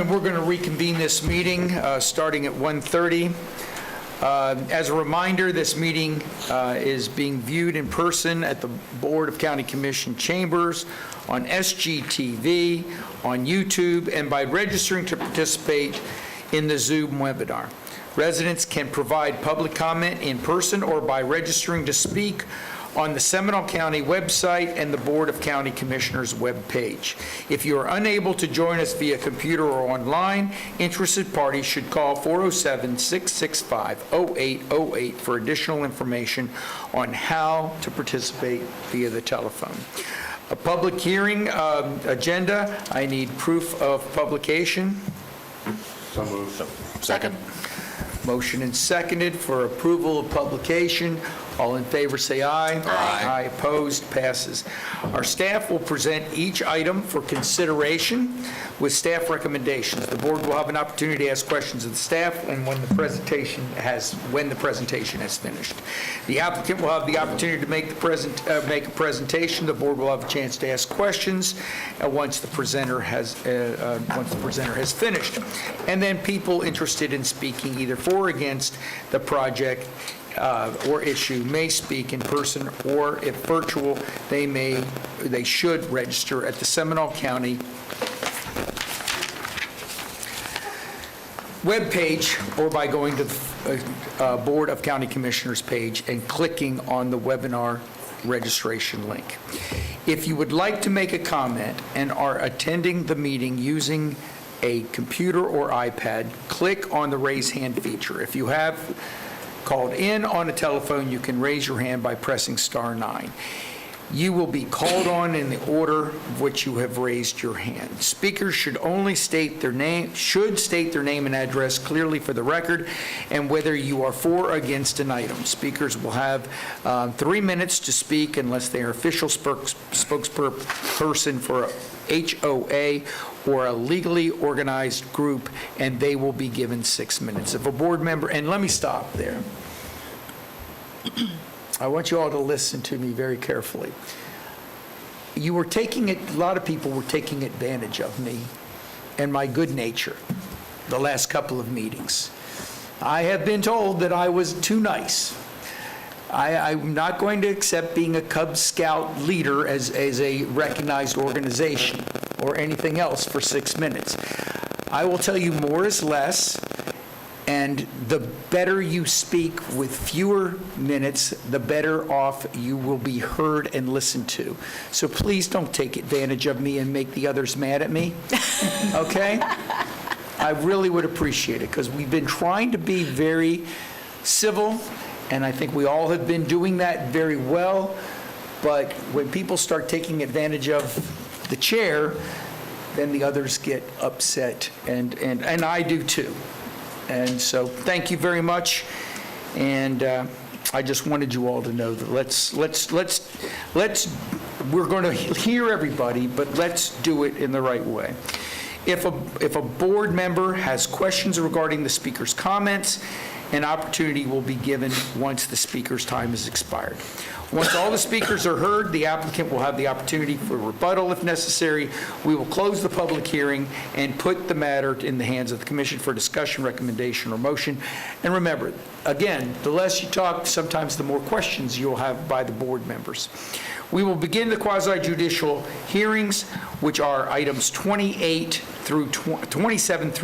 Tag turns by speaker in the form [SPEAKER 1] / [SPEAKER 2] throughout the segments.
[SPEAKER 1] gentlemen, we're going to reconvene this meeting starting at 1:30. As a reminder, this meeting is being viewed in person at the Board of County Commission chambers, on SGTV, on YouTube, and by registering to participate in the Zoom webinar. Residents can provide public comment in person or by registering to speak on the Seminole County website and the Board of County Commissioners webpage. If you are unable to join us via computer or online, interested parties should call 407-665-0808 for additional information on how to participate via the telephone. A public hearing agenda, I need proof of publication.
[SPEAKER 2] So moved.
[SPEAKER 3] Second.
[SPEAKER 1] Motion and seconded for approval of publication. All in favor say aye.
[SPEAKER 3] Aye.
[SPEAKER 1] Aye, opposed, passes. Our staff will present each item for consideration with staff recommendations. The board will have an opportunity to ask questions of the staff and when the presentation has finished. The applicant will have the opportunity to make a presentation. The board will have a chance to ask questions once the presenter has finished. And then people interested in speaking either for or against the project or issue may speak in person, or if virtual, they should register at the Seminole County webpage or by going to the Board of County Commissioners page and clicking on the webinar registration link. If you would like to make a comment and are attending the meeting using a computer or iPad, click on the raise hand feature. If you have called in on a telephone, you can raise your hand by pressing *9. You will be called on in the order of which you have raised your hand. Speakers should state their name and address clearly for the record, and whether you are for or against an item. Speakers will have 3 minutes to speak unless they are official spokesperson for a HOA or a legally organized group, and they will be given 6 minutes. If a board member, and let me stop there. I want you all to listen to me very carefully. A lot of people were taking advantage of me and my good nature the last couple of meetings. I have been told that I was too nice. I'm not going to accept being a Cub Scout leader as a recognized organization or anything else for 6 minutes. I will tell you more is less, and the better you speak with fewer minutes, the better off you will be heard and listened to. So please don't take advantage of me and make the others mad at me, okay? I really would appreciate it, because we've been trying to be very civil, and I think we all have been doing that very well, but when people start taking advantage of the chair, then the others get upset, and I do too. And so thank you very much, and I just wanted you all to know that we're going to hear everybody, but let's do it in the right way. If a board member has questions regarding the speaker's comments, an opportunity will be given once the speaker's time has expired. Once all the speakers are heard, the applicant will have the opportunity for rebuttal if necessary. We will close the public hearing and put the matter in the hands of the commission for discussion, recommendation, or motion. And remember, again, the less you talk, sometimes the more questions you'll have by the board members. We will begin the quasi-judicial hearings, which are items 27 through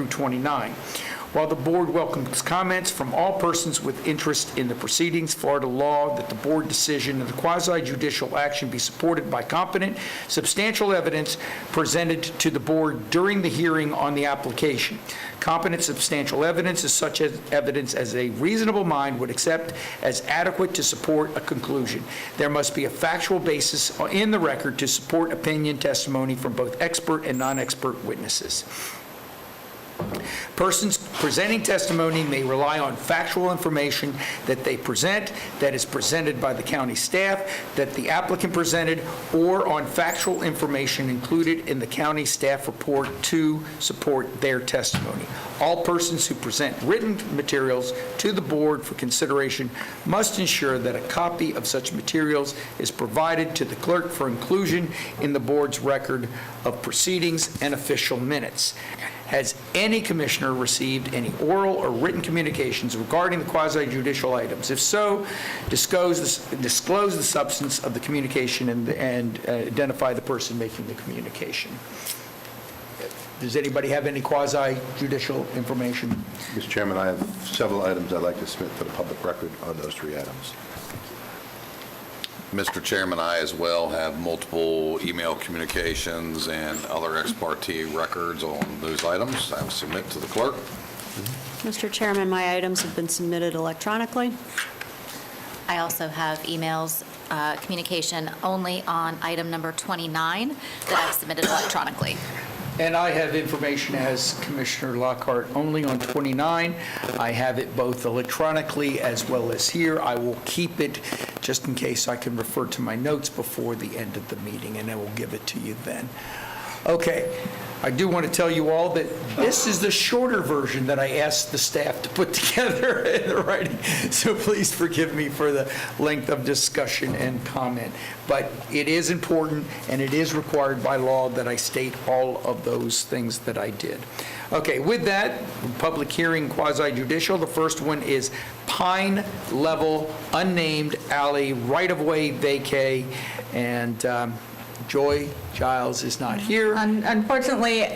[SPEAKER 1] 29. While the board welcomes comments from all persons with interest in the proceedings, Florida law that the board decision and the quasi-judicial action be supported by competent, substantial evidence presented to the board during the hearing on the application. Competent, substantial evidence is such evidence as a reasonable mind would accept as adequate to support a conclusion. There must be a factual basis in the record to support opinion testimony from both expert and non-expert witnesses. Persons presenting testimony may rely on factual information that they present, that is presented by the county staff, that the applicant presented, or on factual information included in the county staff report to support their testimony. All persons who present written materials to the board for consideration must ensure that a copy of such materials is provided to the clerk for inclusion in the board's record of proceedings and official minutes. Has any commissioner received any oral or written communications regarding the quasi-judicial items? If so, disclose the substance of the communication and identify the person making the communication. Does anybody have any quasi-judicial information?
[SPEAKER 2] Mr. Chairman, I have several items I'd like to submit for the public record on those three items.
[SPEAKER 3] Mr. Chairman, I as well have multiple email communications and other ex parte records on those items. I will submit to the clerk.
[SPEAKER 4] Mr. Chairman, my items have been submitted electronically.
[SPEAKER 5] I also have emails, communication only on item number 29 that I've submitted electronically.
[SPEAKER 1] And I have information as Commissioner Lockhart only on 29. I have it both electronically as well as here. I will keep it just in case I can refer to my notes before the end of the meeting, and I will give it to you then. Okay, I do want to tell you all that this is the shorter version that I asked the staff to put together in the writing, so please forgive me for the length of discussion and comment. But it is important, and it is required by law that I state all of those things that I did. Okay, with that, public hearing quasi-judicial, the first one is Pine Level Unnamed Alley Right-of-Way Vacay, and Joy Giles is not here.
[SPEAKER 6] Unfortunately,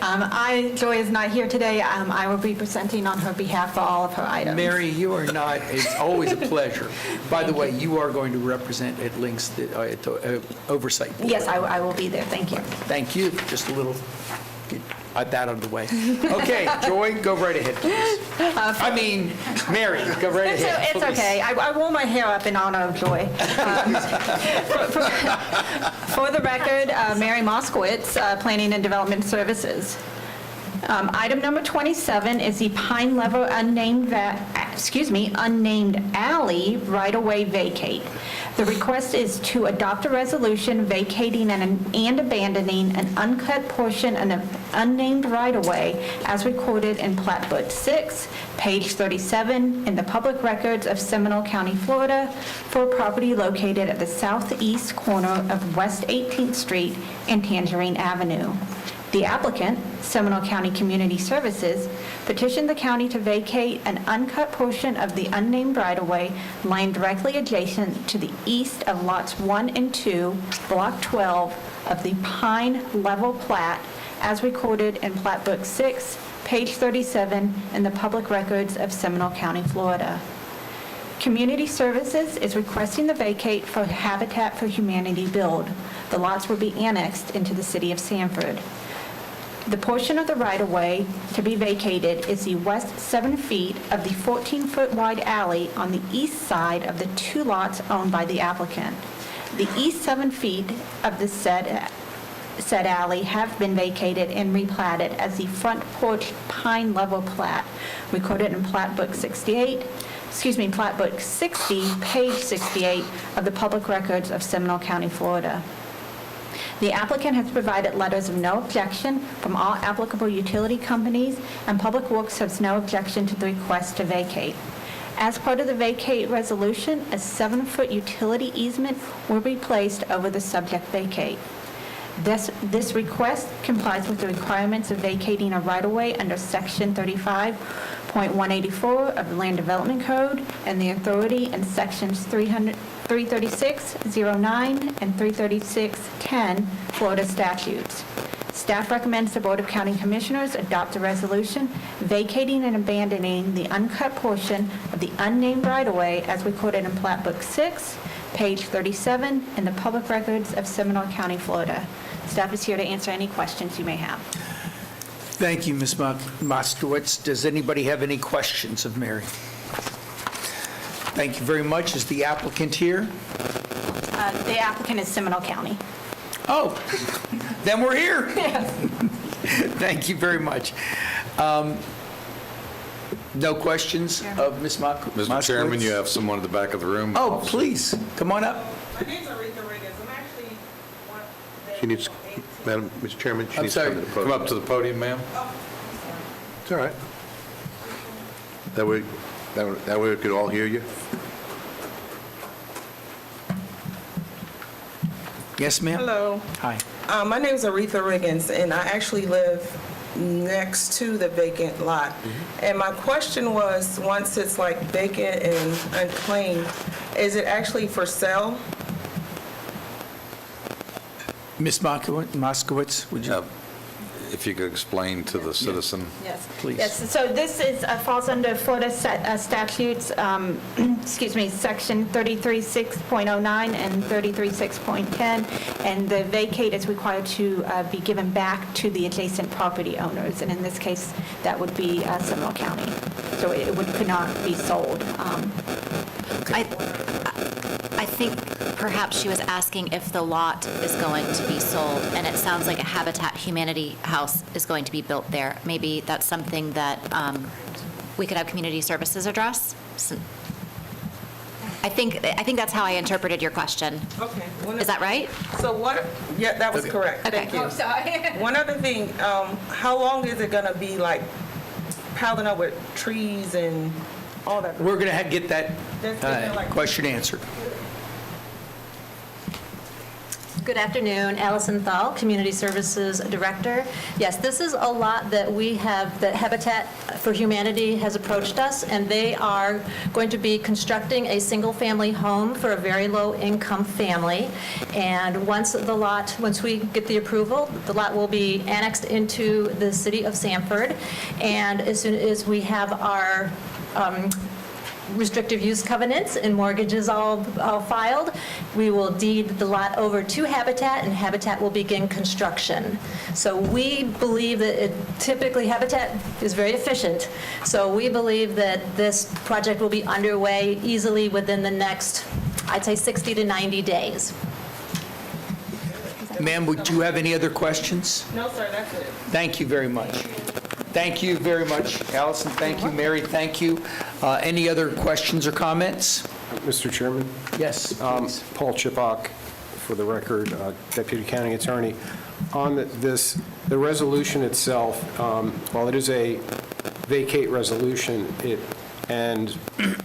[SPEAKER 6] Joy is not here today. I will be presenting on her behalf for all of her items.
[SPEAKER 1] Mary, you are not, it's always a pleasure. By the way, you are going to represent at Links, the Oversight Board.
[SPEAKER 6] Yes, I will be there. Thank you.
[SPEAKER 1] Thank you. Just a little, get that out of the way. Okay, Joy, go right ahead, please. I mean, Mary, go right ahead,
[SPEAKER 6] It's
[SPEAKER 1] please.
[SPEAKER 6] okay. I wore my hair up in honor of Joy. For the record, Mary Moskowitz, Planning and Development Services. Item number 27 is the Pine Level unnamed alley right-of-way vacate. The request is to adopt a resolution vacating and abandoning an uncut portion of an unnamed right-of-way as recorded in Plat Book 6, page 37, in the public records of Seminole County, Florida, for property located at the southeast corner of West 18th Street and Tangerine Avenue. The applicant, Seminole County Community Services, petitioned the county to vacate an uncut portion of the unnamed right-of-way lying directly adjacent to the east of lots 1 and 2, Block 12 of the Pine Level Plat, as recorded in Plat Book 6, page 37, in the public records of Seminole County, Florida. Community Services is requesting the vacate for Habitat for Humanity build. The lots will be annexed into the city of Sanford. The portion of the right-of-way to be vacated is the west 7 feet of the 14-foot wide alley on the east side of the two lots owned by the applicant. The east 7 feet of the said alley have been vacated and replatted as the front porch Pine Level Plat, recorded in Plat Book 60, page 68 of the public records of Seminole County, Florida. The applicant has provided letters of no objection from all applicable utility companies, and Public Works has no objection to the request to vacate. As part of the vacate resolution, a 7-foot utility easement will be placed over the subject vacate. This request complies with the requirements of vacating a right-of-way under Section 35.184 of the Land Development Code and the authority in Sections 336.09 and 336.10 Florida statutes. Staff recommends the Board of County Commissioners adopt a resolution vacating and abandoning the uncut portion of the unnamed right-of-way as recorded in Plat Book 6, page 37, in the public records of Seminole County, Florida. Staff is here to answer any questions you may have.
[SPEAKER 1] Thank you, Ms. Moskowitz. Does anybody have any questions of Mary? Thank you very much. Is the applicant here?
[SPEAKER 6] The applicant is Seminole County.
[SPEAKER 1] Oh, then we're here. Thank you very much. No questions of Ms. Moskowitz?
[SPEAKER 3] Mr. Chairman, you have someone in the back of the room.
[SPEAKER 1] Oh, please, come on up.
[SPEAKER 7] My name's Aretha Riggins. I'm actually one that...
[SPEAKER 2] She needs, Madam, Mr. Chairman, she
[SPEAKER 1] I'm
[SPEAKER 2] needs to come
[SPEAKER 1] sorry.
[SPEAKER 2] to the
[SPEAKER 3] Come
[SPEAKER 2] podium.
[SPEAKER 3] up to the podium, ma'am.
[SPEAKER 2] It's all right. That way we could all hear you.
[SPEAKER 1] Yes, ma'am?
[SPEAKER 7] Hello.
[SPEAKER 1] Hi.
[SPEAKER 7] My name's Aretha Riggins, and I actually live next to the vacant lot. And my question was, once it's like vacant and unclaimed, is it actually for sale?
[SPEAKER 1] Ms. Moskowitz, would you?
[SPEAKER 3] If you could explain to the citizen.
[SPEAKER 6] Yes.
[SPEAKER 1] Please.
[SPEAKER 6] Yes, so this is, falls under Florida statutes, excuse me, section 33.6.09 and 33.6.10, and the vacate is required to be given back to the adjacent property owners, and in this case, that would be Seminole County. So it could not be sold.
[SPEAKER 5] I think perhaps she was asking if the lot is going to be sold, and it sounds like a Habitat Humanity house is going to be built there. Maybe that's something that we could have community services address. I think that's how I interpreted your question.
[SPEAKER 7] Okay.
[SPEAKER 5] Is that right?
[SPEAKER 7] So what, yeah, that was correct.
[SPEAKER 5] Okay.
[SPEAKER 7] Thank you.
[SPEAKER 5] Oh,
[SPEAKER 6] sorry.
[SPEAKER 7] One other thing, how long is it gonna be like piling up with trees and all that?
[SPEAKER 1] We're going to get that
[SPEAKER 7] Like-
[SPEAKER 1] question answered.
[SPEAKER 8] Good afternoon, Allison Thal, Community Services Director. Yes, this is a lot that we have, that Habitat for Humanity has approached us, and they are going to be constructing a single-family home for a very low-income family. And once we get the approval, the lot will be annexed into the city of Sanford. And as soon as we have our restrictive use covenants and mortgages all filed, we will deed the lot over to Habitat, and Habitat will begin construction. So we believe that typically Habitat is very efficient, so we believe that this project will be underway easily within the next, I'd say, 60 to 90 days.
[SPEAKER 1] Ma'am, would you have any other questions?
[SPEAKER 7] No, sir, that's it.
[SPEAKER 1] Thank you very much. Thank you very much, Allison. Thank you, Mary. Thank you. Any other questions or comments?
[SPEAKER 9] Mr. Chairman,
[SPEAKER 1] Yes, please.
[SPEAKER 9] Paul Chipak, for the record, Deputy County Attorney. On the resolution itself, while it is a vacate resolution, and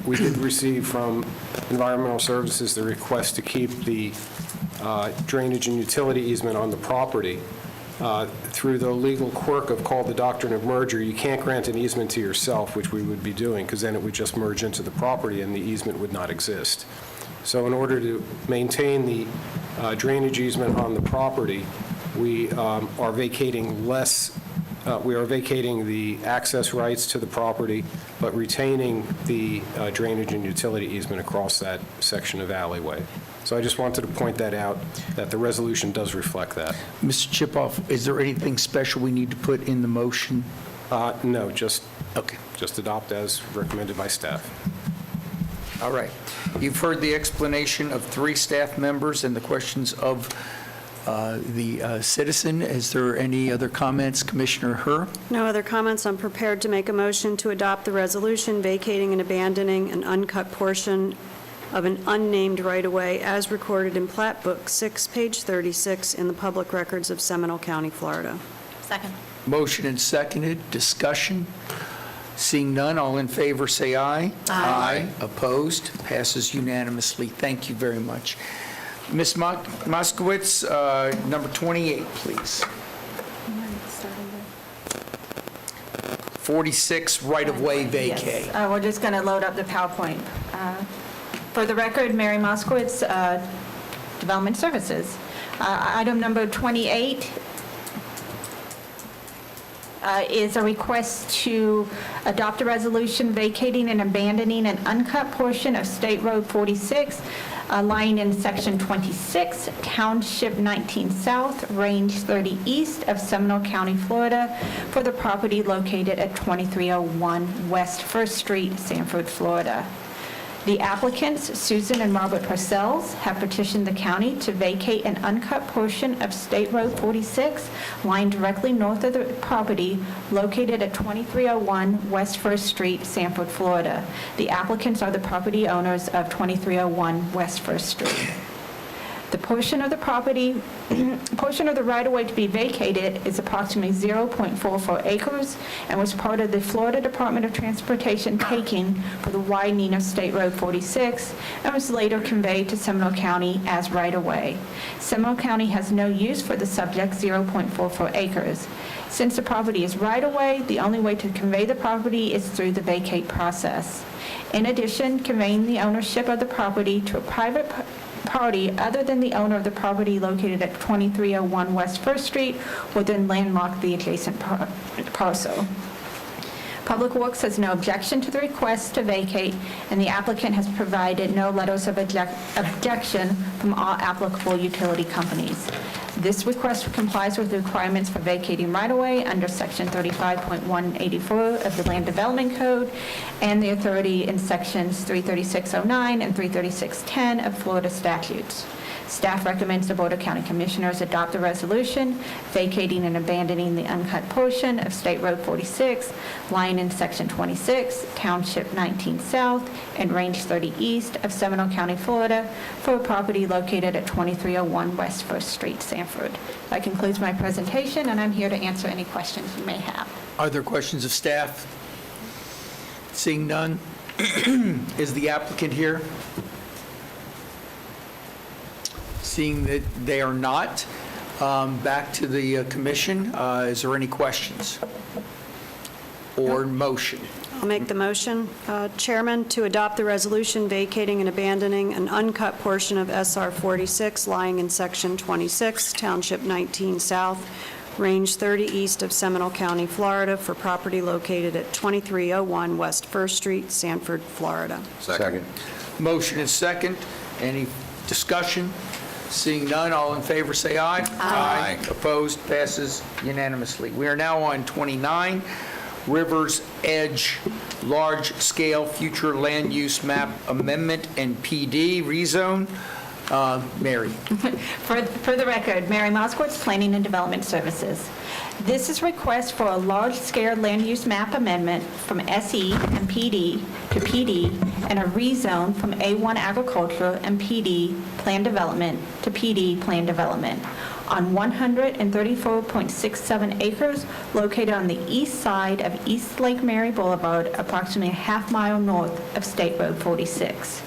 [SPEAKER 9] we did receive from Environmental Services the request to keep the drainage and utility easement on the property. Through the legal quirk of called the doctrine of merger, you can't grant an easement to yourself, which we would be doing, because then it would just merge into the property and the easement would not exist. So in order to maintain the drainage easement on the property, we are vacating the access rights to the property, but retaining the drainage and utility easement across that section of alleyway. So I just wanted to point that out, that the resolution does reflect that.
[SPEAKER 1] Mr. Chipoff, is there anything special we need to put in the motion?
[SPEAKER 9] No, just
[SPEAKER 1] Okay.
[SPEAKER 9] adopt as recommended by staff.
[SPEAKER 1] All right. You've heard the explanation of 3 staff members and the questions of the citizen. Is there any other comments? Commissioner Herr?
[SPEAKER 4] No other comments. I'm prepared to make a motion to adopt the resolution vacating and abandoning an uncut portion of an unnamed right-of-way as recorded in Plat Book 6, page 36, in the public records of Seminole County, Florida.
[SPEAKER 5] Second.
[SPEAKER 1] Motion and seconded. Discussion? Seeing none, all in favor say aye. Aye. Opposed? Passes unanimously. Thank you very much. Ms. Moskowitz, number 28, please. 46, right-of-way vacay.
[SPEAKER 6] Yes, we're just going to load up the PowerPoint. For the record, Mary Moskowitz, Development Services. Item number 28 is a request to adopt a resolution vacating and abandoning an uncut portion of State Road 46, lying in Section 26, Township 19 South, Range 30 East of Seminole County, Florida, for the property located at 2301 West First Street, Sanford, Florida. The applicants, Susan and Robert Parcells, have petitioned the county to vacate an uncut portion of State Road 46, lying directly north of the property, located at 2301 West First Street, Sanford, Florida. The applicants are the property owners of 2301 West First Street. The portion of the property, portion of the right-of-way to be vacated is approximately 0.44 acres and was part of the Florida Department of Transportation taking for the widening of State Road 46 and was later conveyed to Seminole County as right-of-way. Seminole County has no use for the subject 0.44 acres. Since the property is right-of-way, the only way to convey the property is through the vacate process. In addition, conveying the ownership of the property to a private party other than the owner of the property located at 2301 West First Street would then landlock the adjacent parcel. Public Works has no objection to the request to vacate, and the applicant has provided no letters of objection from all applicable utility companies. This request complies with the requirements for vacating right-of-way under Section 35.184 of the Land Development Code and the authority in Sections 33609 and 33610 of Florida statutes. Staff recommends the Board of County Commissioners adopt the resolution vacating and abandoning the uncut portion of State Road 46, lying in Section 26, Township 19 South, and Range 30 East of Seminole County, Florida, for a property located at 2301 West First Street, Sanford. That concludes my presentation, and I'm here to answer any questions you may have.
[SPEAKER 1] Are there questions of staff? Seeing none, is the applicant here? Seeing that they are not, back to the commission. Is there any questions or motion?
[SPEAKER 4] I'll make the motion, Chairman, to adopt the resolution vacating and abandoning an uncut portion of SR 46 lying in Section 26, Township 19 South, Range 30 East of Seminole County, Florida, for property located at 2301 West First Street, Sanford, Florida.
[SPEAKER 3] Second.
[SPEAKER 1] Motion is second. Any discussion? Seeing none, all in favor say aye.
[SPEAKER 3] Aye.
[SPEAKER 1] Opposed, passes unanimously. We are now on 29, Rivers Edge Large-Scale Future Land Use Map Amendment and PD Rezone. Mary.
[SPEAKER 6] For the record, Mary Mosquartz, Planning and Development Services. This is a request for a large-scale land use map amendment from SE and PD to PD and a rezone from A1 Agriculture and PD Plan Development to PD Plan Development on 134.67 acres located on the east side of East Lake Mary Boulevard, approximately a half-mile north of State Road 46.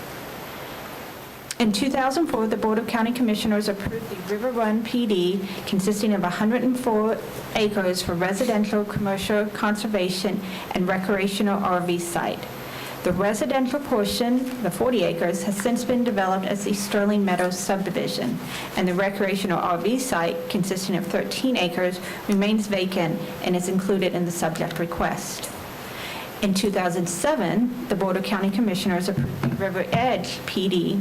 [SPEAKER 6] In 2004, the Board of County Commissioners approved the River Run PD consisting of 104 acres for residential, commercial, conservation, and recreational RV site. The residential portion, the 40 acres, has since been developed as the Sterling Meadows subdivision, and the recreational RV site, consisting of 13 acres, remains vacant and is included in the subject request. In 2007, the Board of County Commissioners approved the River Edge PD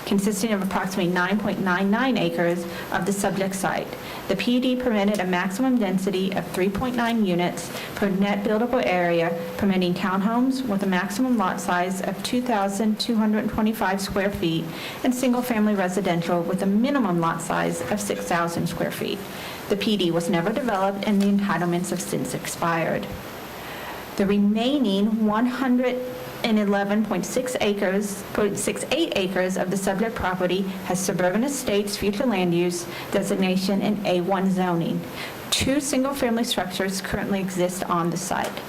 [SPEAKER 6] consisting of approximately 9.99 acres of the subject site. The PD permitted a maximum density of 3.9 units per net buildable area, permitting townhomes with a maximum lot size of 2,225 square feet and single-family residential with a minimum lot size of 6,000 square feet. The PD was never developed and the entitlements have since expired. The remaining 111.6 acres, 0.68 acres of the subject property has suburban estates future land use designation in A1 zoning. 2 single-family structures currently exist on the site.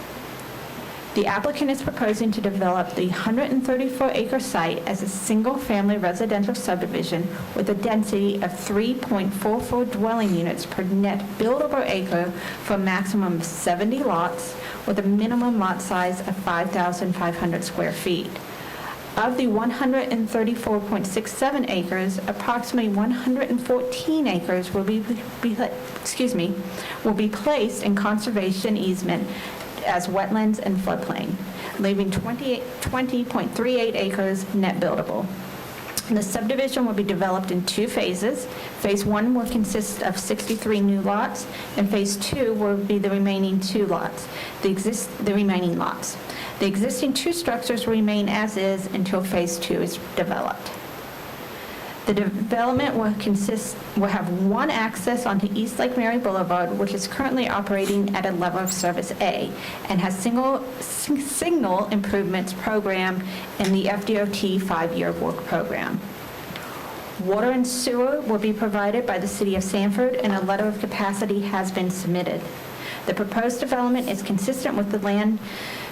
[SPEAKER 6] The applicant is proposing to develop the 134-acre site as a single-family residential subdivision with a density of 3.44 dwelling units per net buildable acre for a maximum of 70 lots with a minimum lot size of 5,500 square feet. Of the 134.67 acres, approximately 114 acres will be placed in conservation easement as wetlands and floodplain, leaving 20.38 acres net buildable. The subdivision will be developed in 2 phases. Phase 1 will consist of 63 new lots, and Phase 2 will be the remaining 2 lots, the remaining lots. The existing 2 structures will remain as is until Phase 2 is developed. The development will have 1 access onto East Lake Mary Boulevard, which is currently operating at a level of service A, and has signal improvements programmed in the FDOT 5-year work program. Water and sewer will be provided by the City of Sanford, and a letter of capacity has been submitted. The proposed development is consistent with the land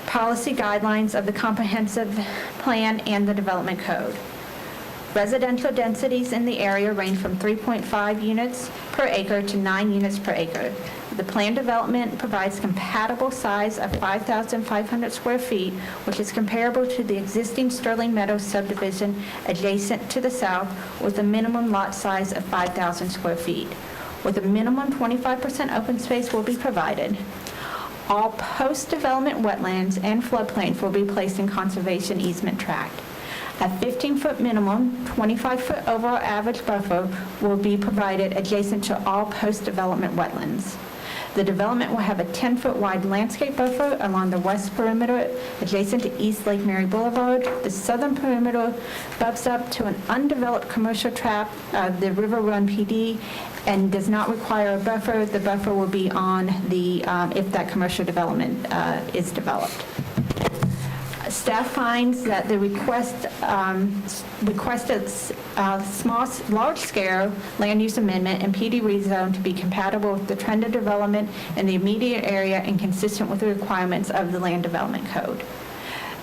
[SPEAKER 6] policy guidelines of the comprehensive plan and the development code. Residential densities in the area range from 3.5 units per acre to 9 units per acre. The planned development provides compatible size of 5,500 square feet, which is comparable to the existing Sterling Meadows subdivision adjacent to the south, with a minimum lot size of 5,000 square feet. With a minimum 25% open space will be provided. All post-development wetlands and floodplains will be placed in conservation easement tract. A 15-foot minimum, 25-foot overall average buffer will be provided adjacent to all post-development wetlands. The development will have a 10-foot wide landscape buffer along the west perimeter adjacent to East Lake Mary Boulevard. The southern perimeter butts up to an undeveloped commercial tract, the River Run PD, and does not require a buffer. The buffer will be on the, if that commercial development is developed. Staff finds that the requested large-scale land use amendment and PD rezone to be compatible with the trend of development in the immediate area and consistent with the requirements of the Land Development Code.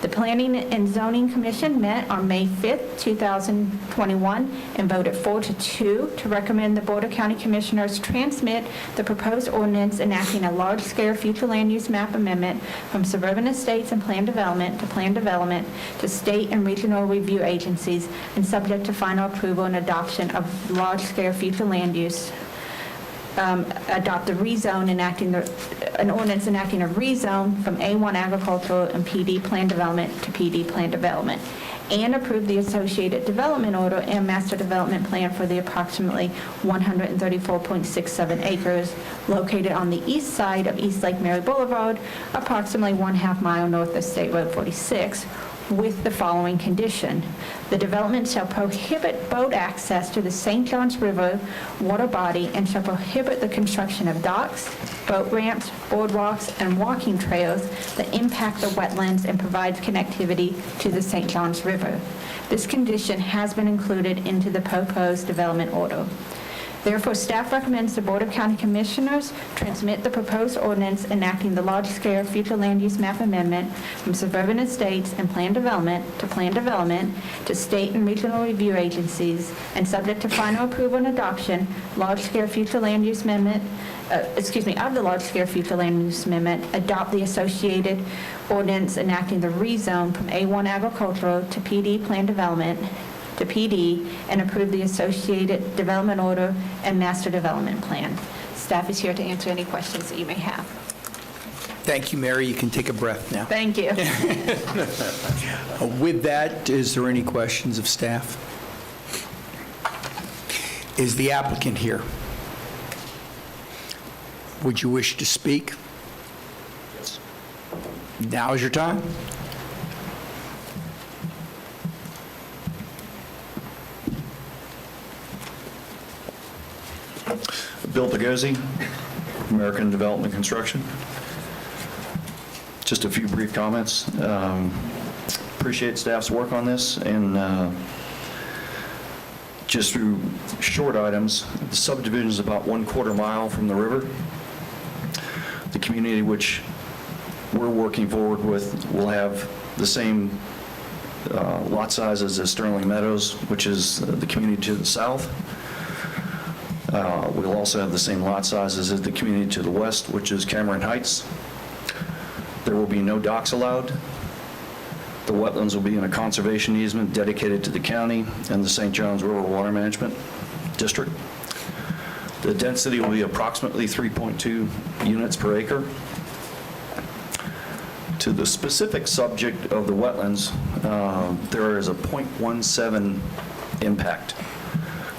[SPEAKER 6] The Planning and Zoning Commission met on May 5th, 2021, and voted 4-2 to recommend the Board of County Commissioners transmit the proposed ordinance enacting a large-scale future land use map amendment from suburban estates and plan development to state and regional review agencies, and subject to final approval and adoption of large-scale future land use, adopt the rezone an ordinance enacting a rezone from A1 agricultural and PD plan development to PD plan development, and approve the associated development order and master development plan for the approximately 134.67 acres located on the east side of East Lake Mary Boulevard, approximately 1/2 mile north of State Road 46, with the following condition. The development shall prohibit boat access to the St. Johns River water body and shall prohibit the construction of docks, boat ramps, boardwalks, and walking trails that impact the wetlands and provides connectivity to the St. Johns River. This condition has been included into the proposed development order. Therefore, staff recommends the Board of County Commissioners transmit the proposed ordinance enacting the large-scale future land use map amendment from suburban estates and plan development to state and regional review agencies, and subject to final approval and adoption, large-scale future land use amendment, of the large-scale future land use amendment, adopt the associated ordinance enacting the rezone from A1 agricultural to PD plan development to PD, and approve the associated development order and master development plan. Staff is here to answer any questions that you may have.
[SPEAKER 1] Thank you, Mary. You can take a breath now.
[SPEAKER 6] Thank you.
[SPEAKER 1] With that, is there any questions of staff? Is the applicant here? Would you wish to speak? Now is your time.
[SPEAKER 10] Bill Pagozzi, American Development Construction. Just a few brief comments. Appreciate staff's work on this, and just through short items, the subdivision is about 1/4 mile from the river. The community which we're working forward with will have the same lot sizes as Sterling Meadows, which is the community to the south. We'll also have the same lot sizes as the community to the west, which is Cameron Heights. There will be no docks allowed. The wetlands will be in a conservation easement dedicated to the county and the St. Johns River Water Management District. The density will be approximately 3.2 units per acre. To the specific subject of the wetlands, there is a 0.17 impact.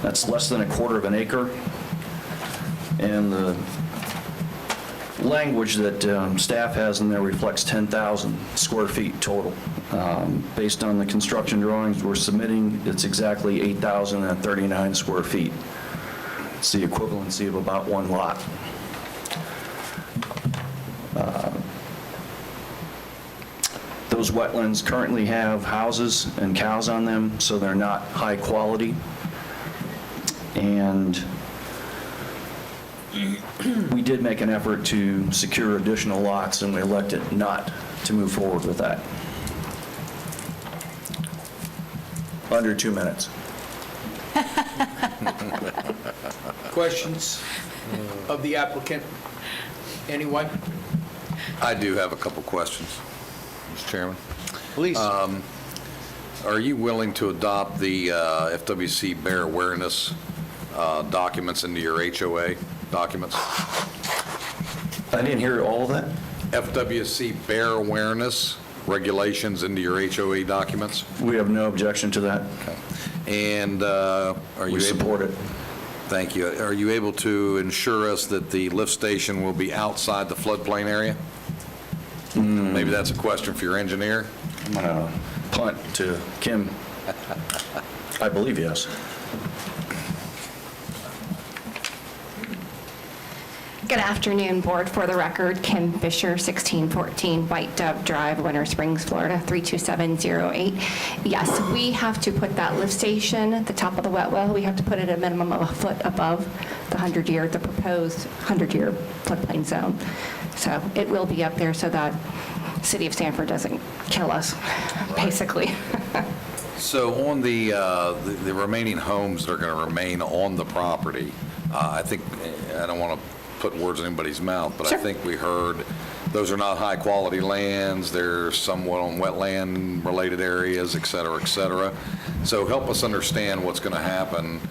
[SPEAKER 10] That's less than 1/4 of an acre. And the language that staff has in there reflects 10,000 square feet total. Based on the construction drawings we're submitting, it's exactly 8,039 square feet. It's the equivalency of about one lot. Those wetlands currently have houses and cows on them, so they're not high quality. And we did make an effort to secure additional lots, and we elected not to move forward with that. Under 2 minutes.
[SPEAKER 1] Questions of the applicant? Anyone?
[SPEAKER 3] I do have a couple questions, Mr. Chairman.
[SPEAKER 1] Please.
[SPEAKER 3] Are you willing to adopt the FWC Bear Awareness documents into your HOA documents?
[SPEAKER 10] I didn't hear all of that.
[SPEAKER 3] FWC Bear Awareness regulations into your HOA documents?
[SPEAKER 10] We have no objection to that.
[SPEAKER 3] And are you
[SPEAKER 10] We
[SPEAKER 3] able...
[SPEAKER 10] support it.
[SPEAKER 3] Thank you. Are you able to ensure us that the lift station will be outside the floodplain area? Maybe that's a question for your engineer?
[SPEAKER 10] I'm going to punt to Kim. I believe yes.
[SPEAKER 6] Good afternoon, Board. For the record, Kim Fisher, 1614 White Dove Drive, Winter Springs, Florida, 32708. Yes, we have to put that lift station at the top of the wet well. We have to put it a minimum of a foot above the proposed 100-year floodplain zone. So it will be up there so that City of Sanford doesn't kill us, basically.
[SPEAKER 3] So on the remaining homes that are going to remain on the property, I think, I don't want to put words in anybody's mouth, but
[SPEAKER 6] Sure.
[SPEAKER 3] I think we heard those are not high-quality lands, they're somewhat on wetland-related areas, et cetera, et cetera. So help us understand what's going to happen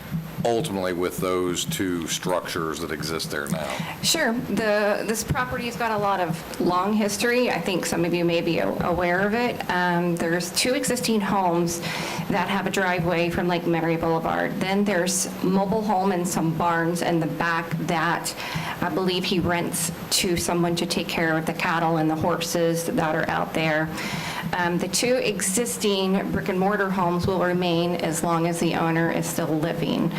[SPEAKER 3] ultimately with those two structures that exist there now.
[SPEAKER 6] Sure. This property's got a lot of long history. I think some of you may be aware of it. There's two existing homes that have a driveway from Lake Mary Boulevard. Then there's mobile home and some barns in the back that I believe he rents to someone to take care of the cattle and the horses that are out there. The two existing brick and mortar homes will remain as long as the owner is still living.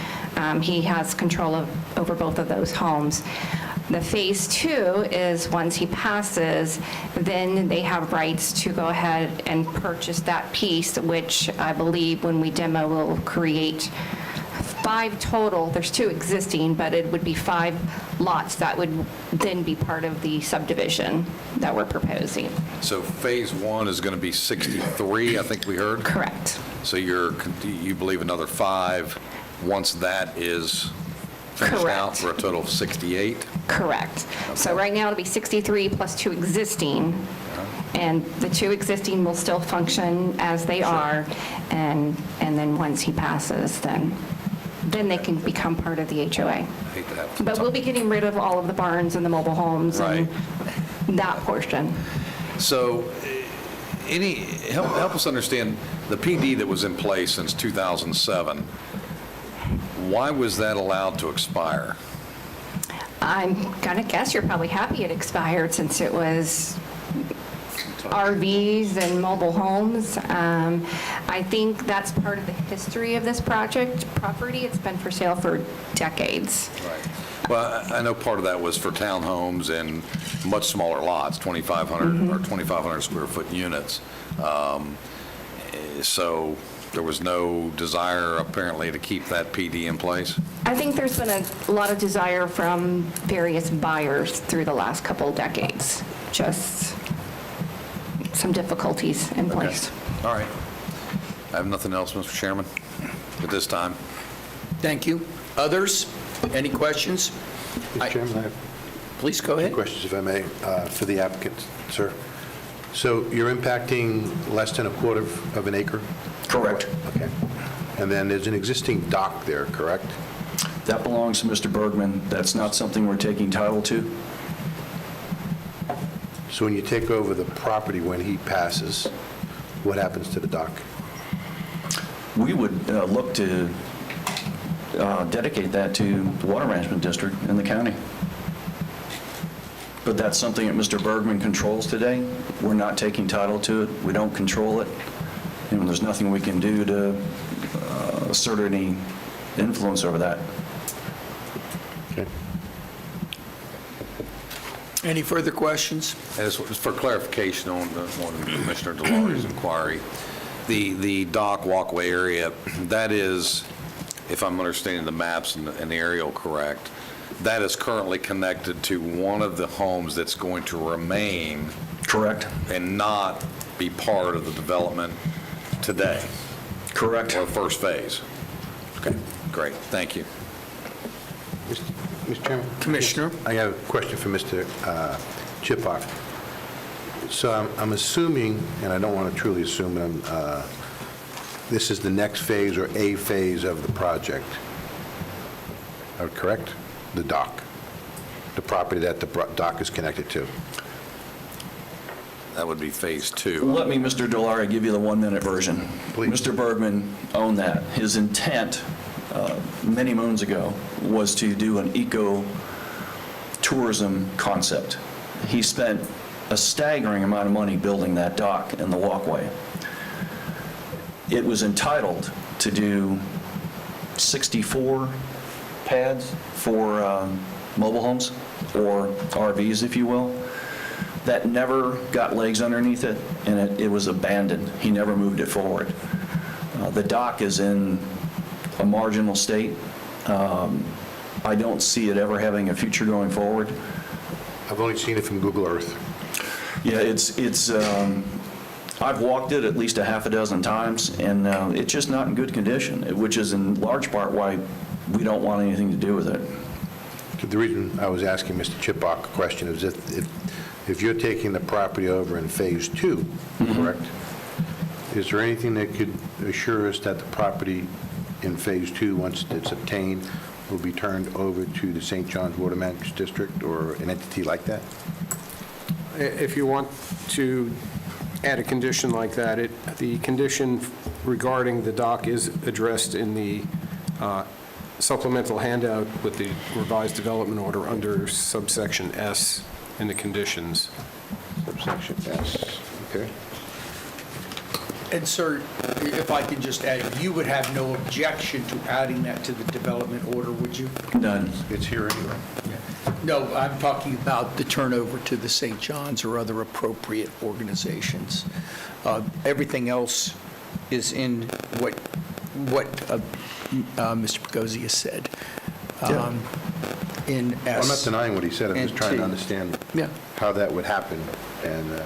[SPEAKER 6] He has control over both of those homes. The phase two is once he passes, then they have rights to go ahead and purchase that piece, which I believe when we demo will create 5 total. There's 2 existing, but it would be 5 lots that would then be part of the subdivision that we're proposing.
[SPEAKER 3] So phase one is going to be 63, I think we heard?
[SPEAKER 6] Correct.
[SPEAKER 3] So you believe another 5 once that is finished out
[SPEAKER 6] Correct.
[SPEAKER 3] for a total of 68?
[SPEAKER 6] Correct. So right now it'll be 63 plus 2 existing, and the 2 existing will still function as they are, and then once he passes, then they can become part of the HOA.
[SPEAKER 3] I hate to have to
[SPEAKER 6] But we'll be getting rid of all of the barns and the mobile homes and that portion.
[SPEAKER 3] So, help us understand, the PD that was in place since 2007, why was that allowed to expire?
[SPEAKER 6] I'm gonna guess you're probably happy it expired since it was RVs and mobile homes. I think that's part of the history of this property. It's been for sale for decades.
[SPEAKER 3] Right. Well, I know part of that was for townhomes and much smaller lots, 2,500 or 2,500 square foot units. So there was no desire apparently to keep that PD in place?
[SPEAKER 6] I think there's been a lot of desire from various buyers through the last couple decades. Just some difficulties in place.
[SPEAKER 3] All right. I have nothing else, Mr. Chairman, at this time.
[SPEAKER 1] Thank you. Others? Any questions?
[SPEAKER 2] Mr. Chairman, I have
[SPEAKER 1] Please go
[SPEAKER 2] two
[SPEAKER 1] ahead.
[SPEAKER 2] questions, if I may, for the applicant, sir. So you're impacting less than a quarter of an acre?
[SPEAKER 10] Correct.
[SPEAKER 2] Okay. And then there's an existing dock there, correct?
[SPEAKER 10] That belongs to Mr. Bergman. That's not something we're taking title to.
[SPEAKER 2] So when you take over the property when he passes, what happens to the dock?
[SPEAKER 10] We would look to dedicate that to the Water Management District in the county. But that's something that Mr. Bergman controls today. We're not taking title to it. We don't control it. And there's nothing we can do to assert any influence over that.
[SPEAKER 2] Okay.
[SPEAKER 1] Any further questions?
[SPEAKER 3] As for clarification on Commissioner DeLaurie's inquiry, the dock walkway area, that is if I'm understanding the maps and the aerial correct, that is currently connected to one of the homes that's going to remain
[SPEAKER 10] Correct?
[SPEAKER 3] and not be part of the development today,
[SPEAKER 10] Correct.
[SPEAKER 3] or first phase. Okay, great, thank you.
[SPEAKER 2] Mr. Chairman?
[SPEAKER 1] Commissioner?
[SPEAKER 2] I have a question for Mr. Chipak. So I'm assuming, and I don't want to truly assume, this is the next phase or a phase of the project. Correct? The dock, the property that the dock is connected to.
[SPEAKER 3] That would be phase 2.
[SPEAKER 10] Let me, Mr. Delaria, give you the one-minute version.
[SPEAKER 2] Please.
[SPEAKER 10] Mr. Bergman owned that. His intent many moons ago was to do an eco-tourism concept. He spent a staggering amount of money building that dock and the walkway. It was entitled to do 64 pads for mobile homes, or RVs, if you will. That never got legs underneath it, and it was abandoned. He never moved it forward. The dock is in a marginal state. I don't see it ever having a future going forward.
[SPEAKER 2] I've only seen it from Google Earth.
[SPEAKER 10] Yeah, I've walked it at least a half a dozen times, and it's just not in good condition, which is in large part why we don't want anything to do with it.
[SPEAKER 2] The reason I was asking Mr. Chipak a question is if you're taking the property over in Phase 2, correct? Is there anything that could assure us that the property in Phase 2, once it's obtained, will be turned over to the St. John's Water Management District or an entity like that?
[SPEAKER 9] If you want to add a condition like that, the condition regarding the dock is addressed in the supplemental handout with the revised development order under subsection S in the conditions.
[SPEAKER 2] Subsection S, okay.
[SPEAKER 1] And sir, if I could just add, you would have no objection to adding that to the development order, would you?
[SPEAKER 10] None.
[SPEAKER 2] It's here anyway.
[SPEAKER 1] No, I'm talking about the turnover to the St. John's or other appropriate organizations. Everything else is in what Mr. Pagosius said. In S.
[SPEAKER 2] I'm not denying what he said, I'm just
[SPEAKER 1] and
[SPEAKER 2] trying
[SPEAKER 1] T.
[SPEAKER 2] to understand
[SPEAKER 1] Yeah.
[SPEAKER 2] how that would happen, and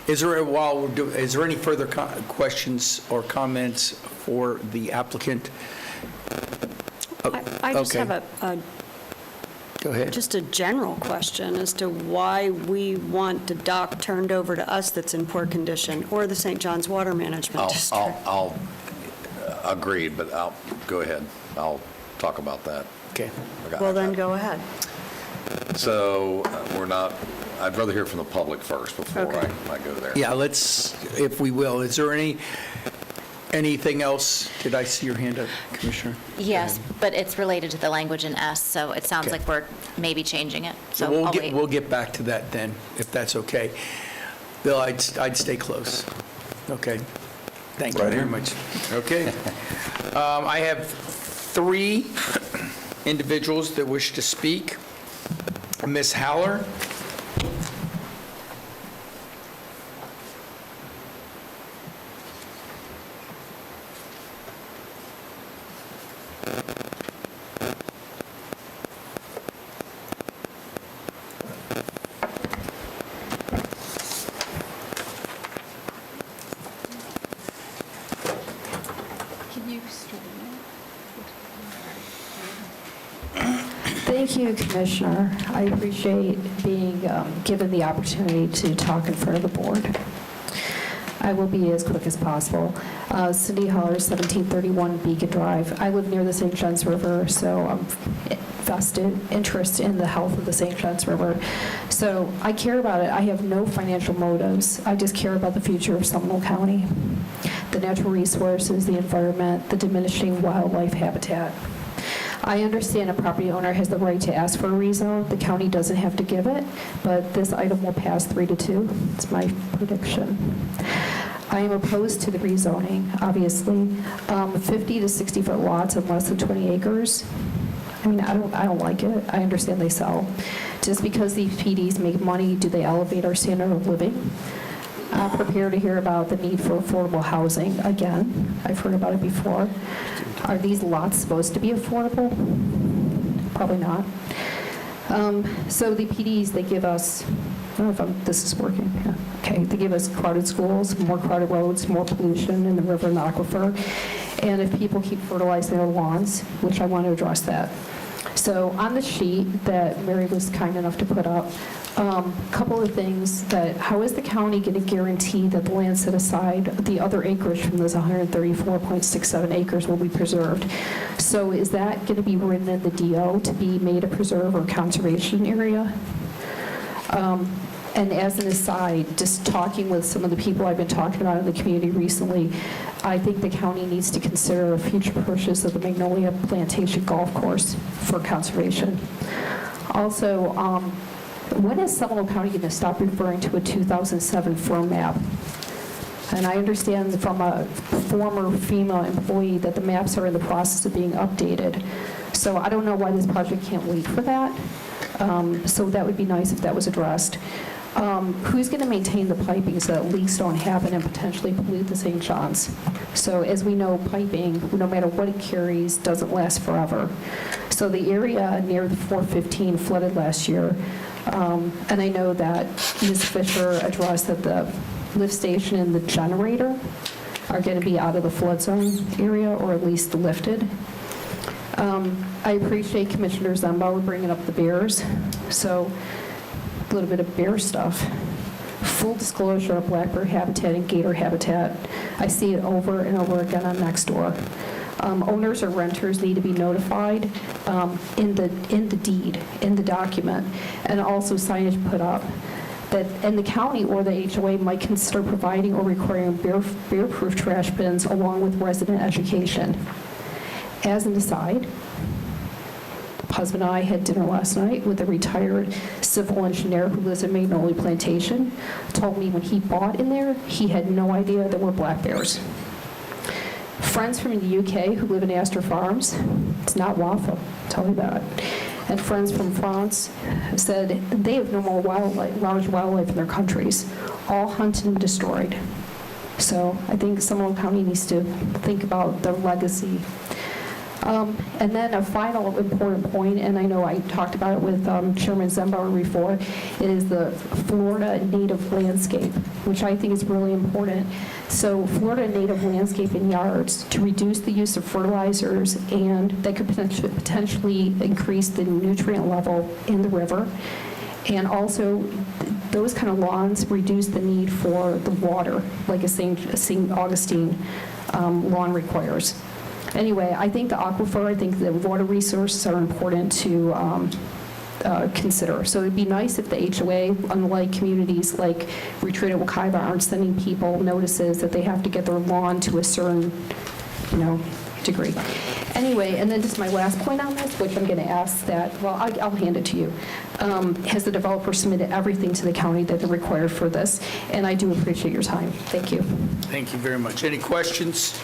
[SPEAKER 1] Is there any further questions or comments for the applicant?
[SPEAKER 4] I just
[SPEAKER 1] Okay.
[SPEAKER 4] have
[SPEAKER 1] Go ahead.
[SPEAKER 4] just a general question as to why we want the dock turned over to us that's in poor condition, or the St. John's Water Management District.
[SPEAKER 3] I'll agreed, but go ahead. I'll talk about that.
[SPEAKER 1] Okay.
[SPEAKER 4] Well, then go ahead.
[SPEAKER 3] So I'd rather hear from the public first before
[SPEAKER 4] Okay.
[SPEAKER 3] I go there.
[SPEAKER 1] Yeah, let's, if we will, is there anything else? Did I see your hand up, Commissioner?
[SPEAKER 5] Yes, but it's related to the language in S, so it sounds
[SPEAKER 1] Okay.
[SPEAKER 5] like we're maybe changing it,
[SPEAKER 1] So
[SPEAKER 5] so I'll wait.
[SPEAKER 1] we'll get back to that then, if that's okay. Bill, I'd stay close. Okay. Thank you
[SPEAKER 10] Right
[SPEAKER 1] very
[SPEAKER 10] here.
[SPEAKER 1] much. Okay. I have 3 individuals that wish to speak. Ms. Haller.
[SPEAKER 11] Thank you, Commissioner. I appreciate being given the opportunity to talk in front of the board. I will be as quick as possible. Cindy Holler, 1731 Beacon Drive. I live near the St. John's River, so I'm vested interest in the health of the St. John's River. So I care about it. I have no financial motives. I just care about the future of Seminole County, the natural resources, the environment, the diminishing wildlife habitat. I understand a property owner has the right to ask for a rezone. The county doesn't have to give it, but this item will pass 3-2. It's my prediction. I am opposed to the rezoning, obviously. 50 to 60 foot lots of less than 20 acres. I mean, I don't like it. I understand they sell. Just because these PDs make money, do they elevate our standard of living? I'm prepared to hear about the need for affordable housing. Again, I've heard about it before. Are these lots supposed to be affordable? Probably not. So the PDs, they give us, I don't know if this is working. Yeah. Okay, they give us crowded schools, more crowded roads, more pollution in the river and the aquifer. And if people keep fertilizing their lawns, which I want to address that. So on the sheet that Mary was kind enough to put up, a couple of things that, how is the county going to guarantee that the land set aside, the other acreage from this 134.67 acres will be preserved? So is that going to be written in the DO to be made a preserve or conservation area? And as an aside, just talking with some of the people I've been talking about in the community recently, I think the county needs to consider a future purchase of the Magnolia Plantation Golf Course for conservation. Also, when is Seminole County going to stop referring to a 2007 firm map? And I understand from a former FEMA employee that the maps are in the process of being updated. So I don't know why this project can't wait for that. So that would be nice if that was addressed. Who's going to maintain the piping so that leaks don't happen and potentially pollute the St. John's? So as we know, piping, no matter what it carries, doesn't last forever. So the area near the 415 flooded last year. And I know that Ms. Fisher addressed that the lift station and the generator are going to be out of the flood zone area, or at least lifted. I appreciate Commissioner Zumbo bringing up the bears. So a little bit of bear stuff. Full disclosure of black bear habitat and gator habitat. I see it over and over again on Nextdoor. Owners or renters need to be notified in the deed, in the document, and also signage put up that, and the county or the HOA might consider providing or requiring bear-proof trash bins along with resident education. As an aside, husband and I had dinner last night with a retired civil engineer who lives in Magnolia Plantation. Told me when he bought in there, he had no idea there were black bears. Friends from the UK who live in Astor Farms, it's not waffle, I'll tell you that. And friends from France said they have no more large wildlife in their countries, all hunted and destroyed. So I think Seminole County needs to think about their legacy. And then a final important point, and I know I talked about it with Chairman Zembauer before, is the Florida native landscape, which I think is really important. So Florida native landscape in yards to reduce the use of fertilizers, and that could potentially increase the nutrient level in the river. And also, those kind of lawns reduce the need for the water, like a St. Augustine lawn requires. Anyway, I think the aquifer, I think the water resources are important to consider. So it'd be nice if the HOA, unlike communities like Retreat at Wekiva, aren't sending people notices that they have to get their lawn to a certain, degree. Anyway, and then just my last point on this, which I'm going to ask that, well, I'll hand it to you. Has the developer submitted everything to the county that they're required for this? And I do appreciate your time. Thank you.
[SPEAKER 1] Thank you very much. Any questions?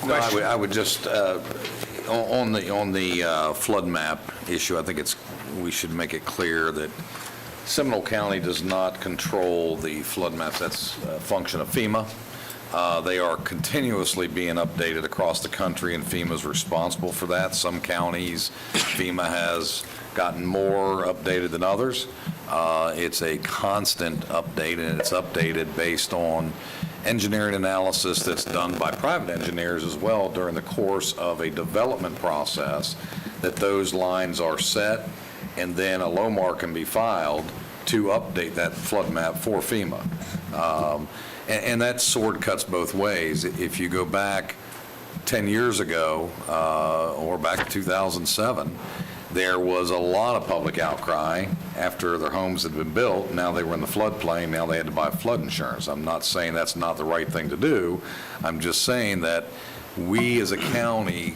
[SPEAKER 3] No, I would just, on the flood map issue, I think we should make it clear that Seminole County does not control the flood maps. That's a function of FEMA. They are continuously being updated across the country, and FEMA is responsible for that. Some counties, FEMA has gotten more updated than others. It's a constant update, and it's updated based on engineering analysis that's done by private engineers as well during the course of a development process, that those lines are set, and then a LOMAR can be filed to update that flood map for FEMA. And that sword cuts both ways. If you go back 10 years ago, or back to 2007, there was a lot of public outcry after their homes had been built. Now they were in the floodplain. Now they had to buy flood insurance. I'm not saying that's not the right thing to do. I'm just saying that we as a county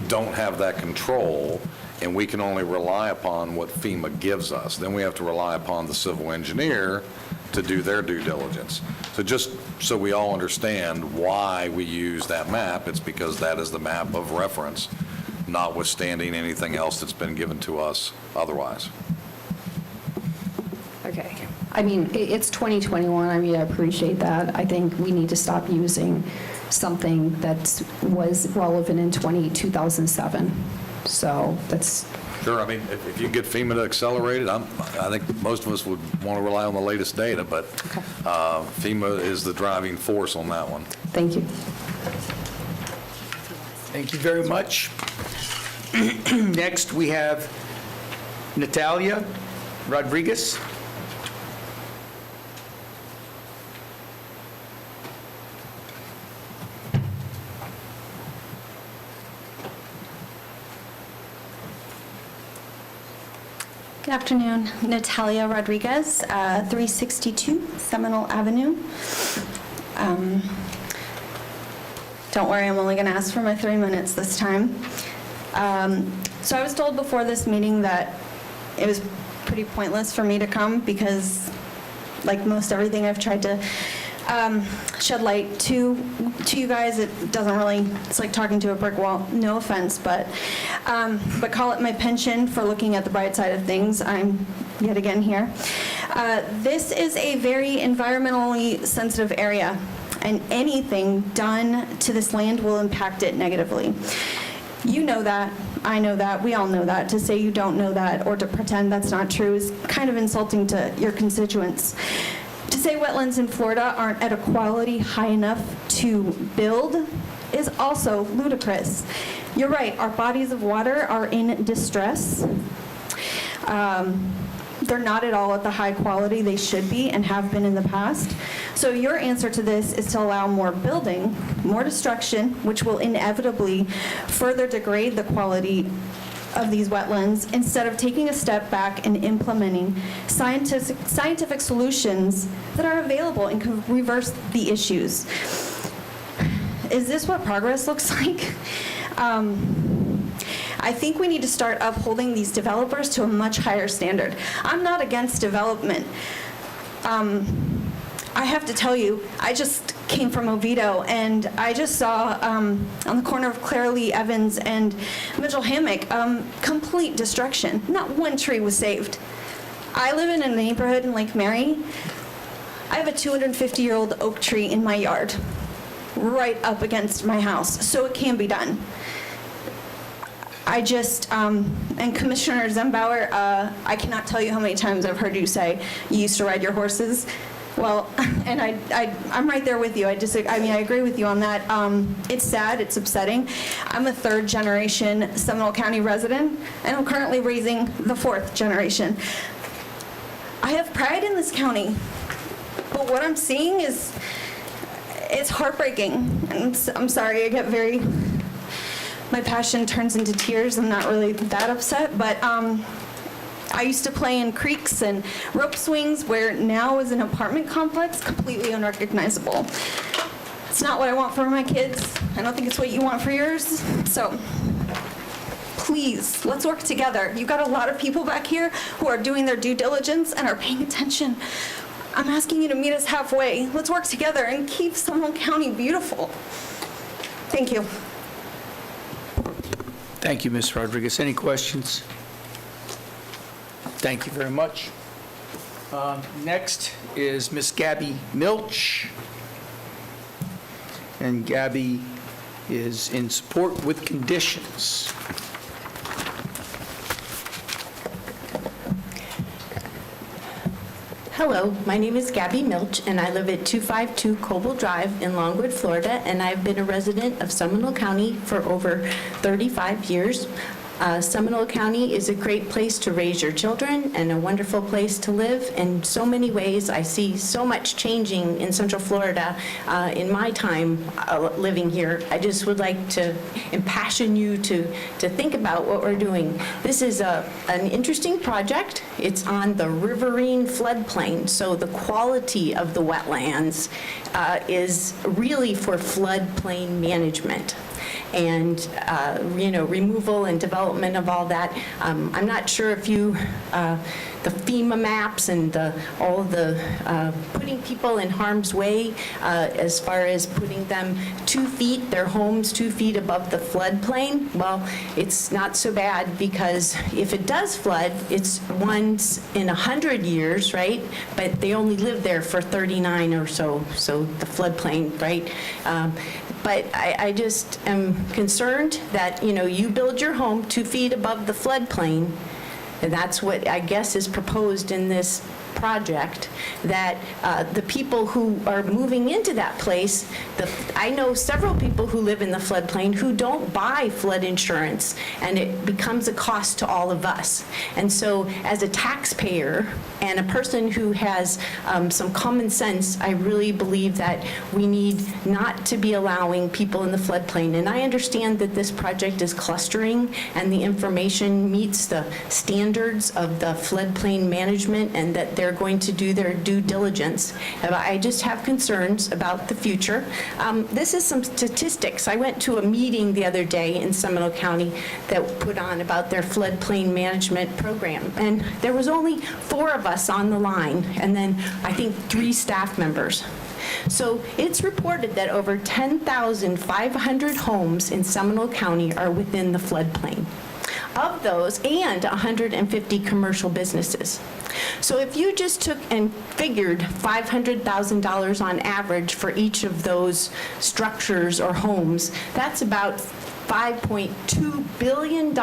[SPEAKER 3] don't have that control, and we can only rely upon what FEMA gives us. Then we have to rely upon the civil engineer to do their due diligence. So just so we all understand why we use that map, it's because that is the map of reference, notwithstanding anything else that's been given to us otherwise.
[SPEAKER 11] Okay. I mean, it's 2021, I mean, I appreciate that. I think we need to stop using something that was relevant in 2007. So that's,
[SPEAKER 3] Sure, I mean, if you get FEMA to accelerate it, I think most of us would want to rely on the latest data, but FEMA is the driving force on that one.
[SPEAKER 11] thank you.
[SPEAKER 1] Thank you very much. Next, we have Natalia Rodriguez.
[SPEAKER 12] Good afternoon, Natalia Rodriguez, 362 Seminole Avenue. Don't worry, I'm only going to ask for my 3 minutes this time. So I was told before this meeting that it was pretty pointless for me to come because, like most everything I've tried to shed light to you guys, it doesn't really, it's like talking to a brick wall, no offense, but call it my penchant for looking at the bright side of things. I'm yet again here. This is a very environmentally sensitive area, and anything done to this land will impact it negatively. You know that, I know that, we all know that. To say you don't know that or to pretend that's not true is kind of insulting to your constituents. To say wetlands in Florida aren't at a quality high enough to build is also ludicrous. You're right, our bodies of water are in distress. They're not at all at the high quality they should be and have been in the past. So your answer to this is to allow more building, more destruction, which will inevitably further degrade the quality of these wetlands, instead of taking a step back and implementing scientific solutions that are available and can reverse the issues. Is this what progress looks like? I think we need to start upholding these developers to a much higher standard. I'm not against development. I have to tell you, I just came from Oviedo, and I just saw on the corner of Claire Lee Evans and Mitchell Hammock, complete destruction. Not one tree was saved. I live in a neighborhood in Lake Mary. I have a 250-year-old oak tree in my yard, right up against my house, so it can be done. I just, and Commissioner Zembauer, I cannot tell you how many times I've heard you say you used to ride your horses. Well, and I'm right there with you. I agree with you on that. It's sad, it's upsetting. I'm a third generation Seminole County resident, and I'm currently raising the fourth generation. I have pride in this county, but what I'm seeing is, it's heartbreaking. And I'm sorry, my passion turns into tears. I'm not really that upset, but I used to play in creeks and rope swings where now is an apartment complex, completely unrecognizable. It's not what I want for my kids. I don't think it's what you want for yours. So please, let's work together. You've got a lot of people back here who are doing their due diligence and are paying attention. I'm asking you to meet us halfway. Let's work together and keep Seminole County beautiful. Thank you.
[SPEAKER 1] Thank you, Ms. Rodriguez. Any questions? Thank you very much. Next is Ms. Gabby Milch. And Gabby is in support with conditions.
[SPEAKER 13] Hello, my name is Gabby Milch, and I live at 252 Coble Drive in Longwood, Florida, and I've been a resident of Seminole County for over 35 years. Seminole County is a great place to raise your children and a wonderful place to live. In so many ways, I see so much changing in Central Florida in my time living here. I just would like to impassion you to think about what we're doing. This is an interesting project. It's on the riverine floodplain, so the quality of the wetlands is really for floodplain management. and, removal and development of all that. I'm not sure if you, the FEMA maps and all of the putting people in harm's way as far as putting them 2 feet, their homes 2 feet above the floodplain. Well, it's not so bad, because if it does flood, it's once in 100 years, right? But they only live there for 39 or so the floodplain, right? But I just am concerned that, you build your home 2 feet above the floodplain, and that's what I guess is proposed in this project, that the people who are moving into that place, I know several people who live in the floodplain who don't buy flood insurance, and it becomes a cost to all of us. And so as a taxpayer and a person who has some common sense, I really believe that we need not to be allowing people in the floodplain. And I understand that this project is clustering, and the information meets the standards of the floodplain management, and that they're going to do their due diligence. I just have concerns about the future. This is some statistics. I went to a meeting the other day in Seminole County that put on about their floodplain management program, and there was only 4 of us on the line, and then I think 3 staff members. So it's reported that over 10,500 homes in Seminole County are within the floodplain. Of those, and 150 commercial businesses. So if you just took and figured $500,000 on average for each of those structures or homes, that's about $5.2 billion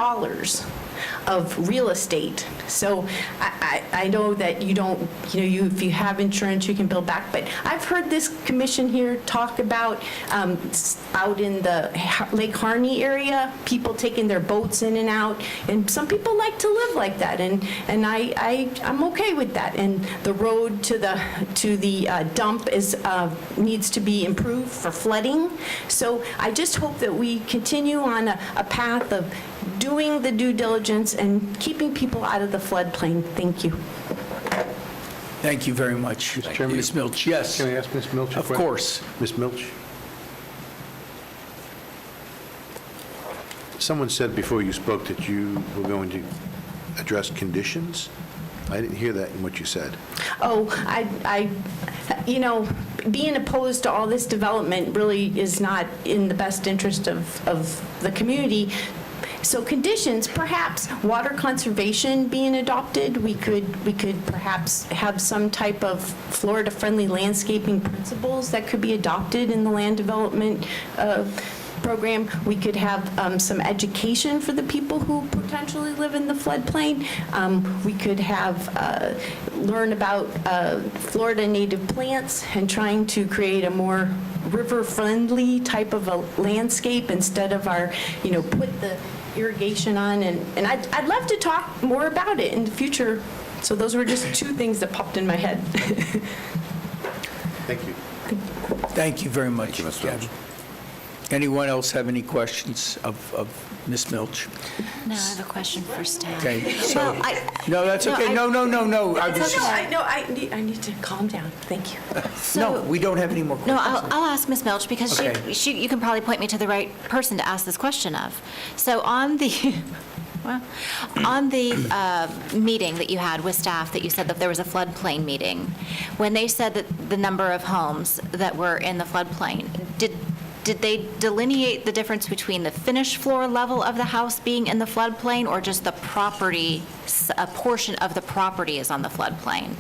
[SPEAKER 13] of real estate. So I know that you don't, if you have insurance, you can build back, but I've heard this commission here talk about out in the Lake Harney area, people taking their boats in and out, and some people like to live like that, and I'm okay with that. And the road to the dump needs to be improved for flooding. So I just hope that we continue on a path of doing the due diligence and keeping people out of the floodplain. Thank you.
[SPEAKER 1] Thank you very much,
[SPEAKER 2] Chairman,
[SPEAKER 1] Ms. Milch. Yes.
[SPEAKER 2] Can I ask Ms. Milch a
[SPEAKER 1] Of
[SPEAKER 2] question?
[SPEAKER 1] course.
[SPEAKER 2] Ms. Milch? Someone said before you spoke that you were going to address conditions. I didn't hear that in what you said.
[SPEAKER 13] Oh, being opposed to all this development really is not in the best interest of the community. So conditions, perhaps water conservation being adopted, we could perhaps have some type of Florida-friendly landscaping principles that could be adopted in the land development program. We could have some education for the people who potentially live in the floodplain. We could have learn about Florida native plants and trying to create a more river-friendly type of a landscape instead of our, put the irrigation on. And I'd love to talk more about it in the future. So those were just 2 things that popped in my head.
[SPEAKER 2] Thank you.
[SPEAKER 1] Thank you very much.
[SPEAKER 3] Thank you, Ms. Milch.
[SPEAKER 1] Gabby. Anyone else have any questions of Ms. Milch?
[SPEAKER 5] No, I have a question for staff.
[SPEAKER 1] Okay, so,
[SPEAKER 5] Well,
[SPEAKER 1] no, that's okay. No. I was just-
[SPEAKER 13] I need to calm down. Thank you.
[SPEAKER 1] No, we don't have any more
[SPEAKER 5] No,
[SPEAKER 1] questions.
[SPEAKER 5] I'll ask Ms. Milch, because
[SPEAKER 1] Okay.
[SPEAKER 5] you can probably point me to the right person to ask this question of. So on the, meeting that you had with staff, that you said that there was a floodplain meeting, when they said that the number of homes that were in the floodplain, did they delineate the difference between the finished floor level of the house being in the floodplain, or just the property, a portion of the property is on the floodplain?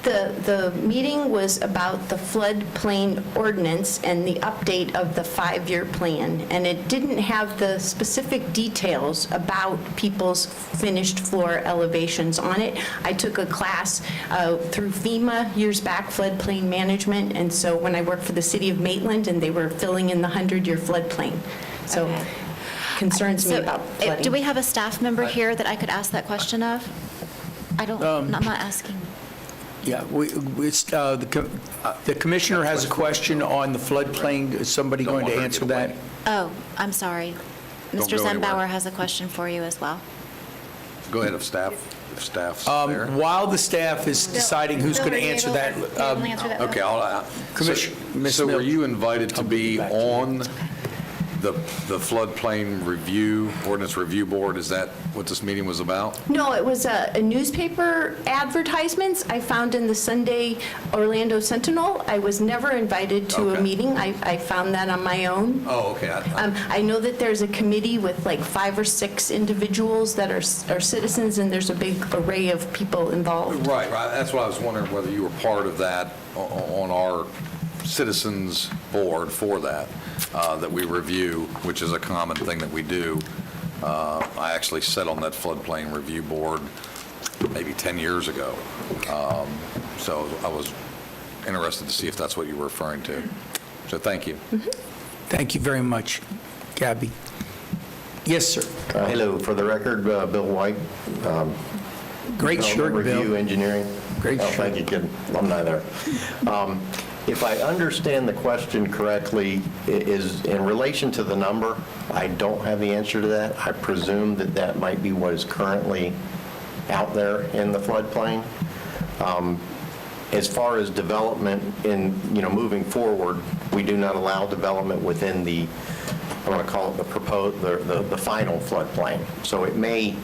[SPEAKER 13] The meeting was about the floodplain ordinance and the update of the 5-year plan, and it didn't have the specific details about people's finished floor elevations on it. I took a class through FEMA years back, floodplain management, and so when I worked for the city of Maitland, and they were filling in the 100-year floodplain. So
[SPEAKER 5] Okay.
[SPEAKER 13] concerns me about flooding.
[SPEAKER 5] Do we have a staff member here that I could ask that question of? I'm not asking.
[SPEAKER 1] Yeah, the commissioner has a question on the floodplain. Is somebody going to answer that?
[SPEAKER 5] Oh, I'm sorry.
[SPEAKER 3] Don't
[SPEAKER 5] Mr.
[SPEAKER 3] go anywhere.
[SPEAKER 5] Zenbauer has a question for you as well.
[SPEAKER 3] Go ahead, if staff's there.
[SPEAKER 1] While the staff is deciding who's going to answer that,
[SPEAKER 3] Okay,
[SPEAKER 1] Commissioner, Ms.
[SPEAKER 3] so were
[SPEAKER 1] Milch.
[SPEAKER 3] you invited to be on the floodplain review, ordinance review board, is that what this meeting was about?
[SPEAKER 13] No, it was a newspaper advertisements I found in the Sunday Orlando Sentinel. I was never invited to a
[SPEAKER 3] Okay.
[SPEAKER 13] meeting. I found that on my own.
[SPEAKER 3] Oh, okay.
[SPEAKER 13] I know that there's a committee with like 5 or 6 individuals that are citizens, and there's a big array of people involved.
[SPEAKER 3] Right. That's what I was wondering, whether you were part of that on our citizens board for that, that we review, which is a common thing that we do. I actually sat on that floodplain review board maybe 10 years ago. So I was interested to see if that's what you were referring to. So thank you.
[SPEAKER 1] Thank you very much, Gabby. Yes, sir.
[SPEAKER 14] Hello, for the record, Bill White.
[SPEAKER 1] Great shirt,
[SPEAKER 14] Review
[SPEAKER 1] Bill.
[SPEAKER 14] Engineering.
[SPEAKER 1] Great shirt.
[SPEAKER 14] Thank you, good alumni there. If I understand the question correctly, is in relation to the number, I don't have the answer to that. I presume that that might be what is currently out there in the floodplain. As far as development in, moving forward, we do not allow development within the, I want to call it the proposed, the final floodplain. So it may,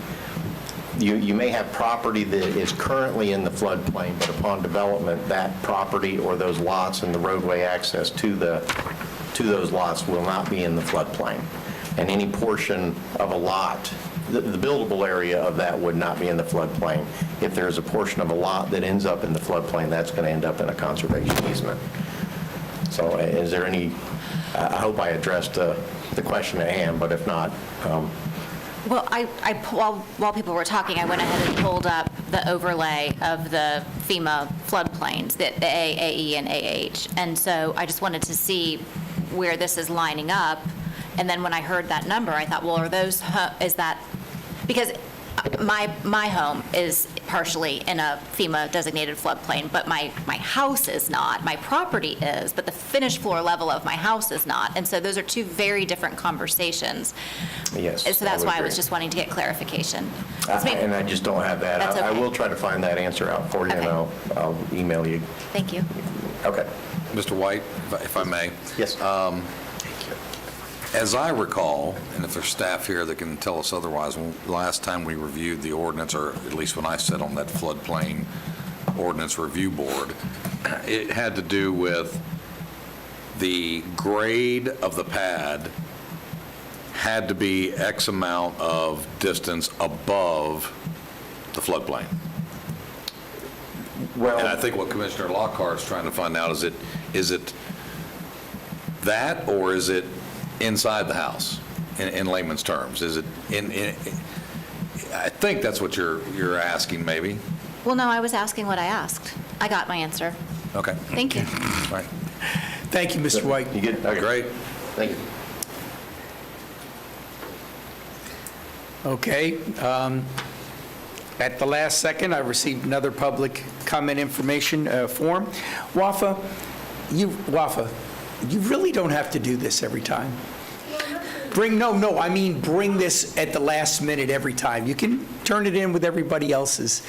[SPEAKER 14] you may have property that is currently in the floodplain, but upon development, that property or those lots and the roadway access to those lots will not be in the floodplain. And any portion of a lot, the buildable area of that would not be in the floodplain. If there's a portion of a lot that ends up in the floodplain, that's going to end up in a conservation easement. So is there any, I hope I addressed the question at hand, but if not,
[SPEAKER 5] Well, while people were talking, I went ahead and pulled up the overlay of the FEMA floodplains, the A, AE, and AH. And so I just wanted to see where this is lining up. And then when I heard that number, I thought, well, is that, because my home is partially in a FEMA designated floodplain, but my house is not. My property is, but the finished floor level of my house is not. And so those are two very different conversations.
[SPEAKER 14] yes.
[SPEAKER 5] So that's
[SPEAKER 14] would
[SPEAKER 5] why I
[SPEAKER 14] agree.
[SPEAKER 5] was just wanting to get clarification.
[SPEAKER 14] And I just don't have that.
[SPEAKER 5] That's
[SPEAKER 14] I
[SPEAKER 5] okay.
[SPEAKER 14] will try to find that answer out for you, and
[SPEAKER 5] Okay.
[SPEAKER 14] I'll email you.
[SPEAKER 5] Thank you.
[SPEAKER 14] Okay.
[SPEAKER 3] Mr. White, if I may.
[SPEAKER 14] Yes.
[SPEAKER 3] As I recall, and if there's staff here that can tell us otherwise, last time we reviewed the ordinance, or at least when I sat on that floodplain ordinance review board, it had to do with the grade of the pad had to be X amount of distance above the floodplain.
[SPEAKER 14] Well,
[SPEAKER 3] And I think what Commissioner Lockhart is trying to find out, is it that, or is it inside the house, in layman's terms? Is it I think that's what you're asking, maybe?
[SPEAKER 5] Well, no, I was asking what I asked. I got my answer.
[SPEAKER 3] Okay,
[SPEAKER 5] Thank you.
[SPEAKER 3] all right.
[SPEAKER 1] Thank you, Mr. White.
[SPEAKER 14] you good? Okay.
[SPEAKER 3] Great.
[SPEAKER 14] Thank you.
[SPEAKER 1] Okay. At the last second, I received another public comment information form. Wafa, you really don't have to do this every time. I mean bring this at the last minute every time. You can turn it in with everybody else's.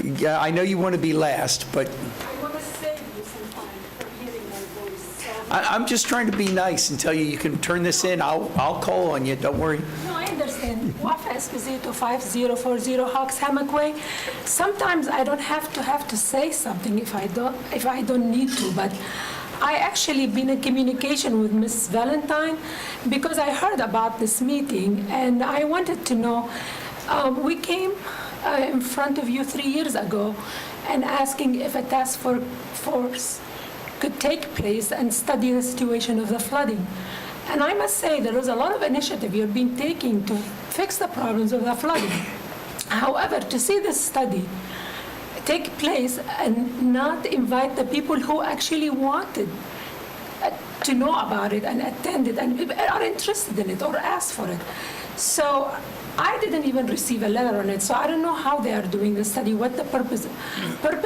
[SPEAKER 1] Yeah, I know you want to be last, but
[SPEAKER 15] I want to save you some time from hearing my voice.
[SPEAKER 1] I'm just trying to be nice and tell you can turn this in. I'll call on you, don't worry.
[SPEAKER 15] No, I understand. WAFA Esposito 5040 Hawks Hammock Way. Sometimes I don't have to say something if I don't need to, but I actually been in communication with Ms. Valentine because I heard about this meeting and I wanted to know. We came in front of you 3 years ago and asking if a task force could take place and study the situation of the flooding. And I must say there is a lot of initiative you've been taking to fix the problems of the flooding. However, to see this study take place and not invite the people who actually wanted to know about it and attended and are interested in it or asked for it. So I didn't even receive a letter on it, so I don't know how they are doing the study, what the purpose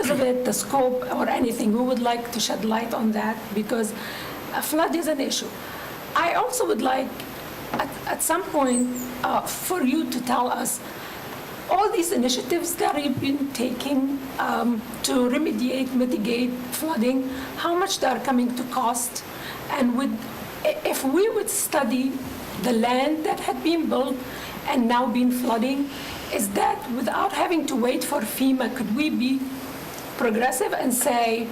[SPEAKER 15] of it, the scope, or anything. We would like to shed light on that because a flood is an issue. I also would like, at some point, for you to tell us all these initiatives that you've been taking to remediate, mitigate flooding, how much they are coming to cost, and with if we would study the land that had been built and now been flooding, is that without having to wait for FEMA, could we be progressive and say,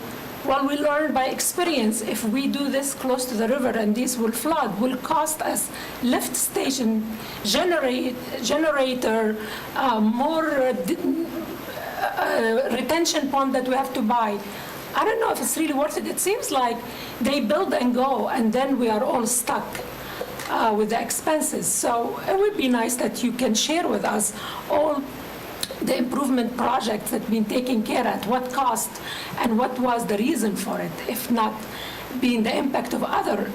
[SPEAKER 15] well, we learned by experience, if we do this close to the river and this will flood, will cost us lift station, generator, more retention pond that we have to buy. I don't know if it's really worth it. It seems like they build and go, and then we are all stuck with the expenses. So it would be nice that you can share with us all the improvement projects that have been taken care at what cost and what was the reason for it, if not being the impact of other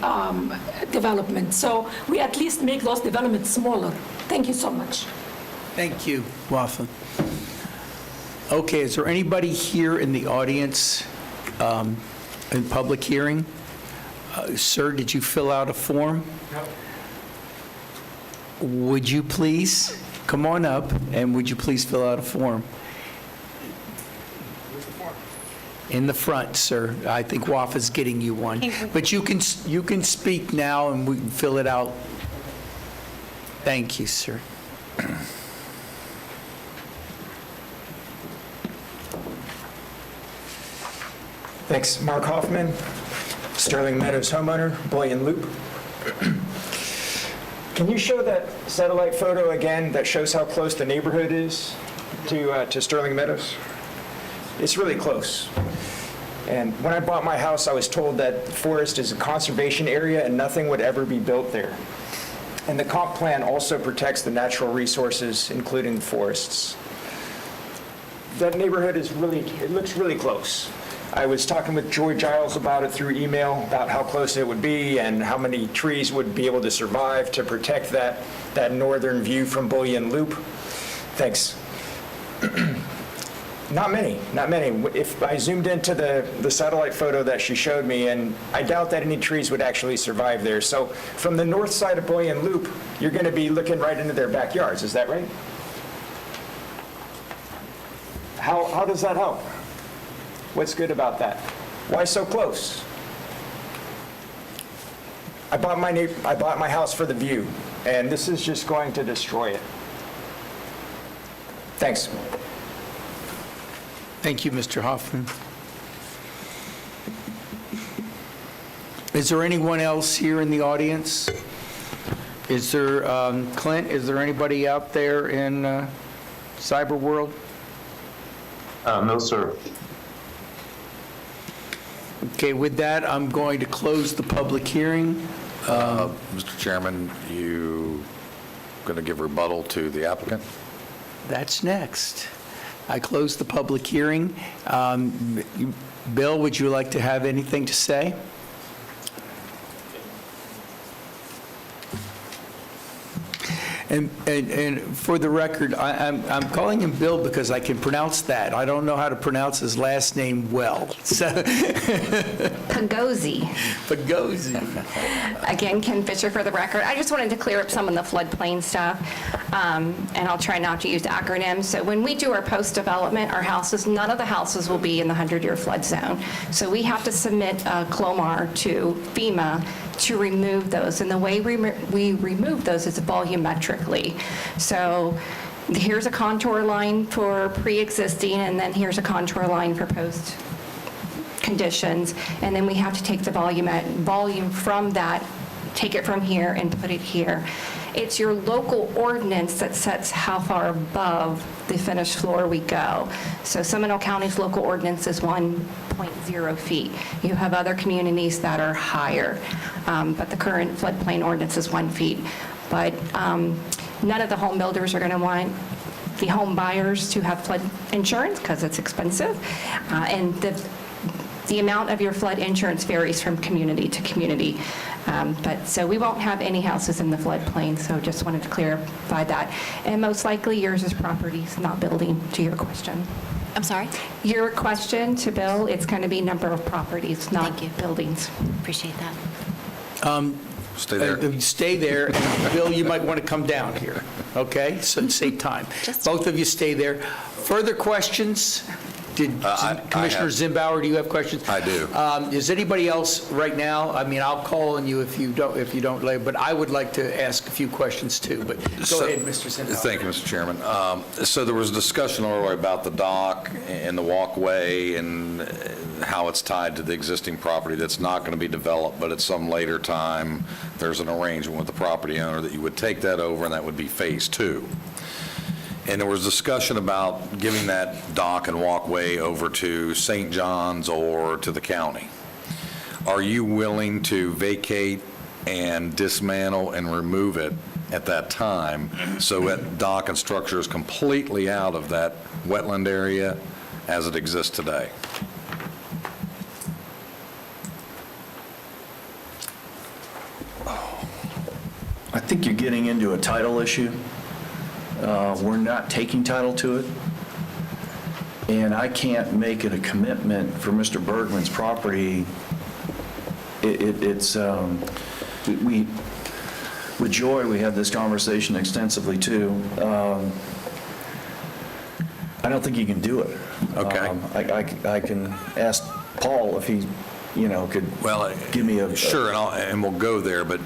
[SPEAKER 15] developments. So we at least make those developments smaller. Thank you so much.
[SPEAKER 1] Thank you, Wafa. Okay, is there anybody here in the audience in public hearing? Sir, did you fill out a form? No. Would you please come on up, and would you please fill out a form? In the front, sir. I think Wafa's getting you one. But you can speak now, and we can fill it out. Thank you, sir.
[SPEAKER 16] Thanks. Mark Hoffman, Sterling Meadows homeowner, Bullion Loop. Can you show that satellite photo again that shows how close the neighborhood is to Sterling Meadows? It's really close. And when I bought my house, I was told that the forest is a conservation area and nothing would ever be built there. And the comp plan also protects the natural resources, including the forests. That neighborhood it looks really close. I was talking with Joy Giles about it through email, about how close it would be and how many trees would be able to survive to protect that northern view from Bullion Loop. Thanks. Not many. If I zoomed into the satellite photo that she showed me, and I doubt that any trees would actually survive there. So from the north side of Bullion Loop, you're going to be looking right into their backyards. Is that right? How does that help? What's good about that? Why so close? I bought my house for the view, and this is just going to destroy it. Thanks.
[SPEAKER 1] Thank you, Mr. Hoffman. Is there anyone else here in the audience? Is there, Clint, is there anybody out there in cyber world?
[SPEAKER 17] No, sir.
[SPEAKER 1] Okay, with that, I'm going to close the public hearing.
[SPEAKER 3] Mr. Chairman, you going to give rebuttal to the applicant?
[SPEAKER 1] That's next. I close the public hearing. Bill, would you like to have anything to say? And for the record, I'm calling him Bill because I can pronounce that. I don't know how to pronounce his last name well. So
[SPEAKER 18] Pagozzi. Again, Ken Fisher for the record. I just wanted to clear up some of the floodplain stuff, and I'll try not to use acronyms. So when we do our post-development, our houses, none of the houses will be in the 100-year flood zone. So we have to submit a CLOMAR to FEMA to remove those. And the way we remove those is volumetrically. So here's a contour line for pre-existing, and then here's a contour line for post conditions. And then we have to take the volume from that, take it from here and put it here. It's your local ordinance that sets how far above the finished floor we go. So Seminole County's local ordinance is 1.0 feet. You have other communities that are higher, but the current floodplain ordinance is 1 feet. But none of the home builders are going to want the home buyers to have flood insurance because it's expensive. And the amount of your flood insurance varies from community to community. So we won't have any houses in the floodplain, so just wanted to clarify that. And most likely yours is properties, not building, to your question.
[SPEAKER 5] I'm sorry?
[SPEAKER 18] Your question to Bill, it's going to be number of properties, not buildings.
[SPEAKER 5] Appreciate that.
[SPEAKER 3] Stay there.
[SPEAKER 1] Stay there. And Bill, you might want to come down here, okay? So save time. Both of you stay there. Further questions Commissioner Zimbauer, do you have questions?
[SPEAKER 3] I do.
[SPEAKER 1] Is anybody else right now? I mean, I'll call on you if you don't, but I would like to ask a few questions too, but go ahead, Mr. Zimbauer.
[SPEAKER 3] Thank you, Mr. Chairman. So there was discussion earlier about the dock and the walkway and how it's tied to the existing property that's not going to be developed, but at some later time, there's an arrangement with the property owner that you would take that over, and that would be Phase 2. And there was discussion about giving that dock and walkway over to St. John's or to the county. Are you willing to vacate and dismantle and remove it at that time so that dock and structure is completely out of that wetland area as it exists today?
[SPEAKER 10] I think you're getting into a title issue. We're not taking title to it, and I can't make it a commitment for Mr. Bergman's property. With Joy, we had this conversation extensively too. I don't think you can do it.
[SPEAKER 3] Okay.
[SPEAKER 10] I can ask Paul if he, could give me a...
[SPEAKER 3] Sure, and we'll go there, but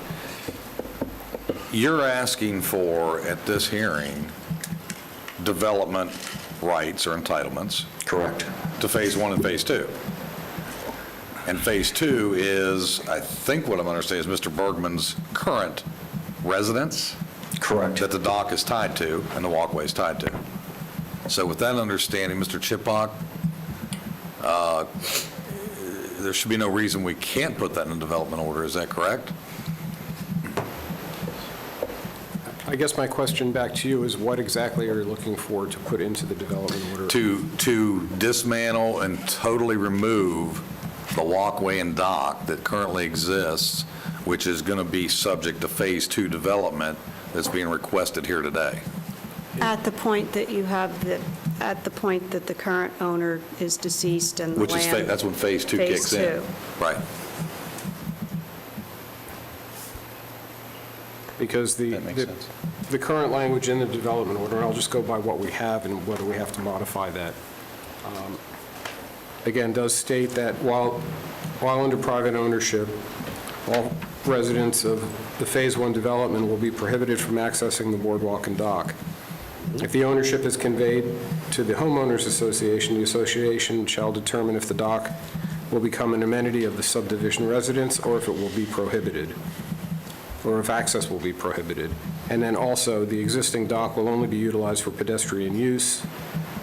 [SPEAKER 3] you're asking for, at this hearing, development rights or entitlements.
[SPEAKER 10] Correct.
[SPEAKER 3] To Phase 1 and Phase 2. And Phase 2 is, I think what I'm understanding is Mr. Bergman's current residence.
[SPEAKER 10] Correct.
[SPEAKER 3] That the dock is tied to and the walkway is tied to. So with that understanding, Mr. Chipbock, there should be no reason we can't put that in a development order. Is that correct?
[SPEAKER 9] I guess my question back to you is what exactly are you looking for to put into the development order?
[SPEAKER 3] To dismantle and totally remove the walkway and dock that currently exists, which is going to be subject to Phase 2 development that's being requested here today.
[SPEAKER 4] At the point that you have at the point that the current owner is deceased and the
[SPEAKER 3] Which is,
[SPEAKER 4] land...
[SPEAKER 3] that's when Phase 2 kicks in.
[SPEAKER 4] Phase 2.
[SPEAKER 3] Right.
[SPEAKER 9] Because the current language in the development order, and I'll just go by what we have and whether we have to modify that, again, does state that while under private ownership, all residents of the Phase 1 development will be prohibited from accessing the boardwalk and dock. If the ownership is conveyed to the homeowners association, the association shall determine if the dock will become an amenity of the subdivision residents or if it will be prohibited, or if access will be prohibited. And then also, the existing dock will only be utilized for pedestrian use,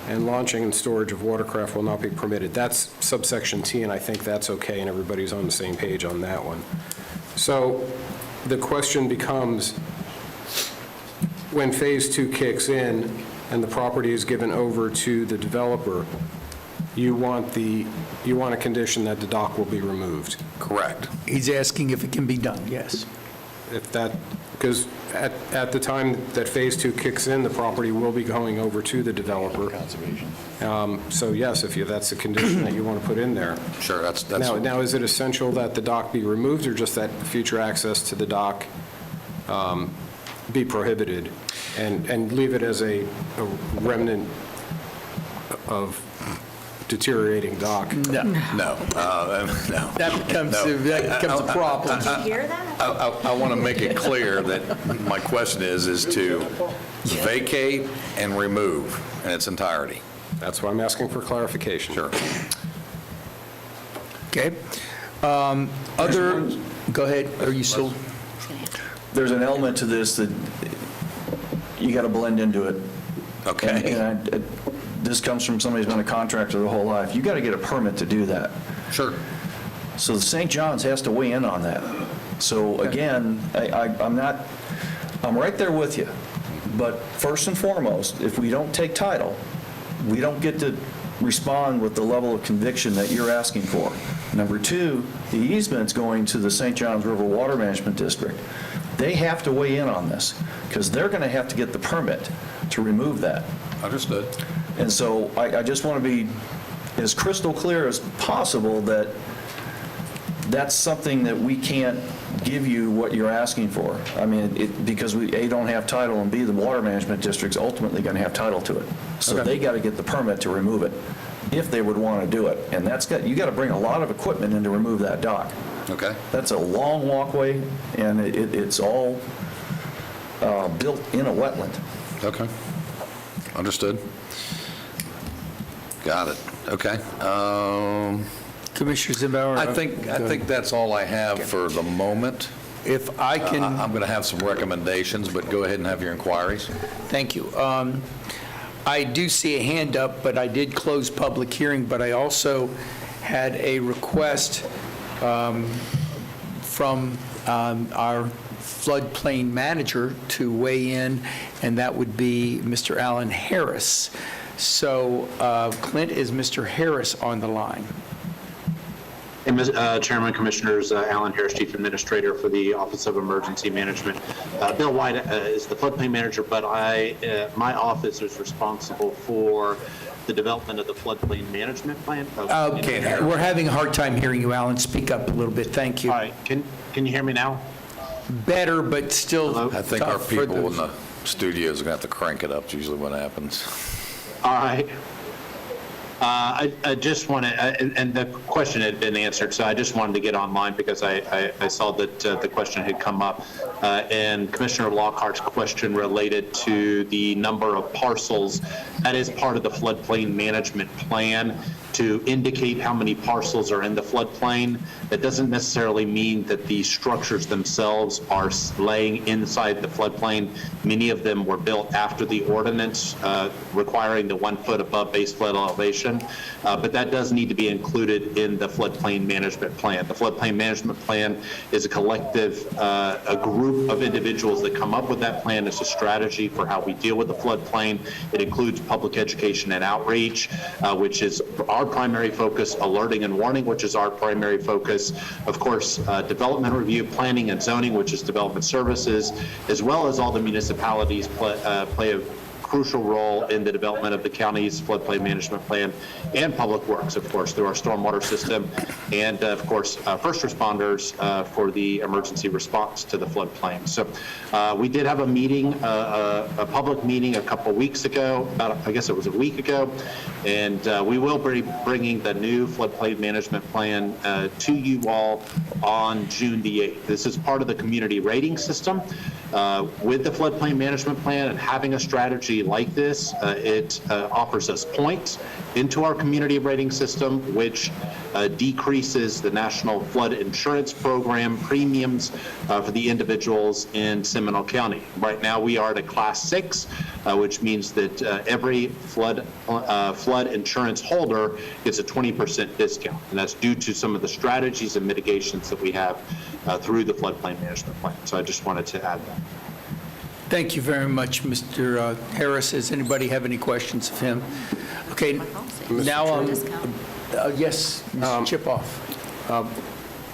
[SPEAKER 9] and launching and storage of watercraft will not be permitted. That's subsection T, and I think that's okay, and everybody's on the same page on that one. So the question becomes, when Phase 2 kicks in and the property is given over to the developer, you want a condition that the dock will be removed.
[SPEAKER 3] Correct.
[SPEAKER 1] He's asking if it can be done, yes.
[SPEAKER 9] Because at the time that Phase 2 kicks in, the property will be going over to the developer. So yes, if that's a condition that you want to put in there.
[SPEAKER 3] Sure, that's...
[SPEAKER 9] Now, is it essential that the dock be removed, or just that future access to the dock be prohibited, and leave it as a remnant of deteriorating dock?
[SPEAKER 1] No.
[SPEAKER 3] No.
[SPEAKER 1] That becomes a problem.
[SPEAKER 5] Did you hear that?
[SPEAKER 3] I want to make it clear that my question is to vacate and remove in its entirety.
[SPEAKER 9] That's why I'm asking for clarification.
[SPEAKER 3] Sure.
[SPEAKER 1] Okay. Go ahead. Are you still?
[SPEAKER 10] There's an element to this that you got to blend into it.
[SPEAKER 3] Okay.
[SPEAKER 10] And this comes from somebody who's been a contractor their whole life. You got to get a permit to do that.
[SPEAKER 3] Sure.
[SPEAKER 10] So the St. John's has to weigh in on that. So again, I'm right there with you. But first and foremost, if we don't take title, we don't get to respond with the level of conviction that you're asking for. Number two, the easement's going to the St. Johns River Water Management District. They have to weigh in on this because they're going to have to get the permit to remove that.
[SPEAKER 3] Understood.
[SPEAKER 10] And so I just want to be as crystal clear as possible that that's something that we can't give you what you're asking for. I mean, because we, A, don't have title, and B, the Water Management District's ultimately going to have title to it. So
[SPEAKER 9] Okay.
[SPEAKER 10] they got to get the permit to remove it. if they would want to do it. And you got to bring a lot of equipment in to remove that dock.
[SPEAKER 3] Okay.
[SPEAKER 10] That's a long walkway, and it's all built in a wetland.
[SPEAKER 3] Okay. Understood. Got it. Okay.
[SPEAKER 1] Commissioner Zimbauer?
[SPEAKER 3] I think that's all I have for the moment.
[SPEAKER 1] If I can...
[SPEAKER 3] I'm going to have some recommendations, but go ahead and have your inquiries.
[SPEAKER 1] Thank you. I do see a hand up, but I did close public hearing, but I also had a request from our floodplain manager to weigh in, and that would be Mr. Alan Harris. So, Clint, is Mr. Harris on the line?
[SPEAKER 19] Hey, Chairman, Commissioners, Alan Harris, Chief Administrator for the Office of Emergency Management. Bill White is the floodplain manager, but my office is responsible for the development of the floodplain management plan.
[SPEAKER 1] Okay, we're having a hard time hearing you, Alan. Speak up a little bit. Thank you.
[SPEAKER 19] All right, can you hear me now?
[SPEAKER 1] Better, but still
[SPEAKER 3] I think our
[SPEAKER 1] tough for
[SPEAKER 3] people in
[SPEAKER 1] the...
[SPEAKER 3] the studios are going to have to crank it up. It's usually what happens.
[SPEAKER 19] All right. I just want to, and the question had been answered, so I just wanted to get online because I saw that the question had come up. And Commissioner Lockhart's question related to the number of parcels, that is part of the floodplain management plan to indicate how many parcels are in the floodplain. That doesn't necessarily mean that the structures themselves are laying inside the floodplain. Many of them were built after the ordinance requiring the 1 foot above base flood elevation, but that does need to be included in the floodplain management plan. The floodplain management plan is a collective, a group of individuals that come up with that plan. It's a strategy for how we deal with the floodplain. It includes public education and outreach, which is our primary focus, alerting and warning, which is our primary focus, of course, development review, planning and zoning, which is development services, as well as all the municipalities play a crucial role in the development of the county's floodplain management plan, and public works, of course, through our stormwater system, and of course, first responders for the emergency response to the floodplain. So we did have a meeting, a public meeting a couple weeks ago, I guess it was a week ago, and we will be bringing the new floodplain management plan to you all on June the 8th. This is part of the community rating system. With the floodplain management plan and having a strategy like this, it offers us points into our community rating system, which decreases the National Flood Insurance Program premiums for the individuals in Seminole County. Right now, we are at a Class 6, which means that every flood insurance holder gets a 20% discount, and that's due to some of the strategies and mitigations that we have through the floodplain management plan. So I just wanted to add that.
[SPEAKER 1] Thank you very much, Mr. Harris. Does anybody have any questions of him? Okay, now, yes, Mr. Chipoff.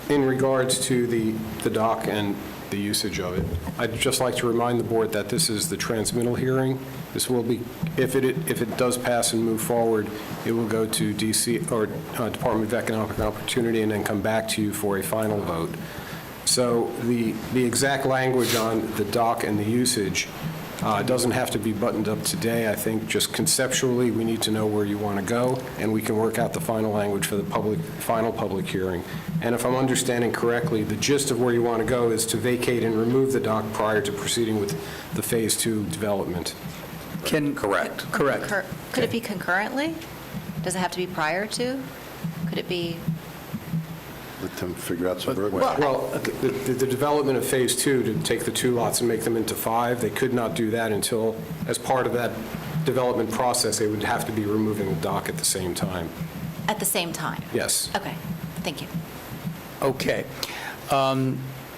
[SPEAKER 9] In regards to the dock and the usage of it, I'd just like to remind the board that this is the transmittal hearing. This will be, if it does pass and move forward, it will go to DC or Department of Economic Opportunity and then come back to you for a final vote. So the exact language on the dock and the usage doesn't have to be buttoned up today. I think just conceptually, we need to know where you want to go, and we can work out the final language for the final public hearing. And if I'm understanding correctly, the gist of where you want to go is to vacate and remove the dock prior to proceeding with the Phase 2 development.
[SPEAKER 3] Correct.
[SPEAKER 1] Correct.
[SPEAKER 5] Could it be concurrently? Does it have to be prior to? Could it be?
[SPEAKER 2] Let them figure out some verbiage.
[SPEAKER 9] Well, the development of Phase 2 to take the 2 lots and make them into 5, they could not do that until, as part of that development process, they would have to be removing the dock at the same time.
[SPEAKER 5] At the same time?
[SPEAKER 9] Yes.
[SPEAKER 5] Okay, thank you.
[SPEAKER 1] Okay.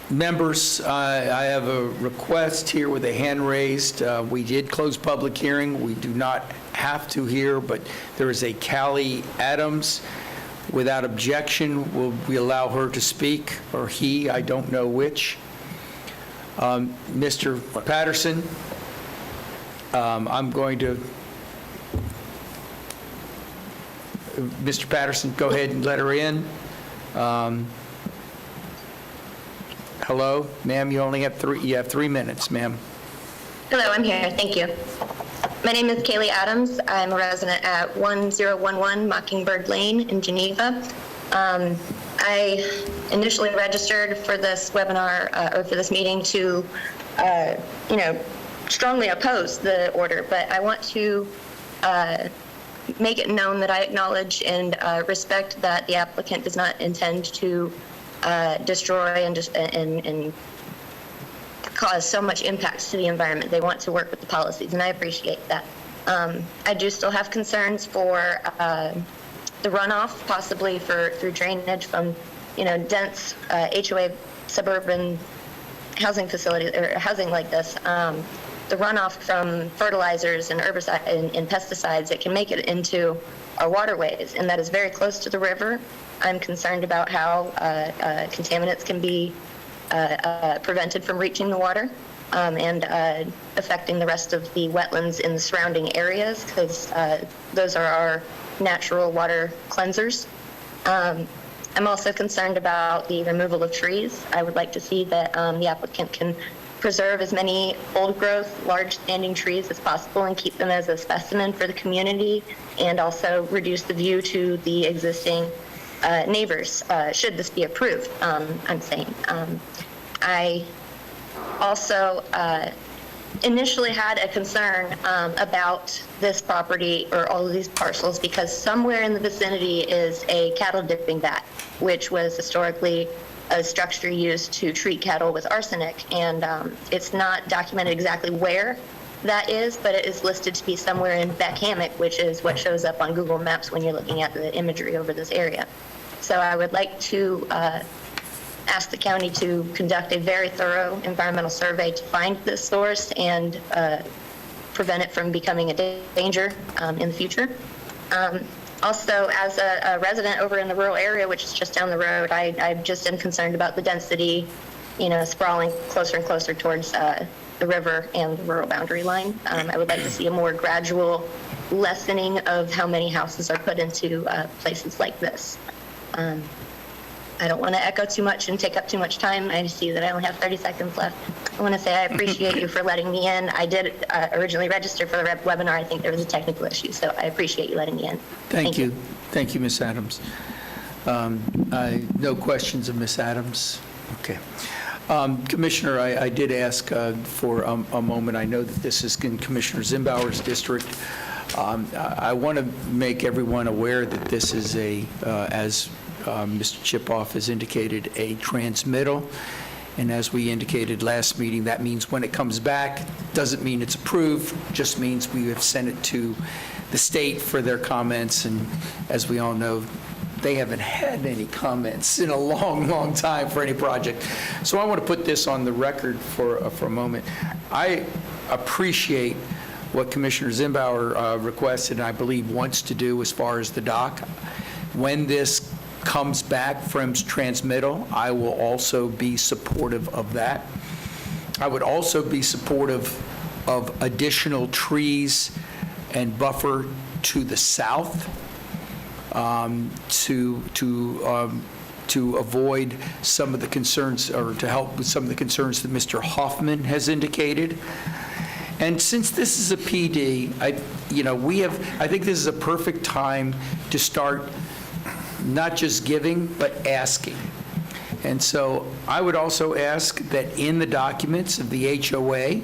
[SPEAKER 1] Members, I have a request here with a hand raised. We did close public hearing. We do not have to here, but there is a Callie Adams. Without objection, will we allow her to speak, or he, I don't know which. Mr. Patterson, I'm going to, Mr. Patterson, go ahead and let her in. Hello, ma'am, you only have 3 minutes, ma'am.
[SPEAKER 20] Hello, I'm here, thank you. My name is Kaylee Adams. I'm a resident at 1011 Mockingbird Lane in Geneva. I initially registered for this webinar or for this meeting to, strongly oppose the order, but I want to make it known that I acknowledge and respect that the applicant does not intend to destroy and cause so much impact to the environment. They want to work with the policies, and I appreciate that. I do still have concerns for the runoff, possibly through drainage from, dense HOA suburban housing facilities or housing like this. The runoff from fertilizers and herbicides and pesticides, it can make it into our waterways, and that is very close to the river. I'm concerned about how contaminants can be prevented from reaching the water and affecting the rest of the wetlands in the surrounding areas, because those are our natural water cleansers. I'm also concerned about the removal of trees. I would like to see that the applicant can preserve as many old-growth, large-standing trees as possible and keep them as a specimen for the community, and also reduce the view to the existing neighbors, should this be approved, I'm saying. I also initially had a concern about this property or all of these parcels because somewhere in the vicinity is a cattle dipping vat, which was historically a structure used to treat cattle with arsenic, and it's not documented exactly where that is, but it is listed to be somewhere in Beck Hammock, which is what shows up on Google Maps when you're looking at the imagery over this area. So I would like to ask the county to conduct a very thorough environmental survey to find this source and prevent it from becoming a danger in the future. Also, as a resident over in the rural area, which is just down the road, I just am concerned about the density, sprawling closer and closer towards the river and the rural boundary line. I would like to see a more gradual lessening of how many houses are put into places like this. I don't want to echo too much and take up too much time. I see that I only have 30 seconds left. I want to say I appreciate you for letting me in. I did originally register for the webinar. I think there was a technical issue, so I appreciate you letting me in.
[SPEAKER 1] Thank you. Thank you, Ms. Adams. No questions of Ms. Adams? Okay. Commissioner, I did ask for a moment. I know that this is in Commissioner Zimbauer's district. I want to make everyone aware that this is as Mr. Chipoff has indicated, a transmittal. And as we indicated last meeting, that means when it comes back, doesn't mean it's approved, just means we have sent it to the state for their comments. And as we all know, they haven't had any comments in a long, long time for any project. So I want to put this on the record for a moment. I appreciate what Commissioner Zimbauer requested and I believe wants to do as far as the dock. When this comes back from transmittal, I will also be supportive of that. I would also be supportive of additional trees and buffer to the south to avoid some of the concerns, or to help with some of the concerns that Mr. Hoffman has indicated. And since this is a PD, I think this is a perfect time to start not just giving, but asking. And so I would also ask that in the documents of the HOA,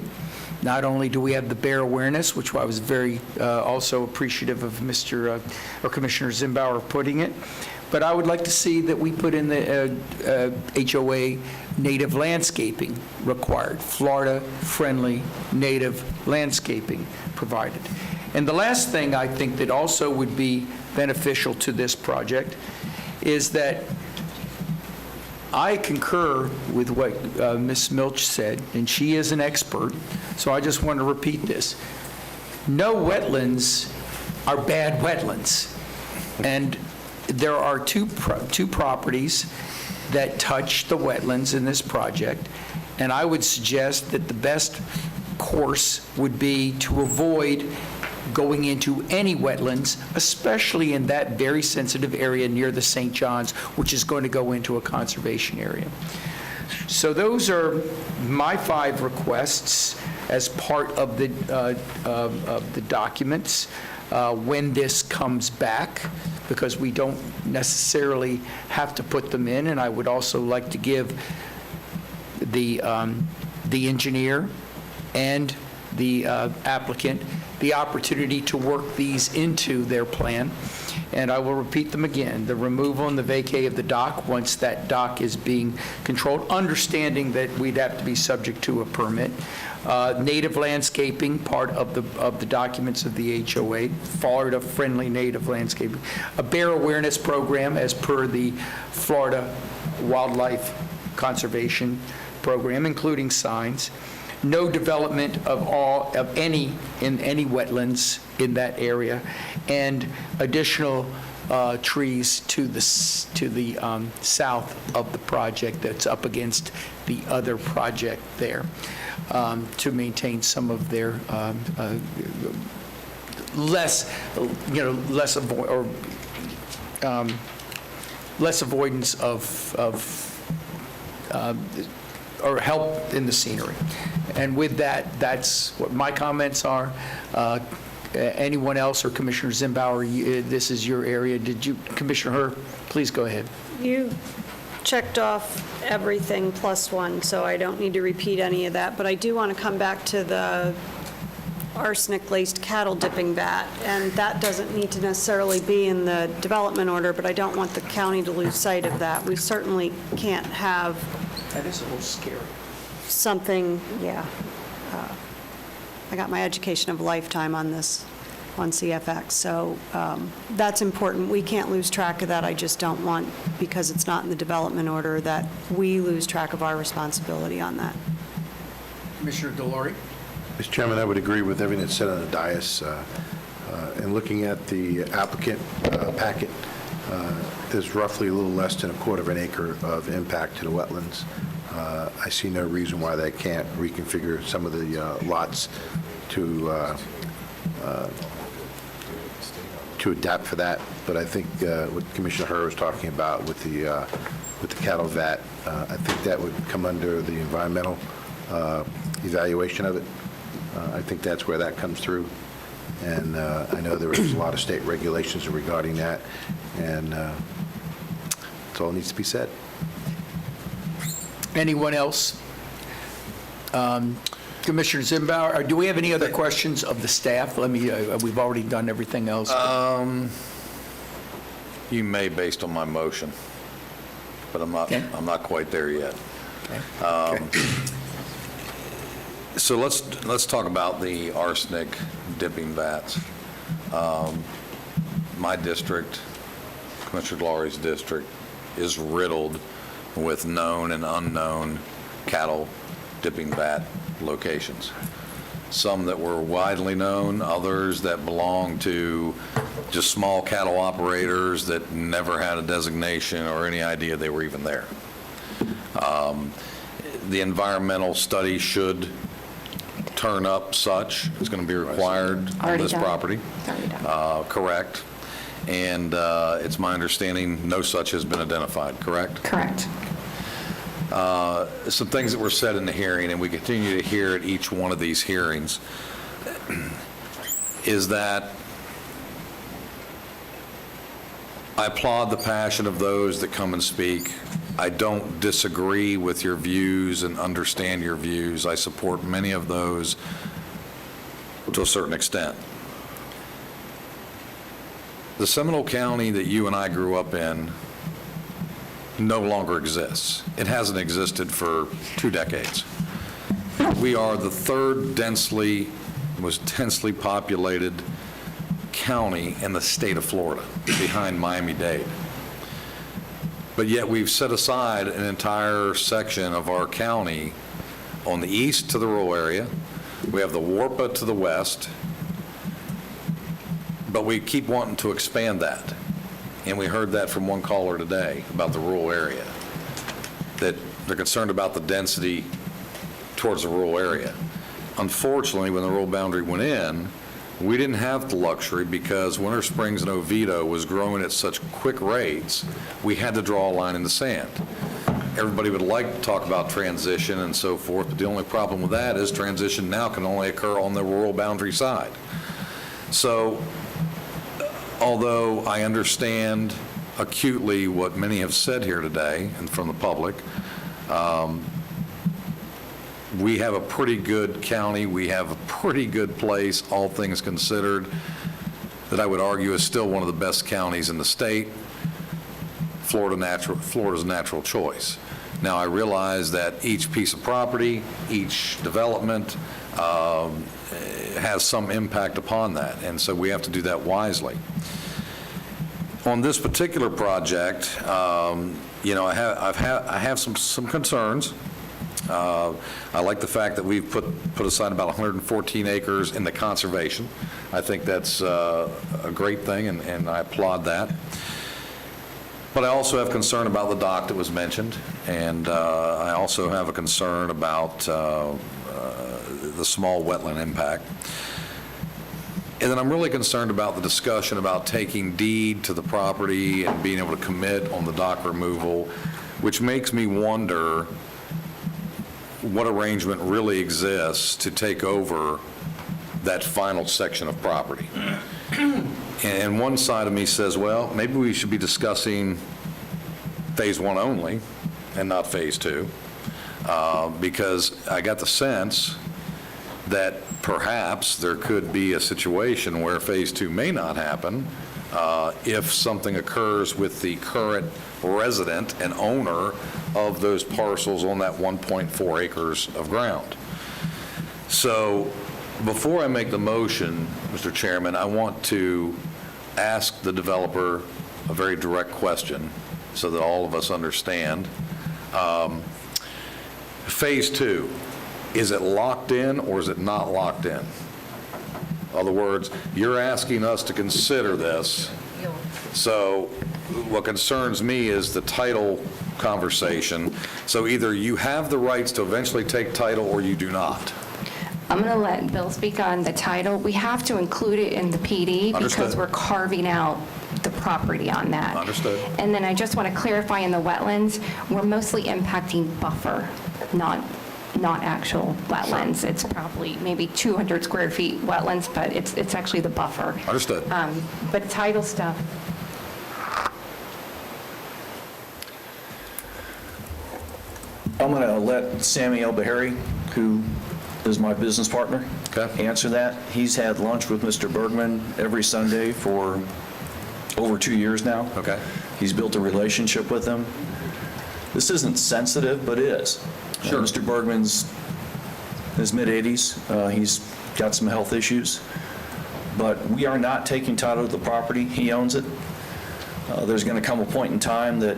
[SPEAKER 1] not only do we have the bear awareness, which I was very also appreciative of Commissioner Zimbauer putting it, but I would like to see that we put in the HOA native landscaping required, Florida-friendly native landscaping provided. And the last thing I think that also would be beneficial to this project is that I concur with what Ms. Milch said, and she is an expert, so I just want to repeat this. No wetlands are bad wetlands. And there are two properties that touch the wetlands in this project, and I would suggest that the best course would be to avoid going into any wetlands, especially in that very sensitive area near the St. John's, which is going to go into a conservation area. So those are my 5 requests. as part of the documents when this comes back, because we don't necessarily have to put them in. And I would also like to give the engineer and the applicant the opportunity to work these into their plan. And I will repeat them again. The removal and the vacay of the dock, once that dock is being controlled, understanding that we'd have to be subject to a permit. Native landscaping, part of the documents of the HOA, Florida-friendly native landscaping. A bear awareness program as per the Florida Wildlife Conservation Program, including signs. No development of any wetlands in that area, and additional trees to the south of the project that's up against the other project there, to maintain some of their less avoidance or help in the scenery. And with that, that's what my comments are. Anyone else, or Commissioner Zimbauer, this is your area. Did you, Commissioner Herr, please go ahead.
[SPEAKER 4] You checked off everything +1, so I don't need to repeat any of that, but I do want to come back to the arsenic-laced cattle dipping vat, and that doesn't need to necessarily be in the development order, but I don't want the county to lose sight of that. We certainly can't have...
[SPEAKER 1] That is a little scary.
[SPEAKER 4] Something, yeah. I got my education of a lifetime on this, on CFX, so that's important. We can't lose track of that. I just don't want, because it's not in the development order, that we lose track of our responsibility on that.
[SPEAKER 1] Commissioner Delory?
[SPEAKER 2] Mr. Chairman, I would agree with everything that's said on the dais. And looking at the applicant packet, there's roughly a little less than 1/4 acre of impact to the wetlands. I see no reason why they can't reconfigure some of the lots to adapt for that. But I think what Commissioner Herr was talking about with the cattle vat, I think that would come under the environmental evaluation of it. I think that's where that comes through. And I know there is a lot of state regulations regarding that, and that's all needs to be said.
[SPEAKER 1] Anyone else? Commissioner Zimbauer, do we have any other questions of the staff? We've already done everything else.
[SPEAKER 3] You may, based on my motion, but I'm not quite there yet. So let's talk about the arsenic dipping vats. My district, Commissioner Delory's district, is riddled with known and unknown cattle dipping vat locations. Some that were widely known, others that belong to just small cattle operators that never had a designation or any idea they were even there. The environmental study should turn up such. It's going to be required on this property. Correct. And it's my understanding no such has been identified, correct?
[SPEAKER 18] Correct.
[SPEAKER 3] Some things that were said in the hearing, and we continue to hear at each one of these hearings, is that I applaud the passion of those that come and speak. I don't disagree with your views and understand your views. I support many of those to a certain extent. The Seminole County that you and I grew up in no longer exists. It hasn't existed for 2 decades. We are the third most densely populated county in the state of Florida, behind Miami-Dade. But yet we've set aside an entire section of our county on the east to the rural area. We have the Warpa to the west, but we keep wanting to expand that. And we heard that from one caller today about the rural area, that they're concerned about the density towards the rural area. Unfortunately, when the rural boundary went in, we didn't have the luxury, because Winter Springs and Oviedo was growing at such quick rates, we had to draw a line in the sand. everybody would like to talk about transition and so forth, but the only problem with that is transition now can only occur on the rural boundary side. So, although I understand acutely what many have said here today and from the public, we have a pretty good county, we have a pretty good place, all things considered, that I would argue is still one of the best counties in the state. Florida's a natural choice. Now, I realize that each piece of property, each development has some impact upon that, and so we have to do that wisely. On this particular project, you know, I have some concerns. I like the fact that we've put aside about 114 acres in the conservation. I think that's a great thing, and I applaud that. But I also have concern about the dock that was mentioned, and I also have a concern about the small wetland impact. And then I'm really concerned about the discussion about taking deed to the property and being able to commit on the dock removal, which makes me wonder what arrangement really exists to take over that final section of property. And one side of me says, well, maybe we should be discussing phase one only and not phase two, because I got the sense that perhaps there could be a situation where phase two may not happen if something occurs with the current resident and owner of those parcels on that 1.4 acres of ground. So before I make the motion, Mr. Chairman, I want to ask the developer a very direct question so that all of us understand. Phase two, is it locked in or is it not locked in? In other words, you're asking us to consider this. So what concerns me is the title conversation. So either you have the rights to eventually take title or you do not.
[SPEAKER 18] I'm going to let Bill speak on the title. We have to include it in the PD because
[SPEAKER 3] Understood.
[SPEAKER 18] we're carving out the property on that.
[SPEAKER 3] Understood.
[SPEAKER 18] And then I just want to clarify in the wetlands, we're mostly impacting buffer, not actual wetlands. It's probably maybe 200 square feet wetlands, but it's actually the buffer.
[SPEAKER 3] Understood.
[SPEAKER 18] But title stuff.
[SPEAKER 10] I'm going to let Sammy El-Bahari, who is my business partner, answer that. He's had lunch with Mr. Bergman every Sunday for over 2 years now.
[SPEAKER 3] Okay.
[SPEAKER 10] He's built a relationship with him. This isn't sensitive, but it is.
[SPEAKER 3] Sure.
[SPEAKER 10] Mr. Bergman's in his mid-80s. He's got some health issues. But we are not taking title to the property. He owns it. There's going to come a point in time that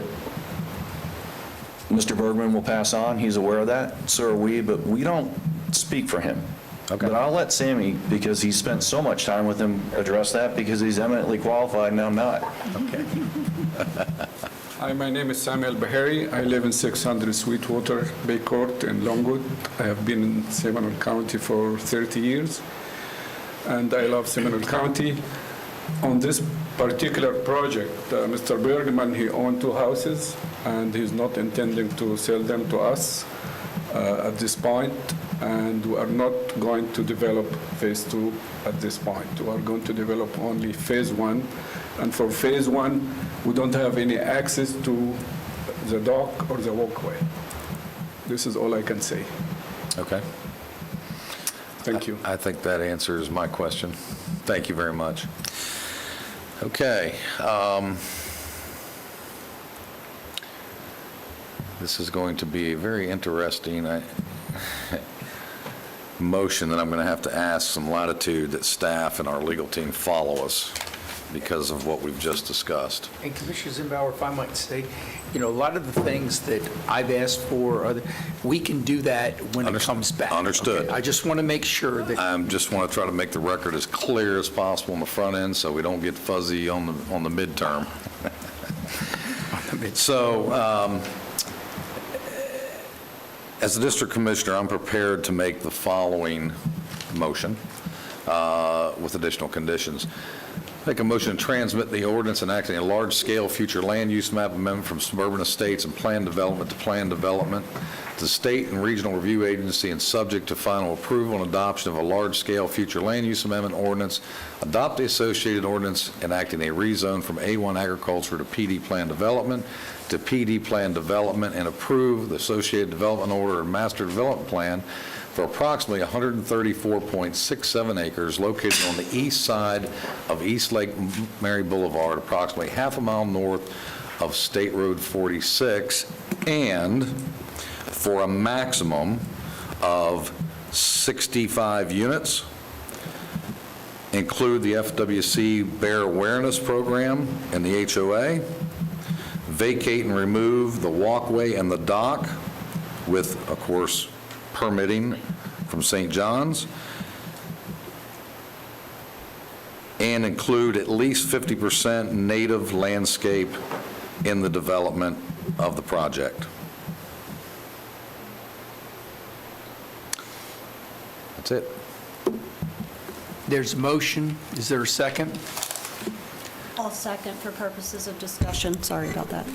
[SPEAKER 10] Mr. Bergman will pass on. He's aware of that. So are we, but we don't speak for him.
[SPEAKER 3] Okay.
[SPEAKER 10] But I'll let Sammy, because he spent so much time with him, address that because he's eminently qualified and I'm not.
[SPEAKER 3] Okay.
[SPEAKER 21] Hi, my name is Samuel Bahari. I live in 600 Sweetwater Bay Court in Longwood. I have been in Seminole County for 30 years, and I love Seminole County. On this particular project, Mr. Bergman, he owned 2 houses, and he's not intending to sell them to us at this point, and we are not going to develop phase 2 at this point. We are going to develop only phase 1, and for phase 1, we don't have any access to the dock or the walkway. This is all I can say.
[SPEAKER 3] Okay.
[SPEAKER 21] Thank you.
[SPEAKER 3] I think that answers my question. Thank you very much. Okay. This is going to be a very interesting motion that I'm going to have to ask some latitude that staff and our legal team follow us because of what we've just discussed.
[SPEAKER 1] And Commissioner Zimbauer, if I might say, you know, a lot of the things that I've asked for, we can do that when it comes back.
[SPEAKER 3] Understood.
[SPEAKER 1] Okay? I just want to make sure that.
[SPEAKER 3] I just want to try to make the record as clear as possible on the front end so we don't get fuzzy on the midterm. So, as the district commissioner, I'm prepared to make the following motion with additional conditions. Make a motion to transmit the ordinance enacting a large-scale future land use map amendment from suburban estates and plan development to plan development to the State and Regional Review Agency, and subject to final approval and adoption of a large-scale future land use amendment ordinance, adopt the associated ordinance enacting a rezone from A1 agriculture to PD plan development to PD plan development, and approve the associated development order and master development plan for approximately 134.67 acres located on the east side of East Lake Mary Boulevard, approximately half a mile north of State Road 46, and for a maximum of 65 units, include the FWC Bear Awareness Program and the HOA, vacate and remove the walkway and the dock with, of course, permitting from St. John's, and include at least 50% native landscape in the development of the project. That's it.
[SPEAKER 1] There's a motion. Is there a second?
[SPEAKER 4] I'll second for purposes of discussion. Sorry about that.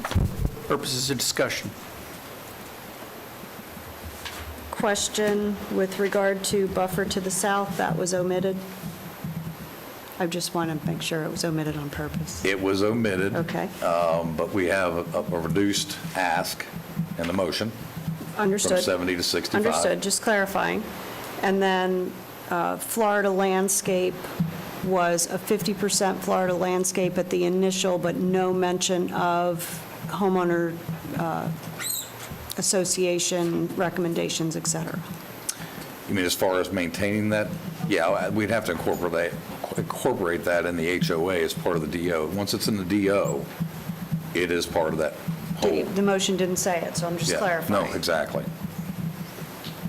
[SPEAKER 1] Purposes of discussion.
[SPEAKER 4] Question with regard to buffer to the south, that was omitted? I just want to make sure it was omitted on purpose.
[SPEAKER 3] It was omitted.
[SPEAKER 4] Okay.
[SPEAKER 3] But we have a reduced ask in the motion.
[SPEAKER 4] Understood.
[SPEAKER 3] From 70 to 65.
[SPEAKER 4] Understood, just clarifying. And then Florida landscape was a 50% Florida landscape at the initial, but no mention of homeowner association recommendations, et cetera.
[SPEAKER 3] You mean as far as maintaining that? Yeah, we'd have to incorporate that in the HOA as part of the DO. Once it's in the DO, it is part of that whole.
[SPEAKER 4] The motion didn't say it, so I'm just
[SPEAKER 3] Yeah,
[SPEAKER 4] clarifying.
[SPEAKER 3] No, exactly.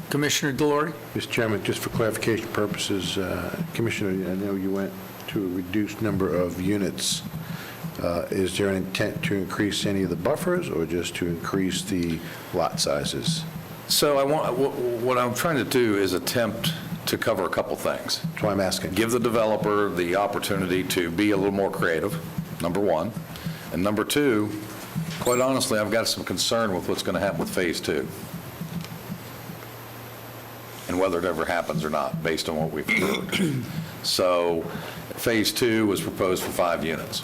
[SPEAKER 1] Commissioner Delory?
[SPEAKER 2] Mr. Chairman, just for clarification purposes, Commissioner, I know you went to a reduced number of units. Is there an intent to increase any of the buffers or just to increase the lot sizes?
[SPEAKER 3] So what I'm trying to do is attempt to cover a couple things.
[SPEAKER 2] That's why I'm asking.
[SPEAKER 3] Give the developer the opportunity to be a little more creative, number one. And number two, quite honestly, I've got some concern with what's going to happen with Phase 2. And whether it ever happens or not, based on what we've heard. So Phase 2 was proposed for 5 units.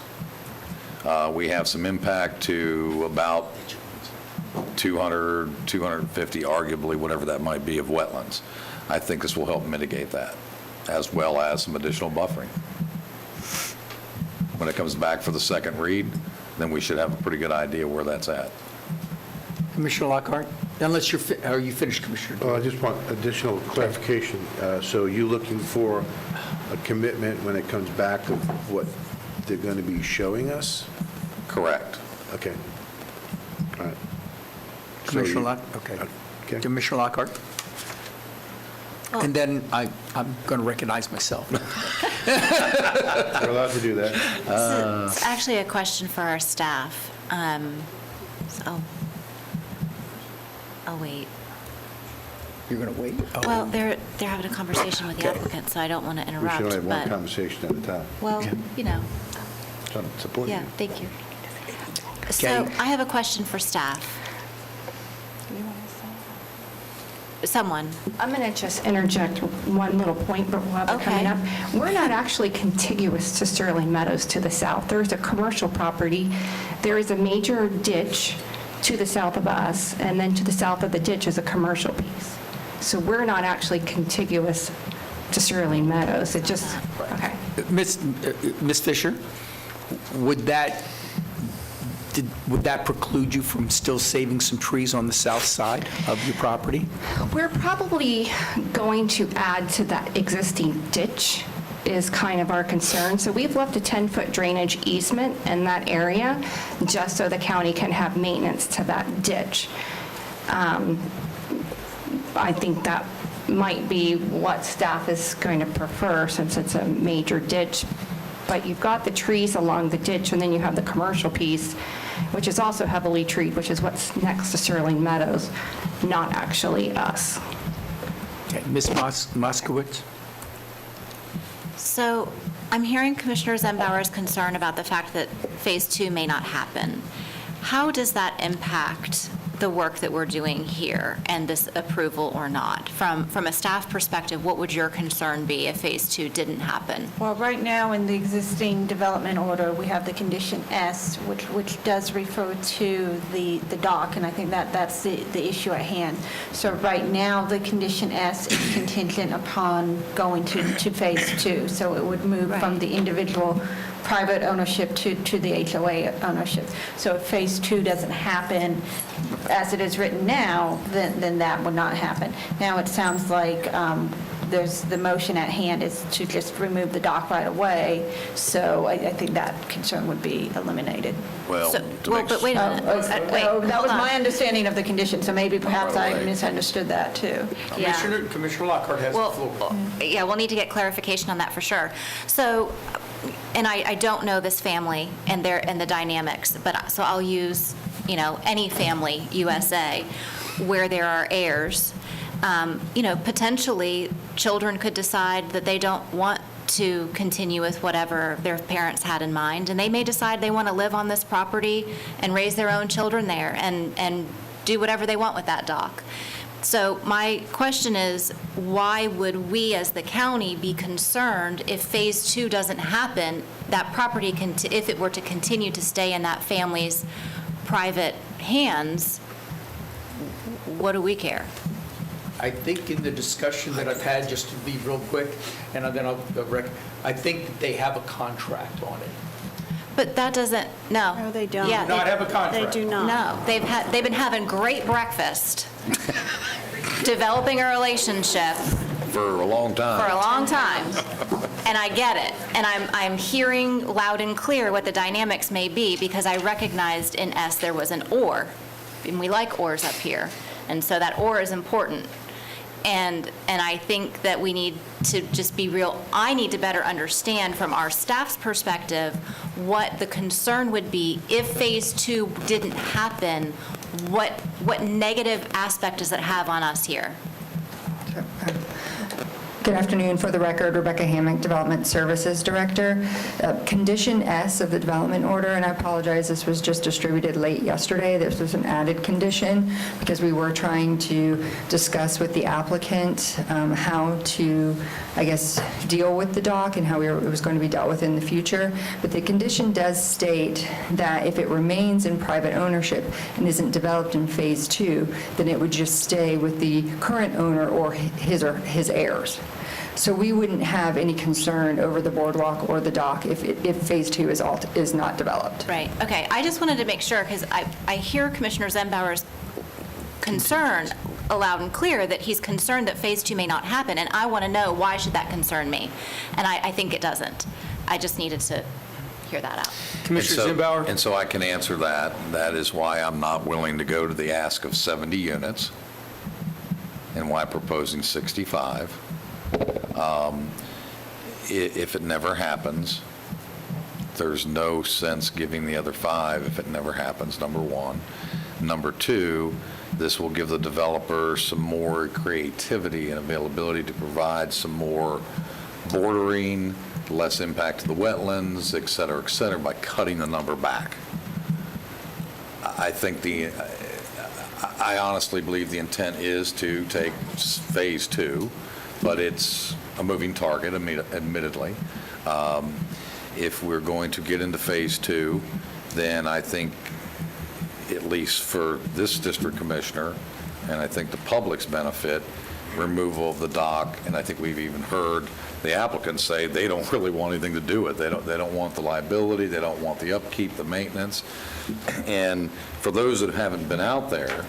[SPEAKER 3] We have some impact to about 200, 250, arguably, whatever that might be, of wetlands. I think this will help mitigate that, as well as some additional buffering. When it comes back for the second read, then we should have a pretty good idea where that's at.
[SPEAKER 1] Commissioner Lockhart? Unless are you finished, Commissioner?
[SPEAKER 2] Well, I just want additional clarification. So you looking for a commitment when it comes back of what they're going to be showing us?
[SPEAKER 3] Correct.
[SPEAKER 2] Okay. All right.
[SPEAKER 1] Commissioner Lockhart? Okay. Commissioner Lockhart? And then I'm going to recognize myself.
[SPEAKER 2] You're allowed to do that.
[SPEAKER 5] It's actually a question for our staff. I'll wait.
[SPEAKER 1] You're going to wait? Oh.
[SPEAKER 5] Well, they're having a conversation with the applicant, so I don't want to
[SPEAKER 2] We
[SPEAKER 5] interrupt.
[SPEAKER 2] should only have one
[SPEAKER 5] but-
[SPEAKER 2] conversation at a time.
[SPEAKER 5] Well, you know,
[SPEAKER 2] So I'm supporting
[SPEAKER 5] yeah,
[SPEAKER 2] you.
[SPEAKER 5] thank you. So I have a question for staff. Someone.
[SPEAKER 6] I'm going to just interject one little point, but while they're coming up, we're not actually contiguous to Sterling Meadows to the south. There's a commercial property. There is a major ditch to the south of us, and then to the south of the ditch is a commercial piece. So we're not actually contiguous to Sterling Meadows. It just, okay.
[SPEAKER 1] Ms. Fisher, would that preclude you from still saving some trees on the south side of your property?
[SPEAKER 6] We're probably going to add to that existing ditch is kind of our concern. So we've left a 10-foot drainage easement in that area just so the county can have maintenance to that ditch. I think that might be what staff is going to prefer since it's a major ditch. But you've got the trees along the ditch, and then you have the commercial piece, which is also heavily treed, which is what's next to Sterling Meadows, not actually us.
[SPEAKER 1] Okay, Ms. Moskowitz?
[SPEAKER 5] So I'm hearing Commissioner Zembauer's concern about the fact that Phase 2 may not happen. How does that impact the work that we're doing here and this approval or not? From a staff perspective, what would your concern be if Phase 2 didn't happen?
[SPEAKER 6] Well, right now, in the existing development order, we have the condition S, which does refer to the dock, and I think that's the issue at hand. So right now, the condition S is contingent upon going to Phase 2. So it would move from the individual private ownership to the HOA ownership. So if Phase 2 doesn't happen, as it is written now, then that would not happen. Now, it sounds like there's the motion at hand is to just remove the dock right away, so I think that concern would be eliminated.
[SPEAKER 3] Well,
[SPEAKER 5] but wait a minute.
[SPEAKER 6] That was my understanding of the condition, so maybe perhaps I misunderstood that, too.
[SPEAKER 1] Commissioner Lockhart has the floor.
[SPEAKER 5] Yeah, we'll need to get clarification on that for sure. So, and I don't know this family and the dynamics, but so I'll use, any family, USA, where there are heirs. Potentially children could decide that they don't want to continue with whatever their parents had in mind, and they may decide they want to live on this property and raise their own children there and do whatever they want with that dock. So my question is, why would we as the county be concerned if Phase 2 doesn't happen, that property, if it were to continue to stay in that family's private hands, what do we care?
[SPEAKER 1] I think in the discussion that I've had, just to be real quick, and then I think that they have a contract on it.
[SPEAKER 5] But that doesn't, no.
[SPEAKER 4] No, they don't.
[SPEAKER 5] Yeah,
[SPEAKER 1] Not have a contract.
[SPEAKER 4] They do not.
[SPEAKER 5] No, they've been having great breakfast, developing a relationship
[SPEAKER 3] For a long time.
[SPEAKER 5] for a long time, and I get it. And I'm hearing loud and clear what the dynamics may be, because I recognized in S there was an or, and we like ors up here, and so that or is important. And I think that we need to just be real. I need to better understand from our staff's perspective what the concern would be if Phase 2 didn't happen. What negative aspect does it have on us here?
[SPEAKER 8] Good afternoon. For the record, Rebecca Hammock, Development Services Director. Condition S of the development order, and I apologize, this was just distributed late yesterday. This was an added condition because we were trying to discuss with the applicant how to, deal with the dock and how it was going to be dealt with in the future. But the condition does state that if it remains in private ownership and isn't developed in Phase 2, then it would just stay with the current owner or his heirs. So we wouldn't have any concern over the boardwalk or the dock if Phase 2 is not developed.
[SPEAKER 5] Right, okay. I just wanted to make sure, because I hear Commissioner Zembauer's concern loud and clear, that he's concerned that Phase 2 may not happen, and I want to know, why should that concern me? And I think it doesn't. I just needed to hear that out.
[SPEAKER 1] Commissioner Zembauer?
[SPEAKER 3] And so I can answer that. That is why I'm not willing to go to the ask of 70 units and why proposing 65. If it never happens, there's no sense giving the other 5 if it never happens, number one. Number two, this will give the developer some more creativity and availability to provide some more bordering, less impact to the wetlands, et cetera, by cutting the number back. I think I honestly believe the intent is to take Phase 2, but it's a moving target, admittedly. If we're going to get into Phase 2, then I think, at least for this district commissioner, and I think the public's benefit, removal of the dock, and I think we've even heard the applicants say they don't really want anything to do with it. They don't want the liability, they don't want the upkeep, the maintenance. And for those that haven't been out there,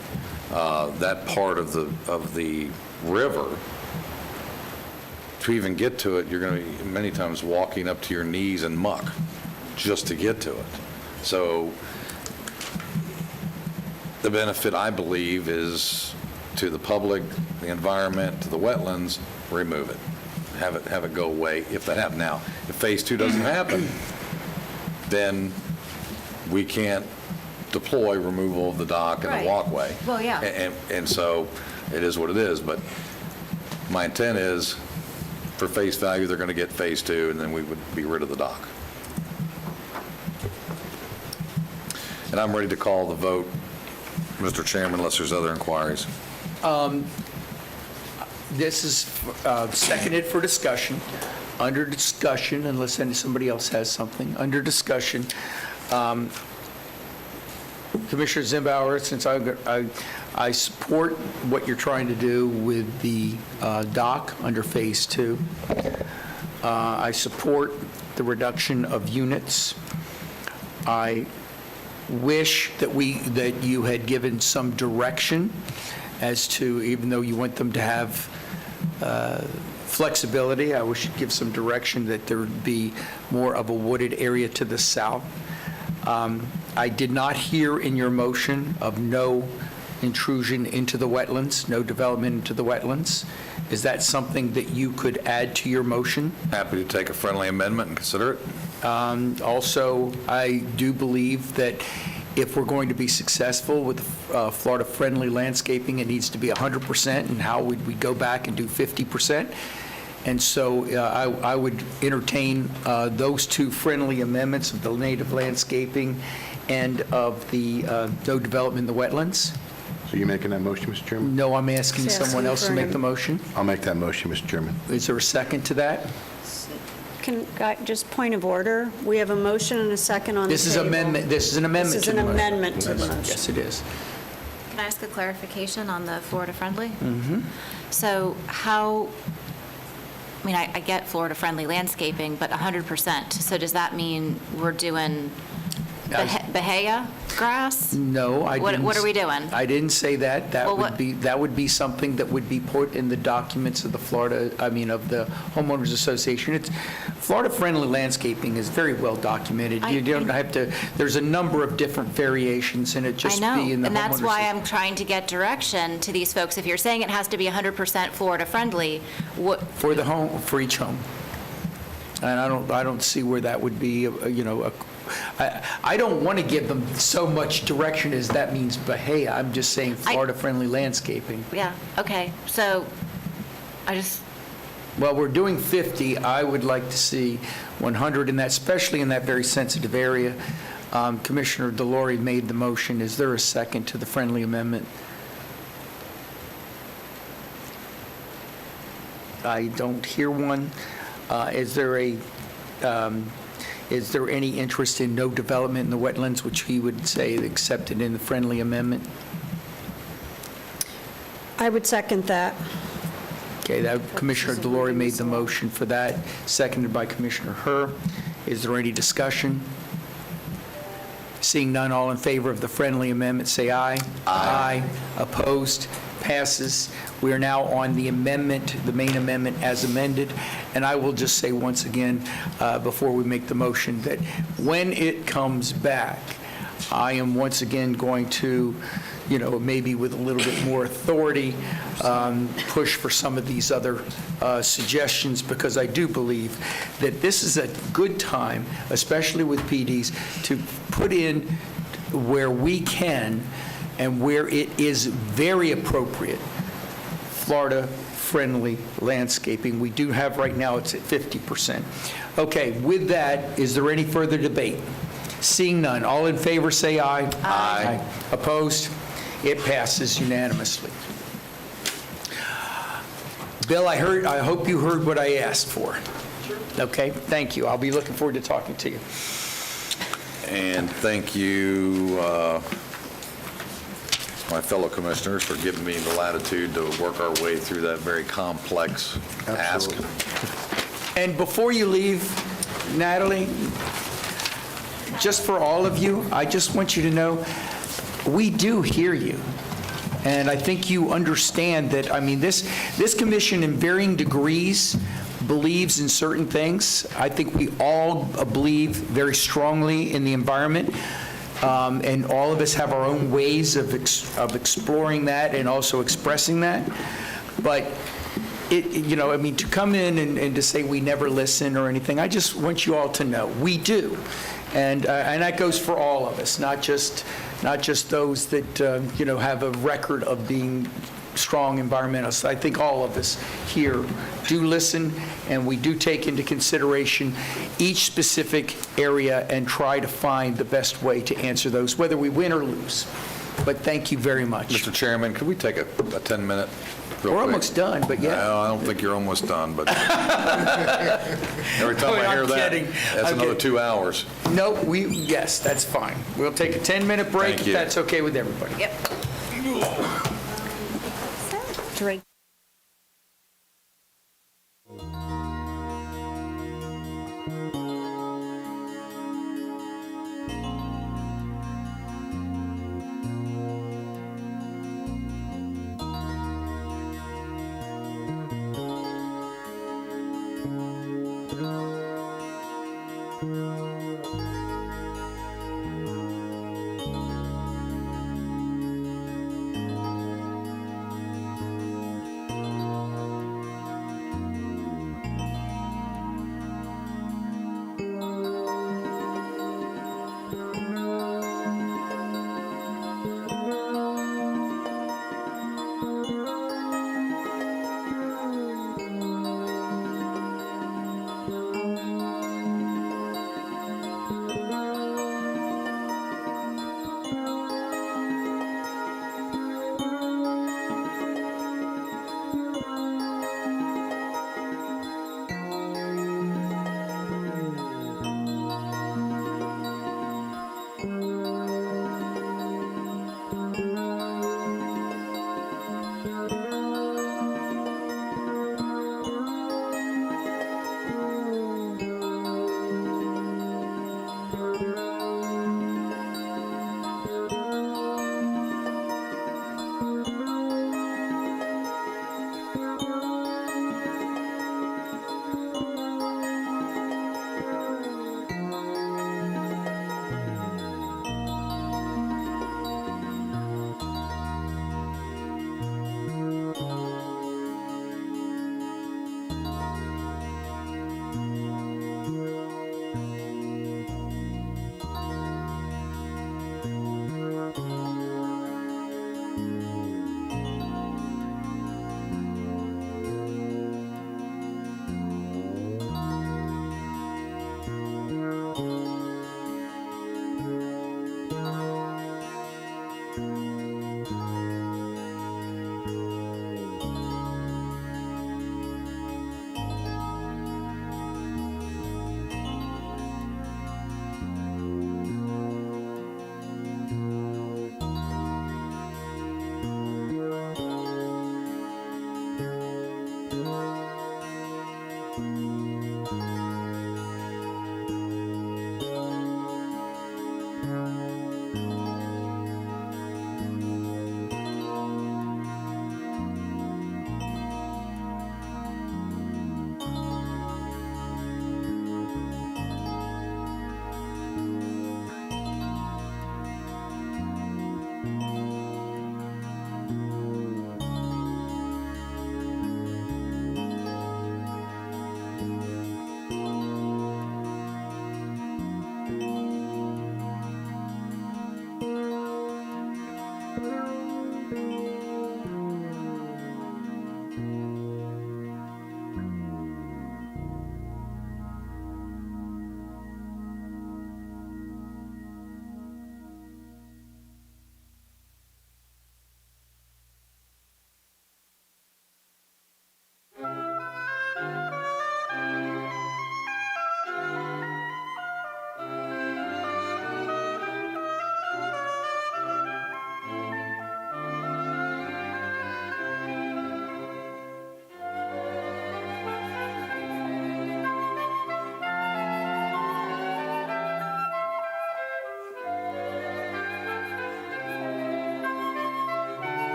[SPEAKER 3] that part of the river, to even get to it, you're going to be many times walking up to your knees in muck just to get to it. So the benefit, I believe, is to the public, the environment, to the wetlands, remove it. Have it go away if that happens. Now, if Phase 2 doesn't happen, then we can't deploy removal of the dock and the walkway.
[SPEAKER 5] Well, yeah.
[SPEAKER 3] And so it is what it is. But my intent is, for face value, they're going to get phase two, and then we would be rid of the dock. And I'm ready to call the vote, Mr. Chairman, unless there's other inquiries.
[SPEAKER 1] This is seconded for discussion. Under discussion, unless somebody else has something, under discussion, Commissioner Zimbauer, since I support what you're trying to do with the dock under Phase 2. I support the reduction of units. I wish that you had given some direction as to, even though you want them to have flexibility, I wish you'd give some direction that there would be more of a wooded area to the south. I did not hear in your motion of no intrusion into the wetlands, no development into the wetlands. Is that something that you could add to your motion?
[SPEAKER 3] Happy to take a friendly amendment and consider it.
[SPEAKER 1] Also, I do believe that if we're going to be successful with Florida-friendly landscaping, it needs to be 100%, and how would we go back and do 50%? And so I would entertain those two friendly amendments of the native landscaping and of the no development in the wetlands.
[SPEAKER 2] So you're making that motion, Mr. Chairman?
[SPEAKER 1] No, I'm asking someone else to make the motion.
[SPEAKER 2] I'll make that motion, Mr. Chairman.
[SPEAKER 1] Is there a second to that?
[SPEAKER 4] Just point of order, we have a motion and a second on the table.
[SPEAKER 1] This is an amendment
[SPEAKER 4] This is
[SPEAKER 1] to
[SPEAKER 4] an
[SPEAKER 1] the motion.
[SPEAKER 4] amendment to the motion.
[SPEAKER 1] Yes, it is.
[SPEAKER 5] Can I ask a clarification on the Florida-friendly?
[SPEAKER 1] Mm-hmm.
[SPEAKER 5] So how, I mean, I get Florida-friendly landscaping, but 100%. So does that mean we're doing Bahia grass?
[SPEAKER 1] No, I didn't.
[SPEAKER 5] What are we doing?
[SPEAKER 1] I didn't say that.
[SPEAKER 5] Well,
[SPEAKER 1] That would be something that would be put in the documents of the of the homeowners association. Florida-friendly landscaping is very well documented. You don't have to. There's a number of different variations, and it just
[SPEAKER 5] I know,
[SPEAKER 1] be in the
[SPEAKER 5] and that's
[SPEAKER 1] homeowners
[SPEAKER 5] why I'm trying to get direction to these folks. If you're saying it has to be 100% Florida-friendly, what?
[SPEAKER 1] for each home. And I don't see where that would be. I don't want to give them so much direction as that means Bahia. I'm just saying Florida-friendly landscaping.
[SPEAKER 5] Yeah, okay. So
[SPEAKER 1] Well, we're doing 50. I would like to see 100 in that, especially in that very sensitive area. Commissioner Delory made the motion. Is there a second to the friendly amendment? I don't hear one. Is there any interest in no development in the wetlands, which he would say accepted in the friendly amendment?
[SPEAKER 4] I would second that.
[SPEAKER 1] Okay, Commissioner Delory made the motion for that, seconded by Commissioner Herr. Is there any discussion? Seeing none, all in favor of the friendly amendment, say aye. Aye. Opposed? Passes. We are now on the amendment, the main amendment as amended. And I will just say once again, before we make the motion, that when it comes back, I am once again going to, maybe with a little bit more authority, push for some of these other suggestions, because I do believe that this is a good time, especially with PDs, to put in where we can and where it is very appropriate, Florida-friendly landscaping. We do have right now, it's at 50%. Okay, with that, is there any further debate? Seeing none, all in favor say aye. Aye. Opposed? It passes unanimously. Bill, I hope you heard what I asked for. Okay, thank you. I'll be looking forward to talking to you.
[SPEAKER 3] And thank you, my fellow commissioners, for giving me the latitude to work our way through that very complex ask.
[SPEAKER 1] And before you leave, Natalie, just for all of you, I just want you to know, we do hear you. And I think you understand that, this commission in varying degrees believes in certain things. I think we all believe very strongly in the environment. And all of us have our own ways of exploring that and also expressing that. But to come in and to say we never listen or anything, I just want you all to know we do, and that goes for all of us, not just those that have a record of being strong environmentalists. I think all of us here do listen, and we do take into consideration each specific area and try to find the best way to answer those, whether we win or lose. But thank you very much.
[SPEAKER 3] Mr. Chairman, could we take a 10-minute?
[SPEAKER 1] We're almost done, but yeah.
[SPEAKER 3] No, I don't think you're almost done, but every time I hear
[SPEAKER 1] I'm
[SPEAKER 3] that,
[SPEAKER 1] kidding.
[SPEAKER 3] that's
[SPEAKER 1] I'm
[SPEAKER 3] another
[SPEAKER 1] kidding.
[SPEAKER 3] 2 hours.
[SPEAKER 1] No, yes, that's fine. We'll take a 10-minute break
[SPEAKER 3] Thank
[SPEAKER 1] if
[SPEAKER 3] you.
[SPEAKER 1] that's okay with everybody.
[SPEAKER 4] Yep. Drink.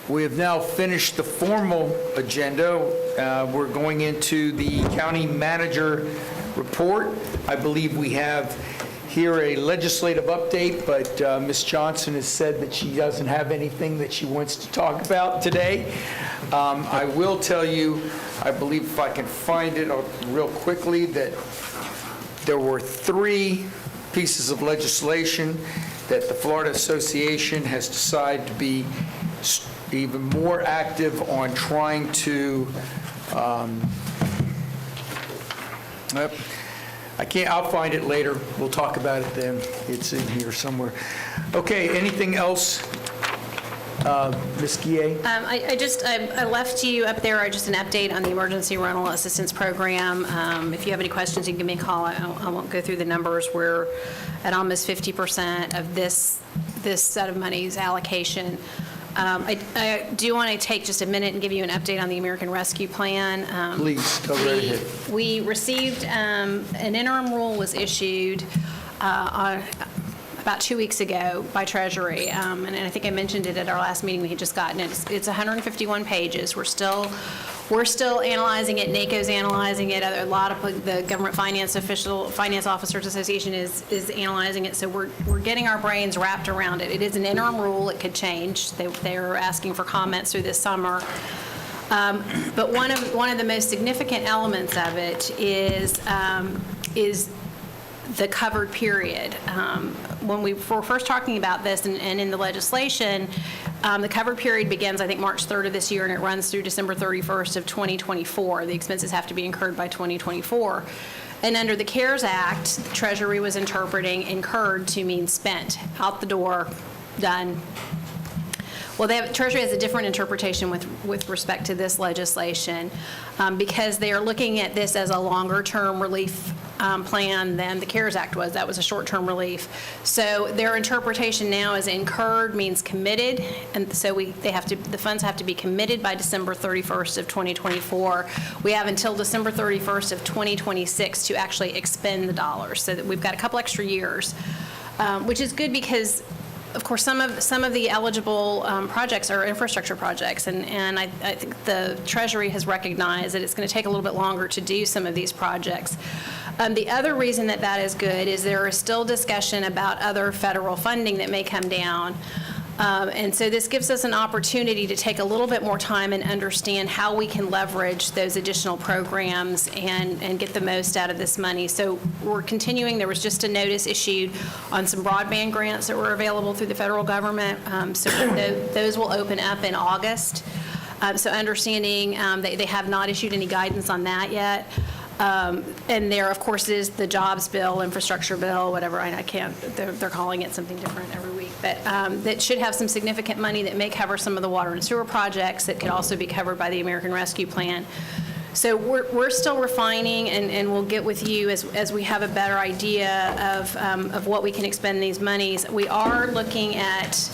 [SPEAKER 1] We have now finished the formal agenda. We're going into the county manager report. I believe we have here a legislative update, but Ms. Johnson has said that she doesn't have anything that she wants to talk about today. I will tell you, I believe if I can find it real quickly, that there were 3 pieces of legislation that the Florida Association has decided to be even more active on trying to, I'll find it later. We'll talk about it then. It's in here somewhere. Okay, anything else? Ms. Guillet?
[SPEAKER 7] I left you up there just an update on the Emergency Rental Assistance Program. If you have any questions, you can give me a call. I won't go through the numbers. We're at almost 50% of this set of money's allocation. I do want to take just a minute and give you an update on the American Rescue Plan.
[SPEAKER 1] Please, go right ahead.
[SPEAKER 7] We received, an interim rule was issued about 2 weeks ago by Treasury, and I think I mentioned it at our last meeting we had just gotten it. It's 151 pages. We're still analyzing it. NACO's analyzing it. A lot of the Government Finance Officers Association is analyzing it. So we're getting our brains wrapped around it. It is an interim rule. It could change. They're asking for comments through this summer. But one of the most significant elements of it is the covered period. When we were first talking about this and in the legislation, the covered period begins, I think, March 3rd of this year, and it runs through December 31st of 2024. The expenses have to be incurred by 2024. And under the CARES Act, the Treasury was interpreting incurred to mean spent, out the door, done. Well, Treasury has a different interpretation with respect to this legislation because they are looking at this as a longer-term relief plan than the CARES Act was. That was a short-term relief. So their interpretation now is incurred means committed, and so the funds have to be committed by December 31st of 2024. We have until December 31st of 2026 to actually expend the dollars, so that we've got a couple extra years, which is good because, of course, some of the eligible projects are infrastructure projects, and I think the Treasury has recognized that it's going to take a little bit longer to do some of these projects. The other reason that is good is there is still discussion about other federal funding that may come down. And so this gives us an opportunity to take a little bit more time and understand how we can leverage those additional programs and get the most out of this money. So we're continuing. There was just a notice issued on some broadband grants that were available through the federal government. So those will open up in August. So understanding they have not issued any guidance on that yet. And there, of course, is the jobs bill, infrastructure bill, whatever. I can't, they're calling it something different every week. But that should have some significant money that may cover some of the water and sewer projects that could also be covered by the American Rescue Plan. So we're still refining, and we'll get with you as we have a better idea of what we can expend these monies. We are looking at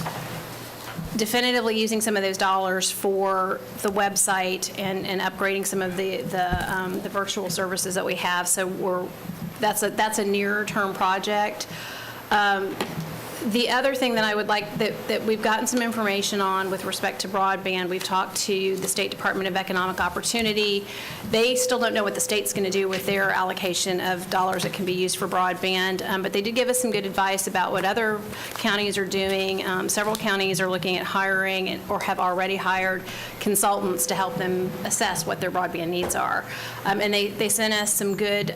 [SPEAKER 7] definitively using some of those dollars for the website and upgrading some of the virtual services that we have. So that's a nearer term project. The other thing that I would like that we've gotten some information on with respect to broadband, we've talked to the State Department of Economic Opportunity. They still don't know what the state's going to do with their allocation of dollars that can be used for broadband, but they did give us some good advice about what other counties are doing. Several counties are looking at hiring or have already hired consultants to help them assess what their broadband needs are. And they sent us some good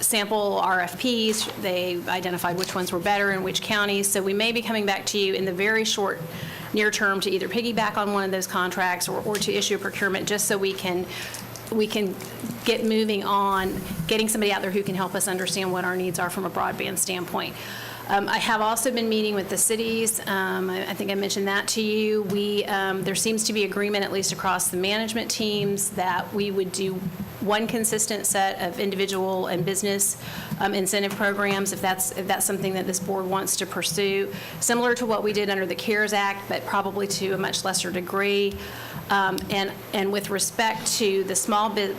[SPEAKER 7] sample RFPs. They identified which ones were better in which counties. So we may be coming back to you in the very short near term to either piggyback on one of those contracts or to issue a procurement, just so we can get moving on getting somebody out there who can help us understand what our needs are from a broadband standpoint. I have also been meeting with the cities. I think I mentioned that to you. There seems to be agreement, at least across the management teams, that we would do one consistent set of individual and business incentive programs, if that's something that this board wants to pursue, similar to what we did under the CARES Act, but probably to a much lesser degree. And with respect to the small bit,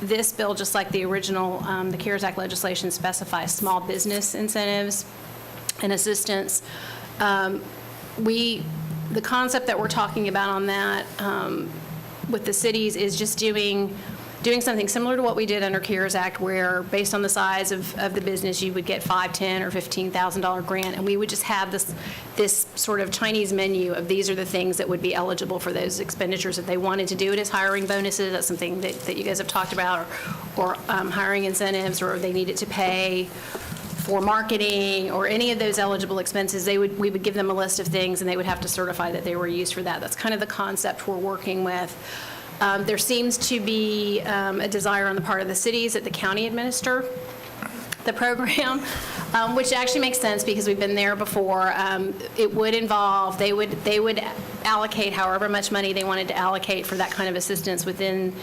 [SPEAKER 7] this bill, just like the original, the CARES Act legislation, specifies small business incentives and assistance. We The concept that we're talking about on that with the cities is just doing something similar to what we did under CARES Act, where based on the size of the business, you would get $5,000, $10,000, or $15,000 grant, and we would just have this sort of Chinese menu of these are the things that would be eligible for those expenditures if they wanted to do it as hiring bonuses. That's something that you guys have talked about, or hiring incentives, or they needed to pay for marketing or any of those eligible expenses. We would give them a list of things, and they would have to certify that they were used for that. That's kind of the concept we're working with. There seems to be a desire on the part of the cities that the county administer the program, which actually makes sense because we've been there before. It would involve, they would allocate however much money they wanted to allocate for that kind of assistance within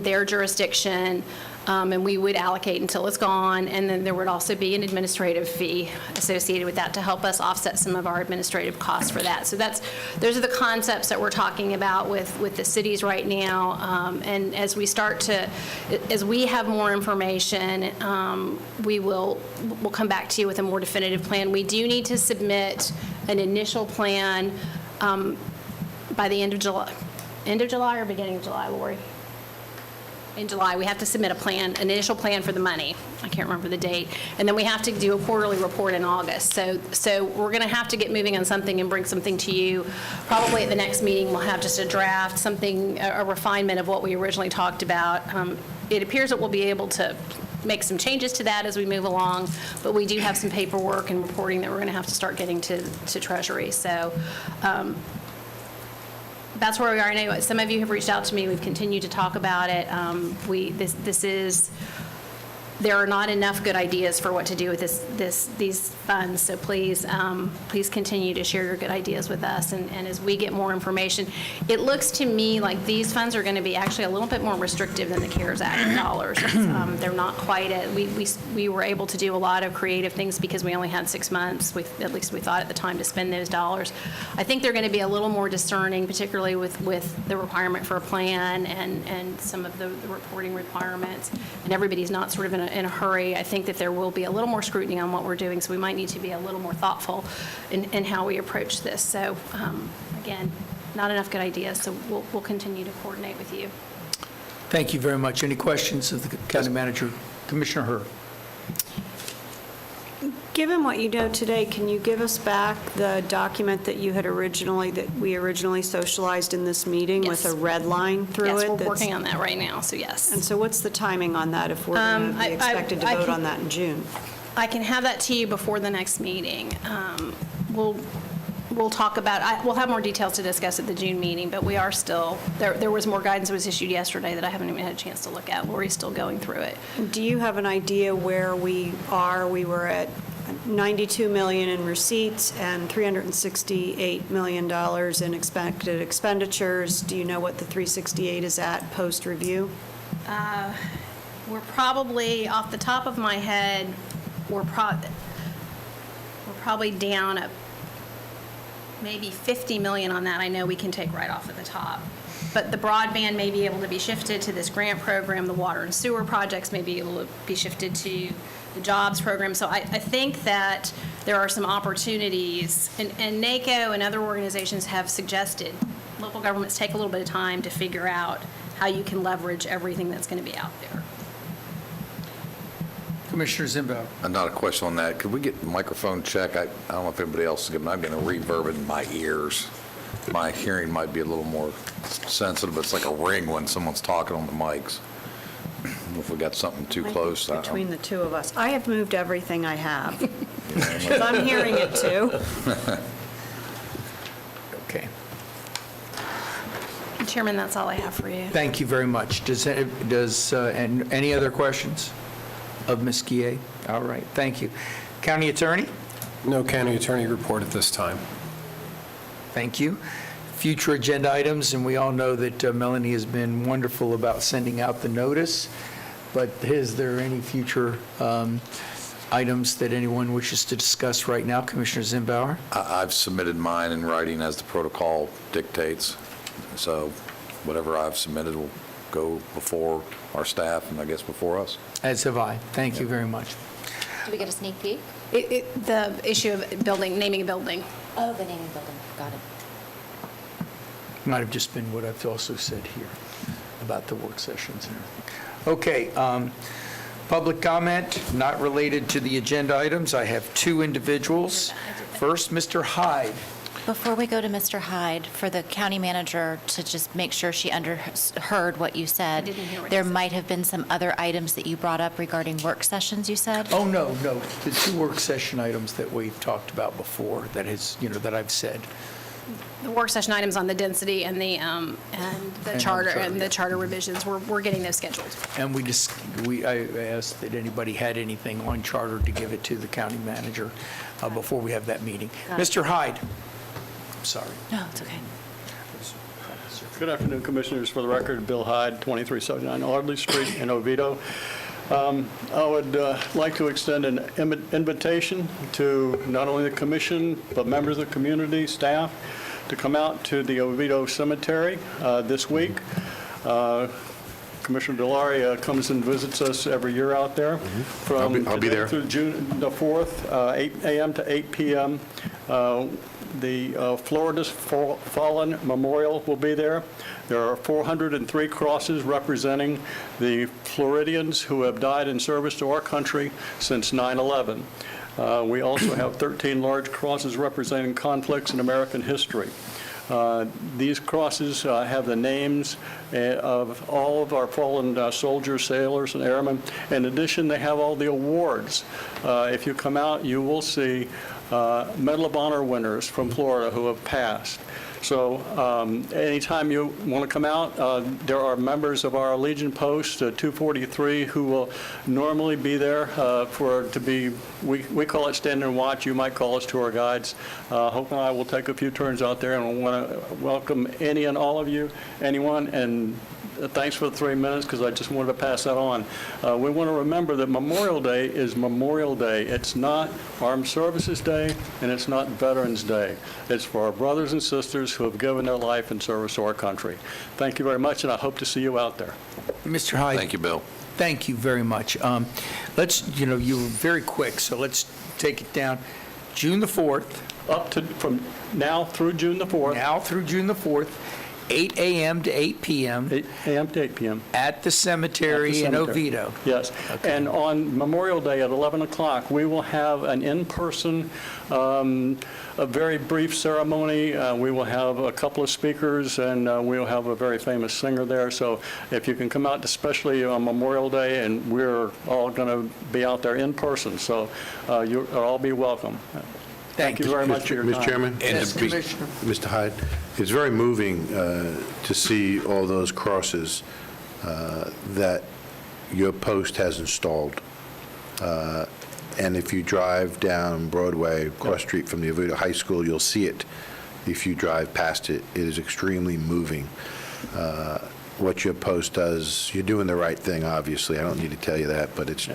[SPEAKER 7] their jurisdiction. And we would allocate until it's gone, and then there would also be an administrative fee associated with that to help us offset some of our administrative costs for that. So those are the concepts that we're talking about with the cities right now. And as we have more information, we'll come back to you with a more definitive plan. We do need to submit an initial plan by the end of July. End of July or beginning of July, Lori? In July, we have to submit an initial plan for the money. I can't remember the date. And then we have to do a quarterly report in August. So we're going to have to get moving on something and bring something to you. Probably at the next meeting, we'll have just a draft, a refinement of what we originally talked about. It appears that we'll be able to make some changes to that as we move along, but we do have some paperwork and reporting that we're going to have to start getting to Treasury. So that's where we are. I know some of you have reached out to me. We've continued to talk about it. There are not enough good ideas for what to do with these funds. So please continue to share your good ideas with us. And as we get more information, it looks to me like these funds are going to be actually a little bit more restrictive than the CARES Act dollars. They're not quite we were able to do a lot of creative things because we only had 6 months, at least we thought at the time, to spend those dollars. I think they're going to be a little more discerning, particularly with the requirement for a plan and some of the reporting requirements. And everybody's not sort of in a hurry. I think that there will be a little more scrutiny on what we're doing, so we might need to be a little more thoughtful in how we approach this. So again, not enough good ideas, so we'll continue to coordinate with you.
[SPEAKER 1] Thank you very much. Any questions of the county manager? Commissioner Herr.
[SPEAKER 4] Given what you know today, can you give us back the document that we originally socialized in this meeting?
[SPEAKER 7] Yes.
[SPEAKER 4] With a red line through it?
[SPEAKER 7] Yes, we're working on that right now, so yes.
[SPEAKER 4] And so what's the timing on that if we're going to be expected to vote on that in June?
[SPEAKER 7] I can have that to you before the next meeting. We'll talk about, we'll have more details to discuss at the June meeting, but we are still, there was more guidance that was issued yesterday that I haven't even had a chance to look at. Lori's still going through it.
[SPEAKER 4] Do you have an idea where we are? We were at $92 million in receipts and $368 million in expected expenditures. Do you know what the 368 is at post-review?
[SPEAKER 7] We're probably, off the top of my head, we're probably down at maybe $50 million on that. I know we can take right off at the top. But the broadband may be able to be shifted to this grant program. The water and sewer projects may be able to be shifted to the jobs program. So I think that there are some opportunities, and NACO and other organizations have suggested local governments take a little bit of time to figure out how you can leverage everything that's going to be out there.
[SPEAKER 1] Commissioner Zimbo.
[SPEAKER 3] Not a question on that. Could we get the microphone check? I don't know if anybody else is getting, I'm getting a reverb in my ears. My hearing might be a little more sensitive, but it's like a ring when someone's talking on the mics. If we got something too close.
[SPEAKER 4] Between the two of us. I have moved everything I have. Because I'm hearing it too.
[SPEAKER 1] Okay.
[SPEAKER 7] Chairman, that's all I have for you.
[SPEAKER 1] Thank you very much. And any other questions of Ms. Guillet? All right, thank you. County Attorney?
[SPEAKER 9] No county attorney report at this time.
[SPEAKER 1] Thank you. Future agenda items, and we all know that Melanie has been wonderful about sending out the notice, but is there any future items that anyone wishes to discuss right now? Commissioner Zimbauer?
[SPEAKER 3] I've submitted mine in writing as the protocol dictates, so whatever I've submitted will go before our staff and I guess before us.
[SPEAKER 1] As have I. Thank you very much.
[SPEAKER 5] Do we get a sneak peek?
[SPEAKER 7] The issue of naming a building.
[SPEAKER 5] Oh, the naming building. Got it.
[SPEAKER 1] Might have just been what I've also said here about the work sessions and everything. Okay, public comment, not related to the agenda items. I have two individuals. First, Mr. Hyde.
[SPEAKER 5] Before we go to Mr. Hyde, for the county manager to just make sure she heard what you said,
[SPEAKER 7] didn't hear what
[SPEAKER 5] there
[SPEAKER 7] you said.
[SPEAKER 5] might have been some other items that you brought up regarding work sessions, you said?
[SPEAKER 1] Oh, no, the two work session items that we've talked about before, that I've said.
[SPEAKER 7] The work session items on the density and the charter
[SPEAKER 1] charter,
[SPEAKER 7] and the charter revisions, we're getting those scheduled.
[SPEAKER 1] And I asked that anybody had anything on charter to give it to the county manager before we have that meeting.
[SPEAKER 5] Got it.
[SPEAKER 1] Mr. Hyde. Sorry.
[SPEAKER 5] No, it's okay.
[SPEAKER 11] Good afternoon, Commissioners. For the record, Bill Hyde, 2379 Audley Street in Oviedo. I would like to extend an invitation to not only the commission, but members of the community, staff, to come out to the Oviedo Cemetery this week. Commissioner Delary comes and visits us every year out there. From
[SPEAKER 2] I'll be
[SPEAKER 11] today
[SPEAKER 2] there.
[SPEAKER 11] through June the 4th, 8 a.m. to 8 p.m. The Florida's Fallen Memorial will be there. There are 403 crosses representing the Floridians who have died in service to our country since 9/11. We also have 13 large crosses representing conflicts in American history. These crosses have the names of all of our fallen soldiers, sailors, and airmen. In addition, they have all the awards. If you come out, you will see Medal of Honor winners from Florida who have passed. So anytime you want to come out, there are members of our Legion Post 243 who will normally be there we call it stand and watch. You might call us tour guides. Hope and I will take a few turns out there, and we want to welcome any and all of you, anyone, and thanks for the 3 minutes, because I just wanted to pass that on. We want to remember that Memorial Day is Memorial Day. It's not Armed Services Day, and it's not Veterans Day. It's for our brothers and sisters who have given their life in service to our country. Thank you very much, and I hope to see you out there.
[SPEAKER 1] Mr. Hyde.
[SPEAKER 3] Thank you, Bill.
[SPEAKER 1] Thank you very much. You were very quick, so let's take it down. June the 4th.
[SPEAKER 11] From now through June the 4th.
[SPEAKER 1] Now through June the 4th, 8 a.m. to 8 p.m.
[SPEAKER 11] 8 a.m. to 8 p.m.
[SPEAKER 1] At the cemetery in Oviedo.
[SPEAKER 11] Yes.
[SPEAKER 1] Okay.
[SPEAKER 11] And on Memorial Day at 11 o'clock, we will have an in-person, a very brief ceremony. We will have a couple of speakers, and we'll have a very famous singer there. So if you can come out, especially on Memorial Day, and we're all going to be out there in person. So you'll all be welcome. Thank you very much for your time.
[SPEAKER 2] Mr. Chairman?
[SPEAKER 1] Yes, Commissioner.
[SPEAKER 2] Mr. Hyde, it's very moving to see all those crosses that your post has installed. And if you drive down Broadway, cross street from the Oviedo High School, you'll see it. If you drive past it, it is extremely moving. What your post does, you're doing the right thing, obviously. I don't need to tell you that, but it's.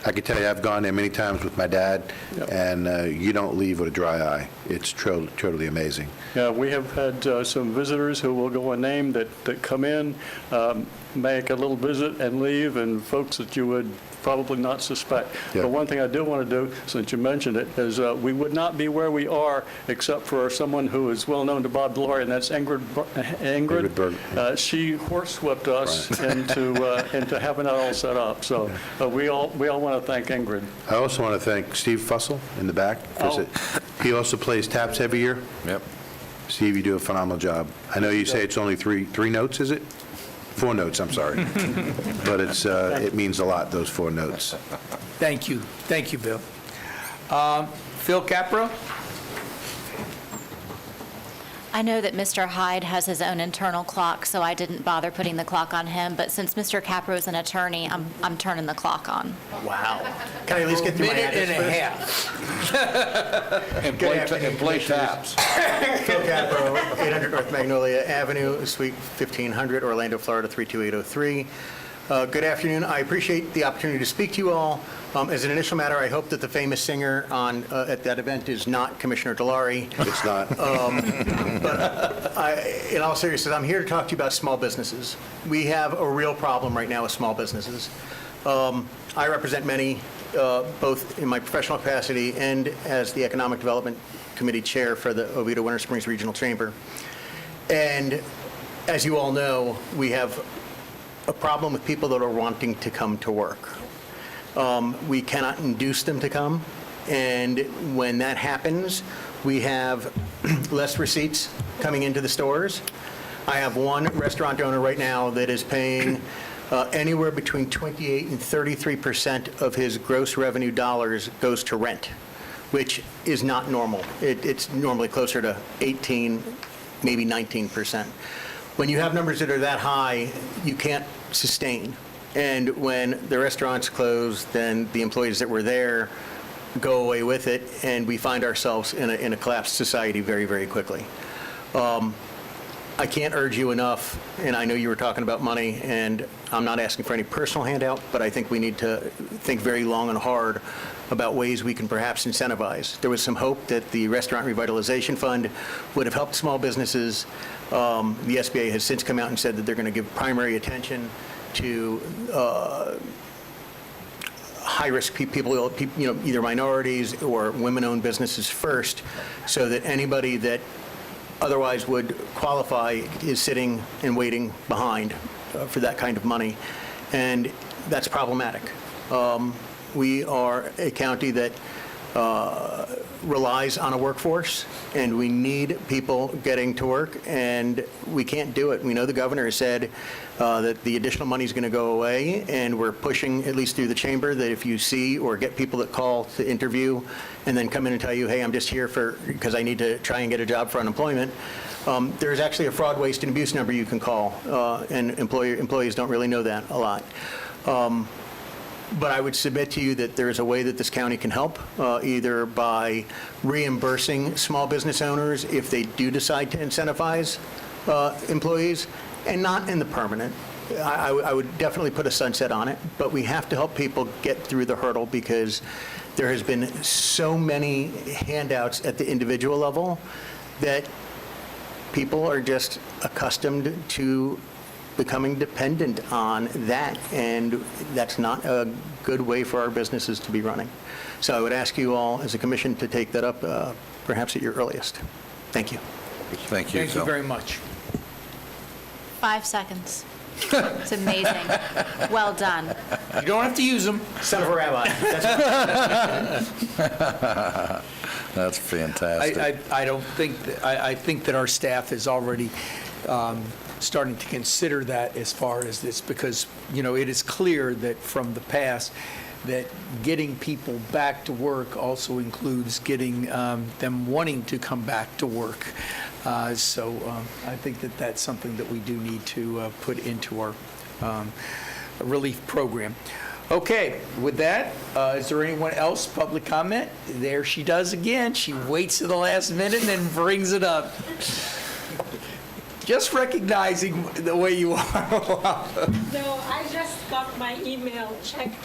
[SPEAKER 2] I can tell you, I've gone there many times with my dad, and you don't leave with a dry eye. It's totally amazing.
[SPEAKER 11] Yeah, we have had some visitors who will go unnamed that come in, make a little visit and leave, and folks that you would probably not suspect.
[SPEAKER 2] Yeah.
[SPEAKER 11] But one thing I do want to do, since you mentioned it, is we would not be where we are except for someone who is well known to Bob Delary, and that's Ingrid Berg. She horsewhipped us into having that all set up. So we all want to thank Ingrid.
[SPEAKER 2] I also want to thank Steve Fussell in the back. He also plays taps every year.
[SPEAKER 3] Yep.
[SPEAKER 2] Steve, you do a phenomenal job. I know you say it's only three notes, is it? 4 notes, I'm sorry. But it means a lot, those 4 notes.
[SPEAKER 1] Thank you. Thank you, Bill. Phil Capra?
[SPEAKER 5] I know that Mr. Hyde has his own internal clock, so I didn't bother putting the clock on him, but since Mr. Capra is an attorney, I'm turning the clock on.
[SPEAKER 22] Wow. Can I at least get through my address
[SPEAKER 1] Minute and a half.
[SPEAKER 3] And play taps.
[SPEAKER 22] Phil Capro, 800 North Magnolia Avenue, Suite 1500, Orlando, Florida, 32803. Good afternoon. I appreciate the opportunity to speak to you all. As an initial matter, I hope that the famous singer at that event is not Commissioner Delary.
[SPEAKER 2] It's not.
[SPEAKER 22] But in all seriousness, I'm here to talk to you about small businesses. We have a real problem right now with small businesses. I represent many, both in my professional capacity and as the Economic Development Committee Chair for the Oviedo Winter Springs Regional Chamber. And as you all know, we have a problem with people that are wanting to come to work. We cannot induce them to come, and when that happens, we have less receipts coming into the stores. I have one restaurant owner right now that is paying anywhere between 28 and 33% of his gross revenue dollars goes to rent, which is not normal. It's normally closer to 18, maybe 19%. When you have numbers that are that high, you can't sustain. And when the restaurants close, then the employees that were there go away with it, and we find ourselves in a collapsed society very, very quickly. I can't urge you enough, and I know you were talking about money, and I'm not asking for any personal handout, but I think we need to think very long and hard about ways we can perhaps incentivize. There was some hope that the Restaurant Revitalization Fund would have helped small businesses. The SBA has since come out and said that they're going to give primary attention to high-risk people, either minorities or women-owned businesses first, so that anybody that otherwise would qualify is sitting and waiting behind for that kind of money. And that's problematic. We are a county that relies on a workforce, and we need people getting to work, and we can't do it. We know the governor has said that the additional money is going to go away, and we're pushing, at least through the chamber, that if you see or get people that call to interview and then come in and tell you, hey, I'm just here because I need to try and get a job for unemployment, there's actually a fraud, waste, and abuse number you can call, and employees don't really know that a lot. But I would submit to you that there is a way that this county can help, either by reimbursing small business owners if they do decide to incentivize employees, and not in the permanent. I would definitely put a sunset on it, but we have to help people get through the hurdle, because there has been so many handouts at the individual level that people are just accustomed to becoming dependent on that, and that's not a good way for our businesses to be running. So I would ask you all as a commission to take that up perhaps at your earliest. Thank you.
[SPEAKER 3] Thank you.
[SPEAKER 1] Thank you very much.
[SPEAKER 5] 5 seconds. It's amazing. Well done.
[SPEAKER 1] You don't have to use them.
[SPEAKER 22] Son of a rabbi.
[SPEAKER 3] That's fantastic.
[SPEAKER 1] I think that our staff is already starting to consider that as far as this, because, it is clear that from the past that getting people back to work also includes getting them wanting to come back to work. So I think that that's something that we do need to put into our relief program. Okay, with that, is there anyone else, public comment? There she does again. She waits to the last minute and then brings it up. Just recognizing the way you are.
[SPEAKER 15] No, I just got my email checked.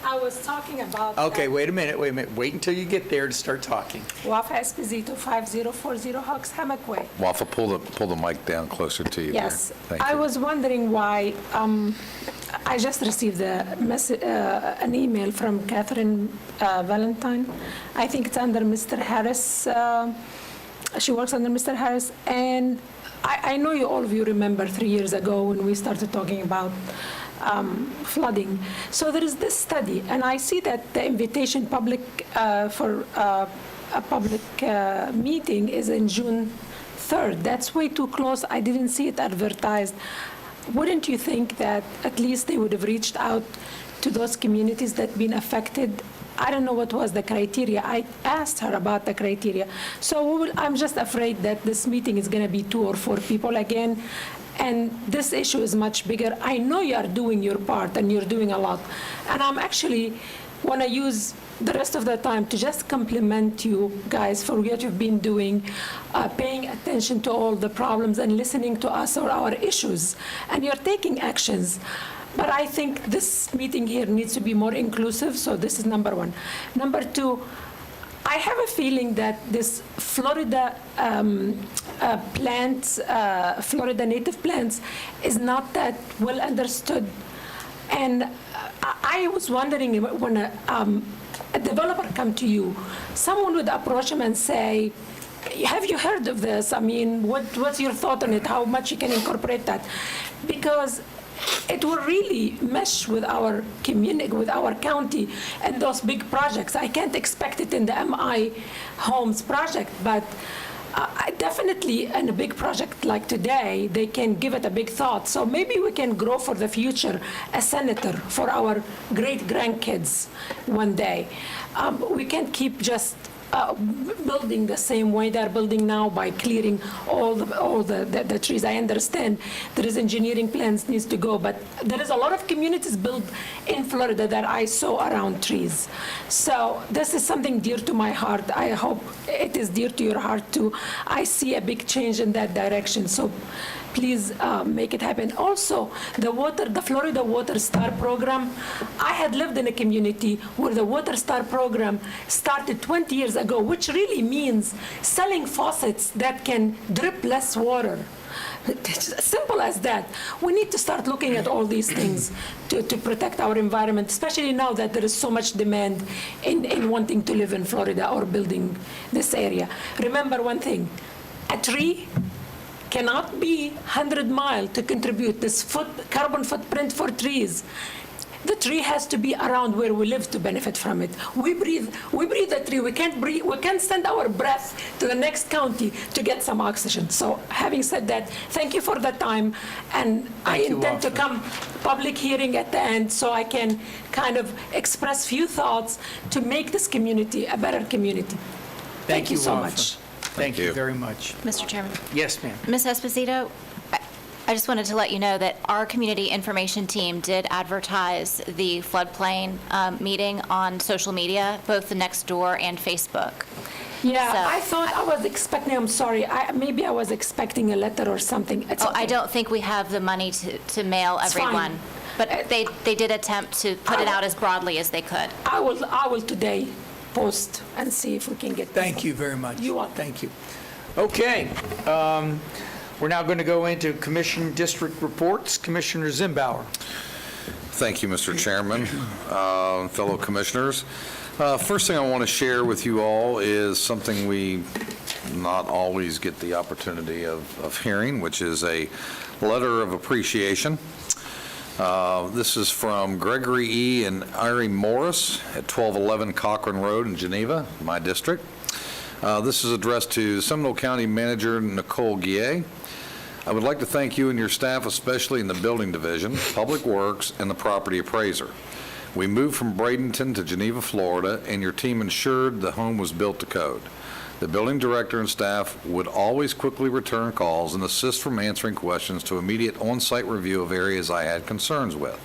[SPEAKER 15] I was talking about...
[SPEAKER 1] Okay, wait a minute. Wait until you get there to start talking.
[SPEAKER 15] Wafa Esposito, 5040 Hawks Hammock Way.
[SPEAKER 3] Wafa, pull the mic down closer to you.
[SPEAKER 15] Yes.
[SPEAKER 3] There. Thank
[SPEAKER 15] I
[SPEAKER 3] you.
[SPEAKER 15] was wondering why, I just received an email from Catherine Valentine. I think it's under Mr. Harris. She works under Mr. Harris. And I know all of you remember 3 years ago when we started talking about flooding. So there is this study, and I see that the invitation for a public meeting is in June 3rd. That's way too close. I didn't see it advertised. Wouldn't you think that at least they would have reached out to those communities that have been affected? I don't know what was the criteria. I asked her about the criteria. So I'm just afraid that this meeting is going to be 2 or 4 people again. And this issue is much bigger. I know you are doing your part and you're doing a lot. And I'm actually want to use the rest of the time to just compliment you guys for what you've been doing, paying attention to all the problems and listening to us or our issues. And you're taking actions. But I think this meeting here needs to be more inclusive, so this is number 1. Number 2, I have a feeling that this Florida Florida native plants is not that well understood. And I was wondering, when a developer come to you, someone would approach him and say, have you heard of this? I mean, what's your thought on it? How much you can incorporate that? Because it will really mesh with our community, with our county, and those big projects. I can't expect it in the MI Homes project, but definitely in a big project like today, they can give it a big thought. So maybe we can grow for the future a senator for our great-grandkids one day. We can't keep just building the same way they're building now by clearing all the trees. I understand there is engineering plans needs to go, but there is a lot of communities built in Florida that I saw around trees. So this is something dear to my heart. I hope it is dear to your heart too. I see a big change in that direction. So please make it happen. Also, the Florida Water Star program, I had lived in a community where the Water Star program started 20 years ago, which really means selling faucets that can drip less water. It's as simple as that. We need to start looking at all these things to protect our environment, especially now that there is so much demand in wanting to live in Florida or building this area. Remember one thing, a tree cannot be 100 miles to contribute this carbon footprint for trees. The tree has to be around where we live to benefit from it. We breathe the tree. We can't send our breath to the next county to get some oxygen. So having said that, thank you for the time, and I intend to come public hearing at the end so I can kind of express few thoughts to make this community a better community. Thank you so much.
[SPEAKER 1] Thank you very much.
[SPEAKER 5] Mr. Chairman.
[SPEAKER 1] Yes, ma'am.
[SPEAKER 5] Ms. Esposito, I just wanted to let you know that our community information team did advertise the floodplain meeting on social media, both the Nextdoor and Facebook.
[SPEAKER 15] Yeah,
[SPEAKER 5] So,
[SPEAKER 15] I thought I was expecting, I'm sorry, maybe I was expecting a letter or something. It's
[SPEAKER 5] I
[SPEAKER 15] okay.
[SPEAKER 5] don't think we have the money to mail
[SPEAKER 15] It's fine.
[SPEAKER 5] everyone. But they did attempt to put it out as broadly as they could.
[SPEAKER 15] I will today post and see if we can get.
[SPEAKER 1] Thank you very much.
[SPEAKER 15] You want.
[SPEAKER 1] Thank you. Okay. We're now going to go into commission district reports. Commissioner Zimbauer.
[SPEAKER 3] Thank you, Mr. Chairman, fellow commissioners. First thing I want to share with you all is something we not always get the opportunity of hearing, which is a letter of appreciation. This is from Gregory E. and Irie Morris at 1211 Cochran Road in Geneva, my district. This is addressed to Seminole County Manager Nicole Guillet. I would like to thank you and your staff, especially in the building division, public works, and the property appraiser. We moved from Bradenton to Geneva, Florida, and your team ensured the home was built to code. The building director and staff would always quickly return calls and assist from answering questions to immediate on-site review of areas I had concerns with.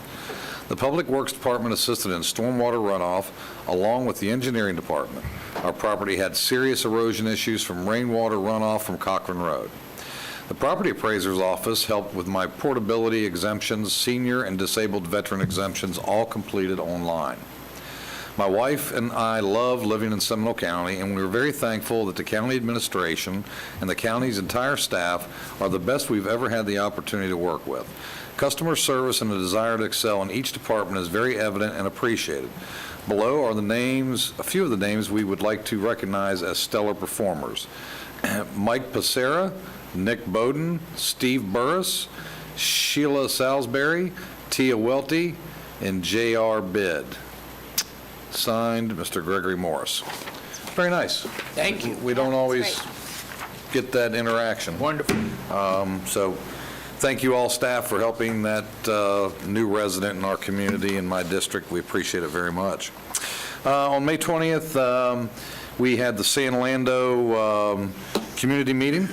[SPEAKER 3] The Public Works Department assisted in stormwater runoff along with the engineering department. Our property had serious erosion issues from rainwater runoff from Cochran Road. The property appraiser's office helped with my portability exemptions, senior and disabled veteran exemptions, all completed online. My wife and I love living in Seminole County, and we are very thankful that the county administration and the county's entire staff are the best we've ever had the opportunity to work with. Customer service and a desire to excel in each department is very evident and appreciated. Below are the names, a few of the names we would like to recognize as stellar performers. Mike Pacera, Nick Bowden, Steve Burris, Sheila Salisbury, Tia Welty, and J.R. Bidd. Signed, Mr. Gregory Morris. Very nice.
[SPEAKER 1] Thank you.
[SPEAKER 3] We don't always get that interaction.
[SPEAKER 1] Wonderful.
[SPEAKER 3] So thank you all staff for helping that new resident in our community in my district. We appreciate it very much. On May 20th, we had the San Lando community meeting,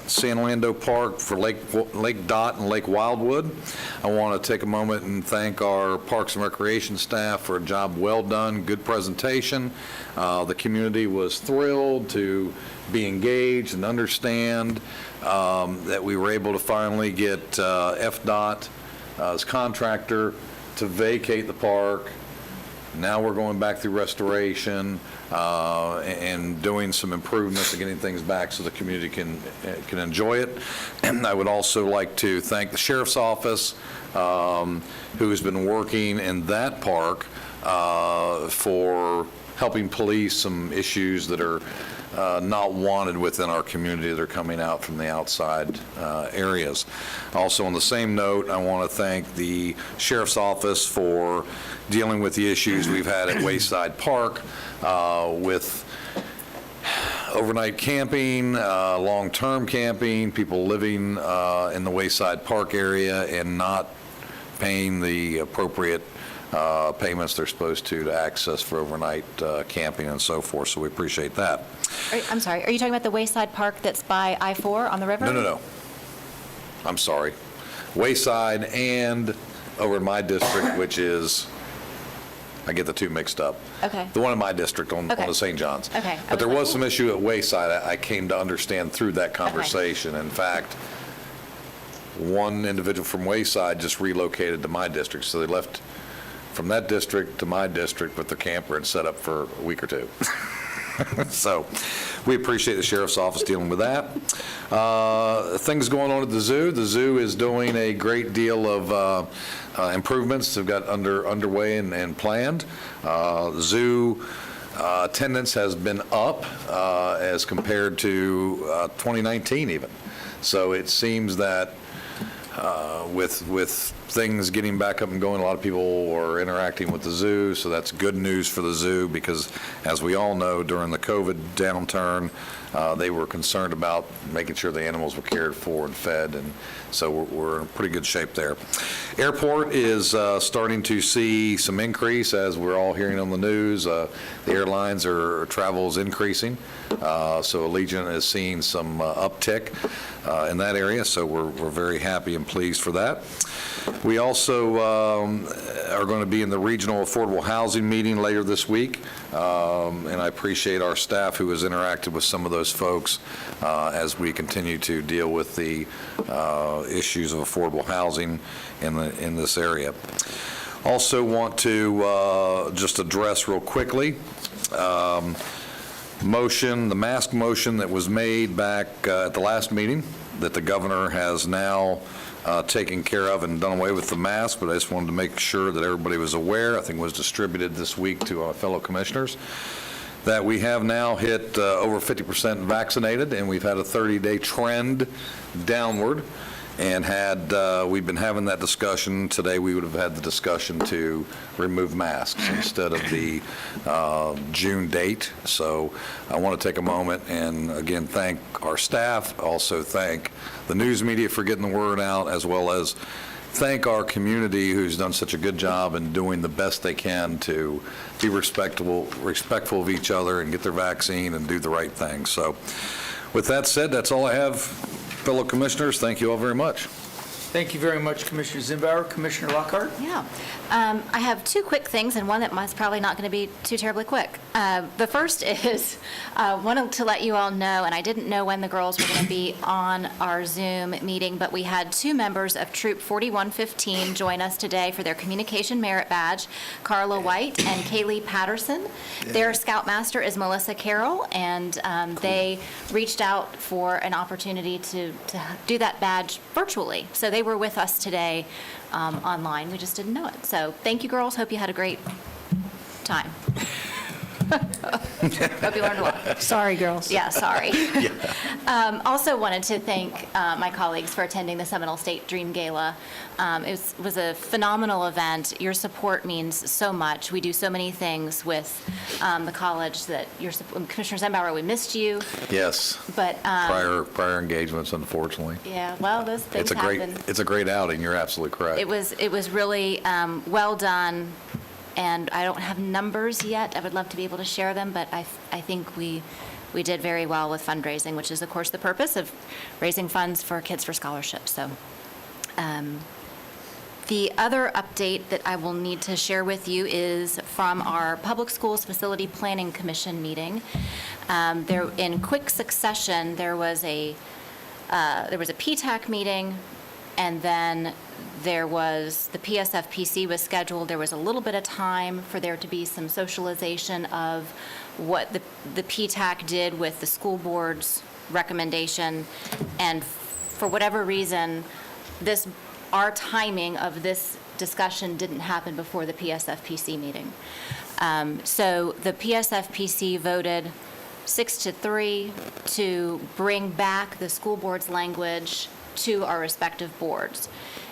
[SPEAKER 3] San Lando Park for Lake Dot and Lake Wildwood. I want to take a moment and thank our Parks and Recreation staff for a job well done, good presentation. The community was thrilled to be engaged and understand that we were able to finally get FDOT as contractor to vacate the park. Now we're going back through restoration and doing some improvements and getting things back so the community can enjoy it. And I would also like to thank the Sheriff's Office, who has been working in that park for helping police some issues that are not wanted within our community that are coming out from the outside areas. Also, on the same note, I want to thank the Sheriff's Office for dealing with the issues we've had at Wayside Park with overnight camping, long-term camping, people living in the Wayside Park area and not paying the appropriate payments they're supposed to access for overnight camping and so forth, so we appreciate that.
[SPEAKER 5] I'm sorry, are you talking about the Wayside Park that's by I-4 on the river?
[SPEAKER 3] No. I'm sorry. Wayside and over in my district, which is, I get the two mixed up.
[SPEAKER 5] Okay.
[SPEAKER 3] The one in my district on the St. John's.
[SPEAKER 5] Okay.
[SPEAKER 3] But there was some issue at Wayside I came to understand through that conversation. In fact, one individual from Wayside just relocated to my district, so they left from that district to my district with the camper and set up for a week or two. So we appreciate the Sheriff's Office dealing with that. Things going on at the zoo. The zoo is doing a great deal of improvements they've got underway and planned. Zoo attendance has been up as compared to 2019 even. So it seems that with things getting back up and going, a lot of people are interacting with the zoo, so that's good news for the zoo because, as we all know, during the COVID downturn, they were concerned about making sure the animals were cared for and fed, and so we're in pretty good shape there. Airport is starting to see some increase, as we're all hearing on the news. The airlines travel is increasing, so Allegiant is seeing some uptick in that area, so we're very happy and pleased for that. We also are going to be in the Regional Affordable Housing meeting later this week, and I appreciate our staff who has interacted with some of those folks as we continue to deal with the issues of affordable housing in this area. Also want to just address real quickly the mask motion that was made back at the last meeting that the governor has now taken care of and done away with the mask, but I just wanted to make sure that everybody was aware. I think it was distributed this week to our fellow commissioners, that we have now hit over 50% vaccinated, and we've had a 30-day trend downward. And had we been having that discussion today, we would have had the discussion to remove masks instead of the June date. So I want to take a moment and again thank our staff, also thank the news media for getting the word out, as well as thank our community who's done such a good job in doing the best they can to be respectful of each other and get their vaccine and do the right thing. So with that said, that's all I have. Fellow commissioners, thank you all very much.
[SPEAKER 1] Thank you very much, Commissioner Zimbauer. Commissioner Lockhart?
[SPEAKER 5] Yeah. I have two quick things, and one that is probably not going to be too terribly quick. The first is, wanted to let you all know, and I didn't know when the girls were going to be on our Zoom meeting, but we had two members of Troop 4115 join us today for their Communication Merit Badge, Carla White and Kaylee Patterson. Their Scoutmaster is Melissa Carroll, and they reached out for an opportunity to do that badge virtually. So they were with us today online. We just didn't know it. So thank you, girls. Hope you had a great time. Hope you learned a lot.
[SPEAKER 4] Sorry, girls.
[SPEAKER 5] Yeah, sorry. Also wanted to thank my colleagues for attending the Seminole State Dream Gala. It was a phenomenal event. Your support means so much. We do so many things with the college that Commissioner Zimbauer, we missed you.
[SPEAKER 3] Yes.
[SPEAKER 5] But
[SPEAKER 3] prior engagements, unfortunately.
[SPEAKER 5] yeah, well, those things happen.
[SPEAKER 3] It's a great outing. You're absolutely correct.
[SPEAKER 5] It was really well done. And I don't have numbers yet. I would love to be able to share them, but I think we did very well with fundraising, which is, of course, the purpose of raising funds for Kids for Scholarships. So the other update that I will need to share with you is from our Public Schools Facility Planning Commission meeting. There, in quick succession, there was a PTAC meeting, and then there was, the PSFPC was scheduled. There was a little bit of time for there to be some socialization of what the PTAC did with the school board's recommendation. And for whatever reason, our timing of this discussion didn't happen before the PSFPC meeting. So the PSFPC voted 6-3 to bring back the school board's language to our respective boards.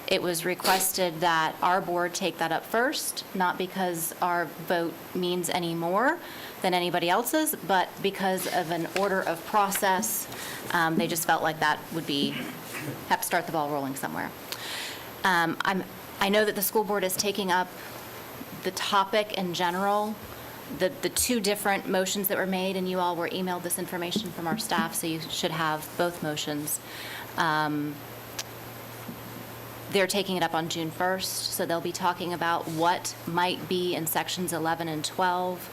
[SPEAKER 5] It was requested that our board take that up first, not because our vote means any more than anybody else's, but because of an order of process. They just felt like that would have to start the ball rolling somewhere. I know that the school board is taking up the topic in general, the two different motions that were made, and you all were emailed this information from our staff, so you should have both motions. They're taking it up on June 1st, so they'll be talking about what might be in sections 11 and 12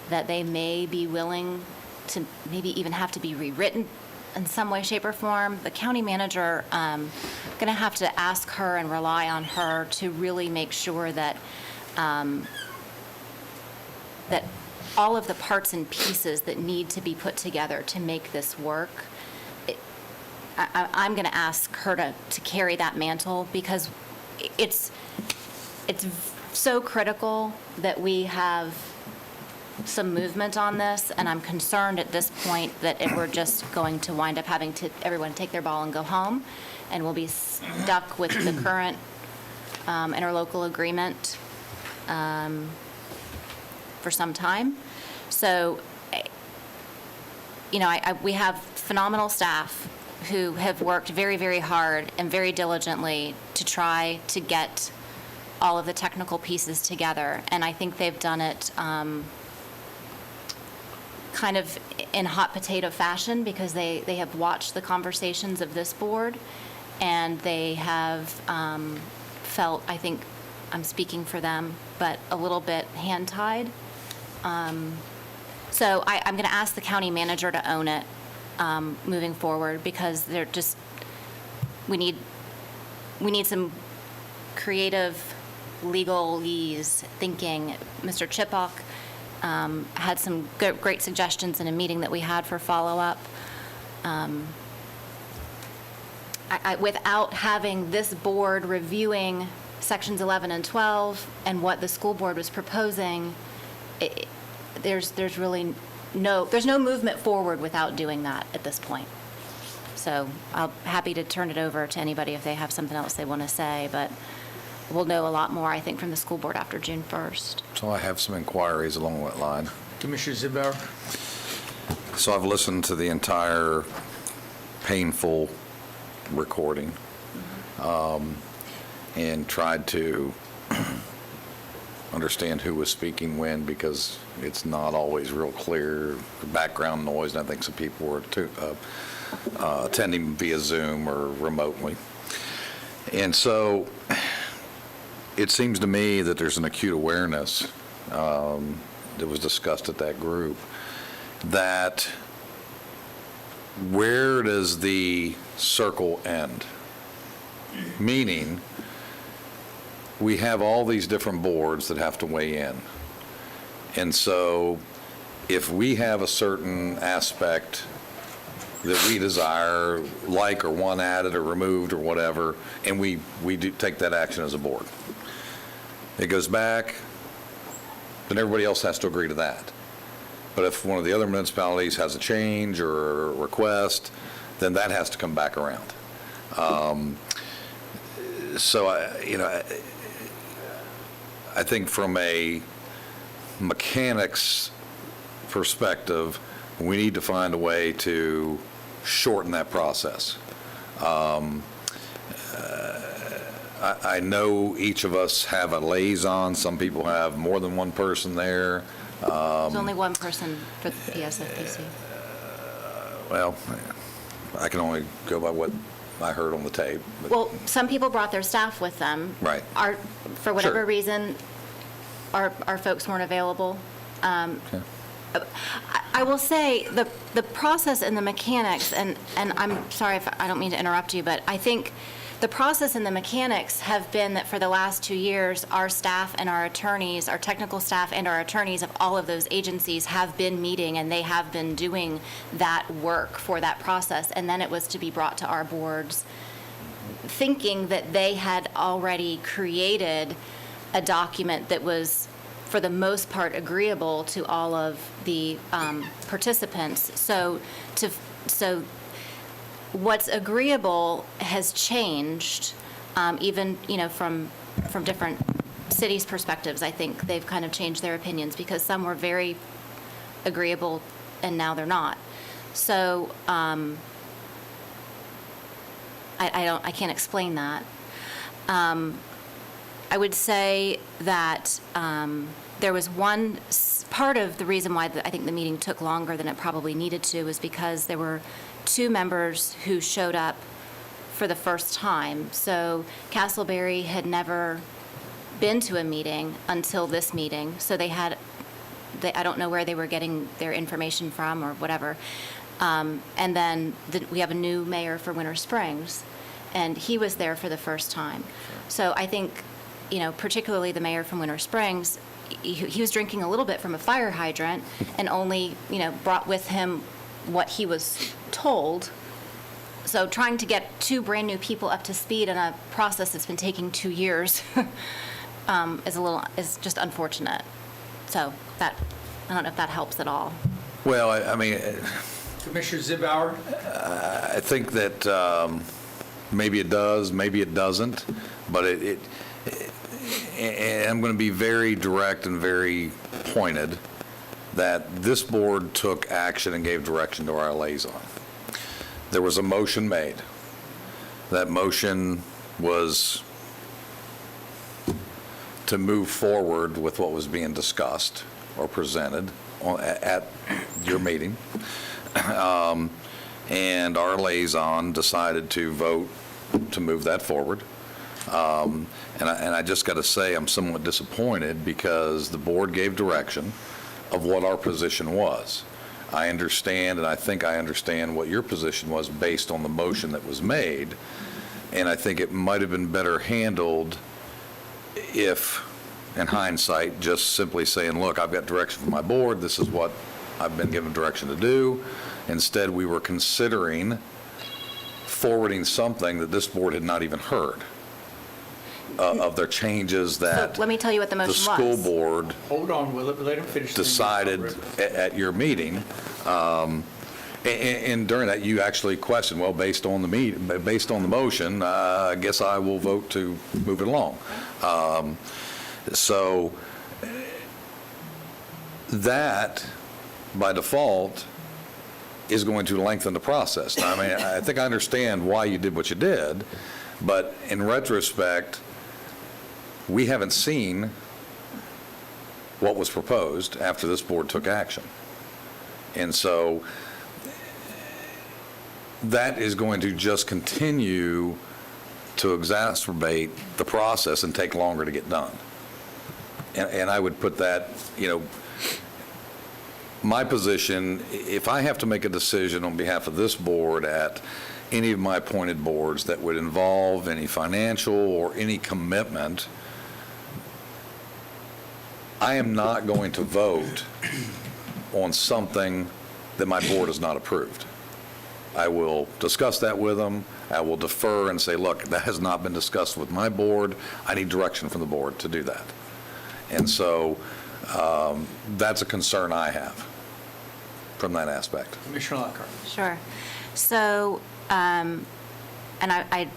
[SPEAKER 5] that they may be willing to maybe even have to be rewritten in some way, shape, or form. The county manager, going to have to ask her and rely on her to really make sure that that all of the parts and pieces that need to be put together to make this work, I'm going to ask her to carry that mantle, because it's so critical that we have some movement on this, and I'm concerned at this point that if we're just going to wind up having everyone take their ball and go home, and we'll be stuck with the current interlocal agreement for some time. So, we have phenomenal staff who have worked very, very hard and very diligently to try to get all of the technical pieces together. And I think they've done it kind of in hot potato fashion, because they have watched the conversations of this board, and they have felt, I think I'm speaking for them, but a little bit hand-tied. So I'm going to ask the county manager to own it moving forward, because they're just, we need some creative legalese thinking. Mr. Chipok had some great suggestions in a meeting that we had for follow-up. Without having this board reviewing sections 11 and 12 and what the school board was proposing, there's no movement forward without doing that at this point. So I'm happy to turn it over to anybody if they have something else they want to say, but we'll know a lot more, I think, from the school board after June 1st.
[SPEAKER 3] So I have some inquiries along that line.
[SPEAKER 1] Commissioner Zibauer?
[SPEAKER 3] So I've listened to the entire painful recording and tried to understand who was speaking when, because it's not always real clear, background noise, and I think some people were attending via Zoom or remotely. And so it seems to me that there's an acute awareness that was discussed at that group, that where does the circle end? Meaning, we have all these different boards that have to weigh in. And so if we have a certain aspect that we desire, like or want added or removed or whatever, and we do take that action as a board, it goes back, then everybody else has to agree to that. But if one of the other municipalities has a change or a request, then that has to come back around. So I think from a mechanics perspective, we need to find a way to shorten that process. I know each of us have a liaison. Some people have more than one person there.
[SPEAKER 5] There's only one person for the PSFPC.
[SPEAKER 3] Well, I can only go by what I heard on the tape. But
[SPEAKER 5] Well, some people brought their staff with them.
[SPEAKER 3] Right.
[SPEAKER 5] For whatever
[SPEAKER 3] Sure.
[SPEAKER 5] reason, our folks weren't available.
[SPEAKER 3] Okay.
[SPEAKER 5] I will say, the process and the mechanics, and I'm sorry if I don't mean to interrupt you, but I think the process and the mechanics have been that for the last 2 years, our staff and our attorneys, our technical staff and our attorneys of all of those agencies have been meeting, and they have been doing that work for that process. And then it was to be brought to our boards, thinking that they had already created a document that was for the most part, agreeable to all of the participants. So what's agreeable has changed, even, from different cities' perspectives. I think they've kind of changed their opinions because some were very agreeable and now they're not. So I can't explain that. I would say that there was one part of the reason why I think the meeting took longer than it probably needed to was because there were 2 members who showed up for the first time. So Castleberry had never been to a meeting until this meeting, so I don't know where they were getting their information from or whatever. And then we have a new mayor for Winter Springs, and he was there for the first time. So I think, particularly the mayor from Winter Springs, he was drinking a little bit from a fire hydrant and only, brought with him what he was told. So trying to get 2 brand-new people up to speed in a process that's been taking 2 years is just unfortunate. So I don't know if that helps at all.
[SPEAKER 3] Well, I mean,
[SPEAKER 1] Commissioner Zibauer?
[SPEAKER 3] I think that maybe it does, maybe it doesn't, but and I'm going to be very direct and very pointed that this board took action and gave direction to our liaison. There was a motion made. That motion was to move forward with what was being discussed or presented at your meeting. And our liaison decided to vote to move that forward. And I just got to say, I'm somewhat disappointed because the board gave direction of what our position was. I understand, and I think I understand what your position was based on the motion that was made, and I think it might have been better handled if, in hindsight, just simply saying, look, I've got direction from my board, this is what I've been given direction to do. Instead, we were considering forwarding something that this board had not even heard of their changes that
[SPEAKER 5] So let me tell you what the motion
[SPEAKER 3] the school
[SPEAKER 5] was.
[SPEAKER 3] board
[SPEAKER 1] Hold on, we'll let him finish.
[SPEAKER 3] decided at your meeting. And during that, you actually questioned, well, based on the motion, I guess I will vote to move it along. So that, by default, is going to lengthen the process. Now, I mean, I think I understand why you did what you did, but in retrospect, we haven't seen what was proposed after this board took action. And so that is going to just continue to exacerbate the process and take longer to get done. And I would put that, my position, if I have to make a decision on behalf of this board at any of my appointed boards that would involve any financial or any commitment, I am not going to vote on something that my board has not approved. I will discuss that with them. I will defer and say, look, that has not been discussed with my board. I need direction from the board to do that. And so that's a concern I have from that aspect.
[SPEAKER 1] Commissioner Lockhart.
[SPEAKER 5] Sure. So, and I'm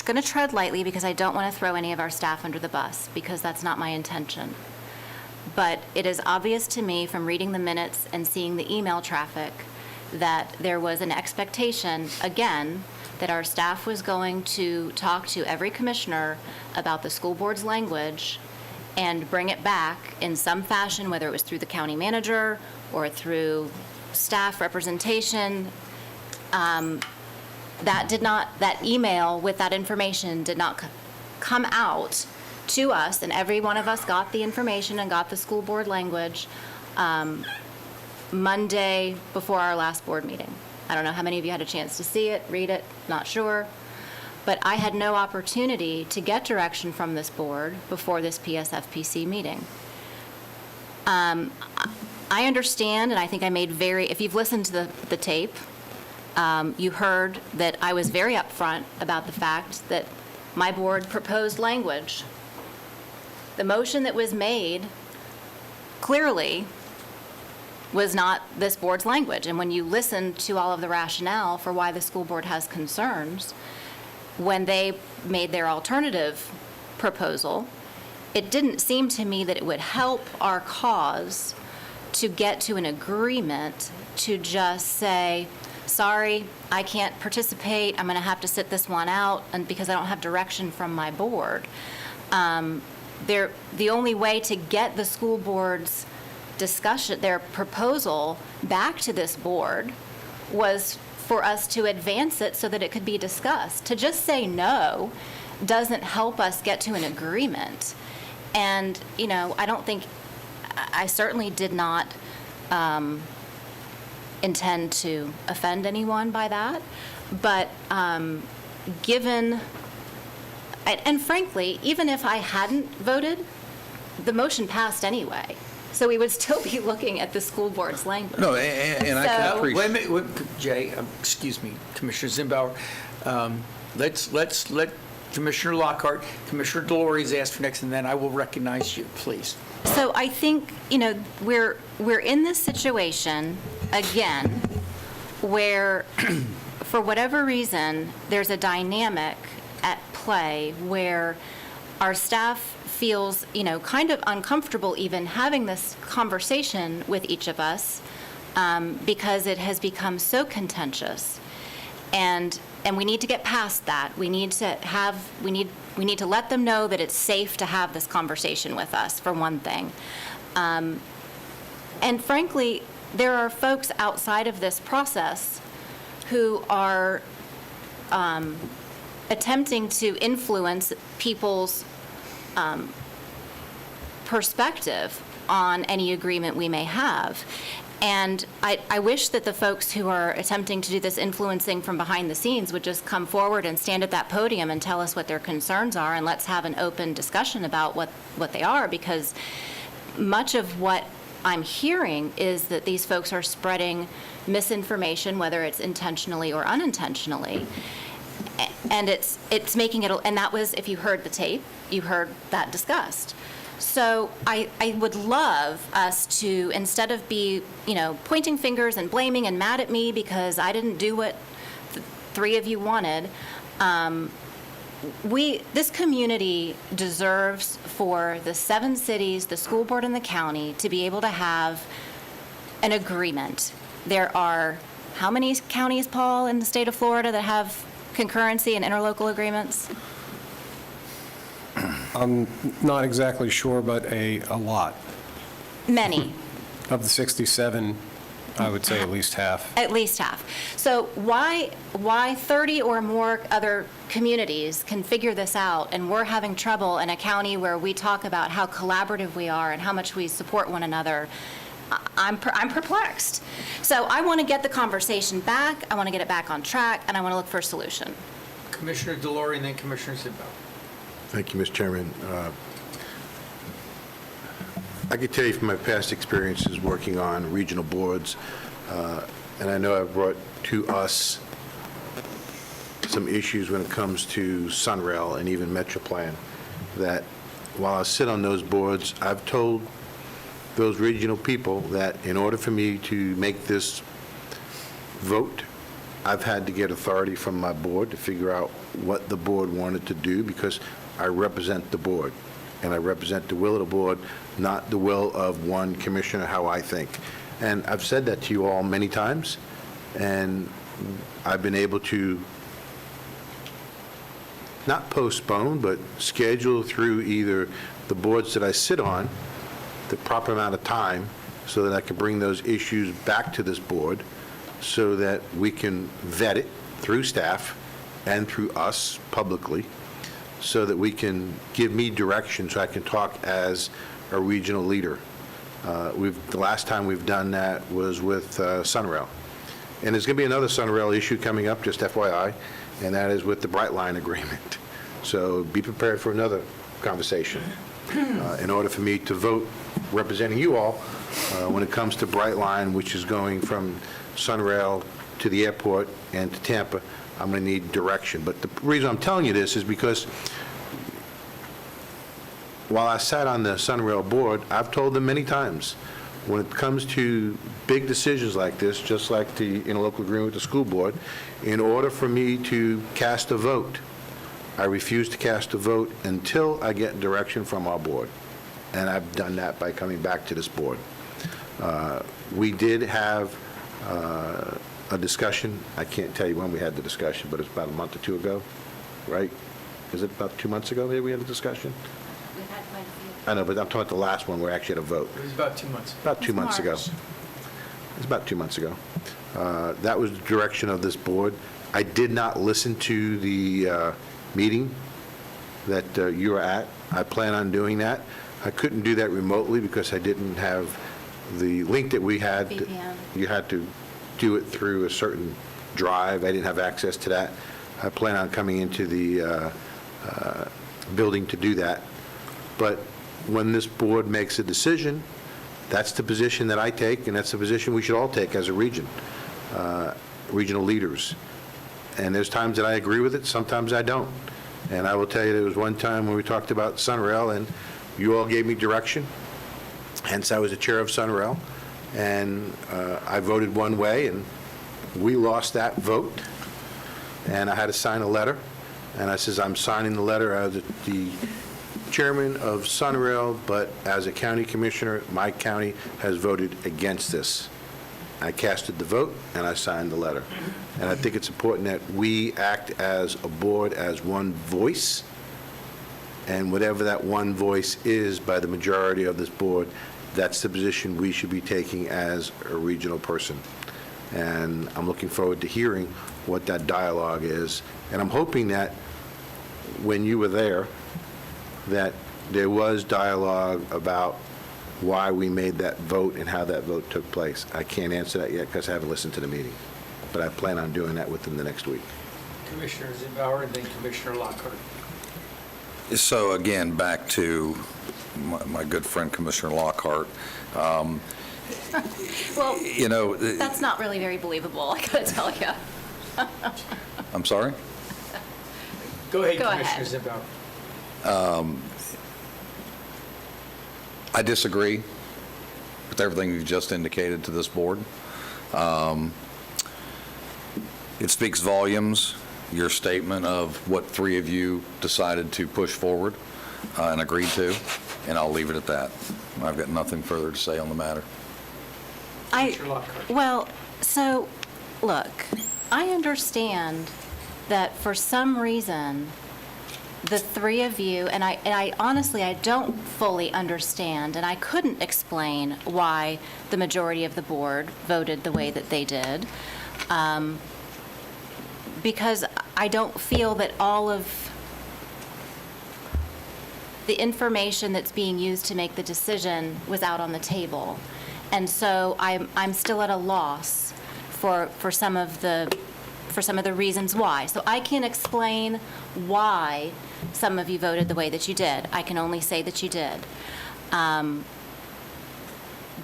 [SPEAKER 5] going to tread lightly because I don't want to throw any of our staff under the bus because that's not my intention. But it is obvious to me from reading the minutes and seeing the email traffic that there was an expectation, again, that our staff was going to talk to every commissioner about the school board's language and bring it back in some fashion, whether it was through the county manager or through staff representation. That email with that information did not come out to us, and every one of us got the information and got the school board language Monday before our last board meeting. I don't know how many of you had a chance to see it, read it, not sure. But I had no opportunity to get direction from this board before this PSFPC meeting. I understand, and I think I made if you've listened to the tape, you heard that I was very upfront about the fact that my board proposed language. The motion that was made clearly was not this board's language. And when you listen to all of the rationale for why the school board has concerns, when they made their alternative proposal, it didn't seem to me that it would help our cause to get to an agreement to just say, sorry, I can't participate, I'm going to have to sit this one out, and because I don't have direction from my board. The only way to get the school board's discussion, their proposal back to this board, was for us to advance it so that it could be discussed. To just say no doesn't help us get to an agreement. And, I certainly did not intend to offend anyone by that, but given, and frankly, even if I hadn't voted, the motion passed anyway. So we would still be looking at the school board's language.
[SPEAKER 3] No, and I can appreciate.
[SPEAKER 1] Wait a minute, Jay, excuse me, Commissioner Zimbauer. Let's let Commissioner Lockhart, Commissioner Delory's asked for next, and then I will recognize you, please.
[SPEAKER 5] So I think, we're in this situation, again, where, for whatever reason, there's a dynamic at play where our staff feels, kind of uncomfortable even having this conversation with each of us because it has become so contentious. And we need to get past that. We need to let them know that it's safe to have this conversation with us, for one thing. And frankly, there are folks outside of this process who are attempting to influence people's perspective on any agreement we may have. And I wish that the folks who are attempting to do this influencing from behind the scenes would just come forward and stand at that podium and tell us what their concerns are, and let's have an open discussion about what they are, because much of what I'm hearing is that these folks are spreading misinformation, whether it's intentionally or unintentionally. And it's making it, and that was, if you heard the tape, you heard that discussed. So I would love us to, instead of pointing fingers and blaming and mad at me because I didn't do what the three of you wanted, this community deserves for the 7 cities, the school board, and the county to be able to have an agreement. There are, how many counties, Paul, in the state of Florida that have concurrency and interlocal agreements?
[SPEAKER 9] I'm not exactly sure, but a lot.
[SPEAKER 5] Many.
[SPEAKER 9] Of the 67, I would say at least half.
[SPEAKER 5] At least half. So why 30 or more other communities can figure this out, and we're having trouble in a county where we talk about how collaborative we are and how much we support one another? I'm perplexed. So I want to get the conversation back, I want to get it back on track, and I want to look for a solution.
[SPEAKER 1] Commissioner Delory and then Commissioner Zimbauer.
[SPEAKER 2] Thank you, Mr. Chairman. I can tell you from my past experiences working on regional boards, and I know I've brought to us some issues when it comes to Sunrail and even Metroplan, that while I sit on those boards, I've told those regional people that in order for me to make this vote, I've had to get authority from my board to figure out what the board wanted to do, because I represent the board, and I represent the will of the board, not the will of one commissioner, how I think. And I've said that to you all many times, and I've been able to not postpone, but schedule through either the boards that I sit on the proper amount of time so that I can bring those issues back to this board so that we can vet it through staff and through us publicly, so that we can give me direction so I can talk as a regional leader. The last time we've done that was with Sunrail. And there's going to be another Sunrail issue coming up, just FYI, and that is with the Brightline agreement. So be prepared for another conversation in order for me to vote representing you all when it comes to Brightline, which is going from Sunrail to the airport and to Tampa. I'm going to need direction. But the reason I'm telling you this is because while I sat on the Sunrail board, I've told them many times, when it comes to big decisions like this, just like the interlocal agreement with the school board, in order for me to cast a vote, I refuse to cast a vote until I get direction from our board. And I've done that by coming back to this board. We did have a discussion. I can't tell you when we had the discussion, but it's about a month or two ago, right? Is it about 2 months ago maybe we had a discussion?
[SPEAKER 5] We've had quite a few.
[SPEAKER 2] I know, but I'm talking about the last one where I actually had a vote.
[SPEAKER 16] It was about 2 months.
[SPEAKER 2] About 2 months ago.
[SPEAKER 5] March.
[SPEAKER 2] It was about 2 months ago. That was the direction of this board. I did not listen to the meeting that you were at. I plan on doing that. I couldn't do that remotely because I didn't have the link that we had.
[SPEAKER 5] VPN.
[SPEAKER 2] You had to do it through a certain drive. I didn't have access to that. I plan on coming into the building to do that. But when this board makes a decision, that's the position that I take, and that's the position we should all take as a region, regional leaders. And there's times that I agree with it, sometimes I don't. And I will tell you, there was one time when we talked about Sunrail, and you all gave me direction, hence I was the chair of Sunrail, and I voted one way, and we lost that vote, and I had to sign a letter, and I says, I'm signing the letter as the chairman of Sunrail, but as a county commissioner, my county has voted against this. I casted the vote, and I signed the letter. And I think it's important that we act as a board, as one voice, and whatever that one voice is by the majority of this board, that's the position we should be taking as a regional person. And I'm looking forward to hearing what that dialogue is. And I'm hoping that when you were there, that there was dialogue about why we made that vote and how that vote took place. I can't answer that yet because I haven't listened to the meeting, but I plan on doing that within the next week.
[SPEAKER 1] Commissioner Zimbauer and then Commissioner Lockhart.
[SPEAKER 3] So again, back to my good friend Commissioner Lockhart.
[SPEAKER 5] Well,
[SPEAKER 3] You know,
[SPEAKER 5] that's not really very believable, I gotta tell you.
[SPEAKER 3] I'm sorry?
[SPEAKER 1] Go ahead,
[SPEAKER 5] Go
[SPEAKER 1] Commissioner
[SPEAKER 5] ahead.
[SPEAKER 1] Zimbauer.
[SPEAKER 3] I disagree with everything you've just indicated to this board. It speaks volumes, your statement of what three of you decided to push forward and agreed to, and I'll leave it at that. I've got nothing further to say on the matter.
[SPEAKER 5] Well, so, look, I understand that for some reason, the three of you, and I honestly, I don't fully understand, and I couldn't explain why the majority of the board voted the way that they did, because I don't feel that all of the information that's being used to make the decision was out on the table. And so I'm still at a loss for some of the reasons why. So I can't explain why some of you voted the way that you did. I can only say that you did.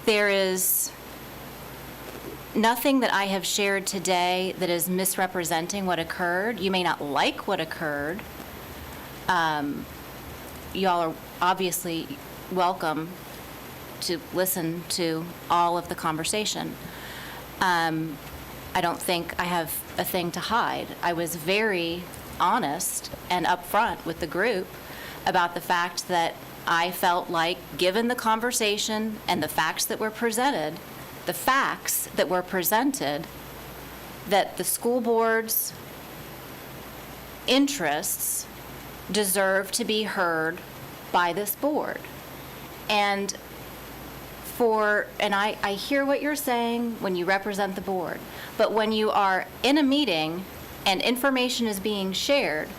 [SPEAKER 5] There is nothing that I have shared today that is misrepresenting what occurred. You may not like what occurred. Y'all are obviously welcome to listen to all of the conversation. I don't think I have a thing to hide. I was very honest and upfront with the group about the fact that I felt like, given the conversation and the facts that were presented, that the school board's interests deserve to be heard by this board. And I hear what you're saying when you represent the board, but when you are in a meeting and information is being shared,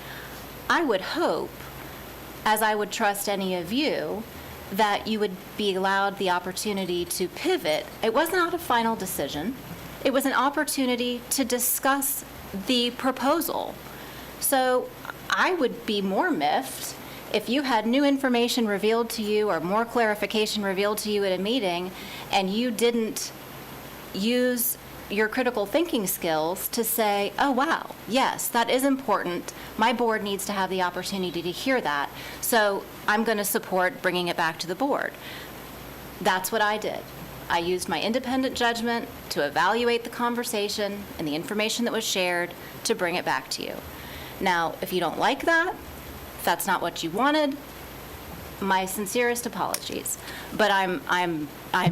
[SPEAKER 5] I would hope, as I would trust any of you, that you would be allowed the opportunity to pivot. It was not a final decision. It was an opportunity to discuss the proposal. So I would be more miffed if you had new information revealed to you or more clarification revealed to you at a meeting and you didn't use your critical thinking skills to say, oh, wow, yes, that is important. My board needs to have the opportunity to hear that. So I'm going to support bringing it back to the board. That's what I did. I used my independent judgment to evaluate the conversation and the information that was shared to bring it back to you. Now, if you don't like that, if that's not what you wanted, my sincerest apologies. But I'm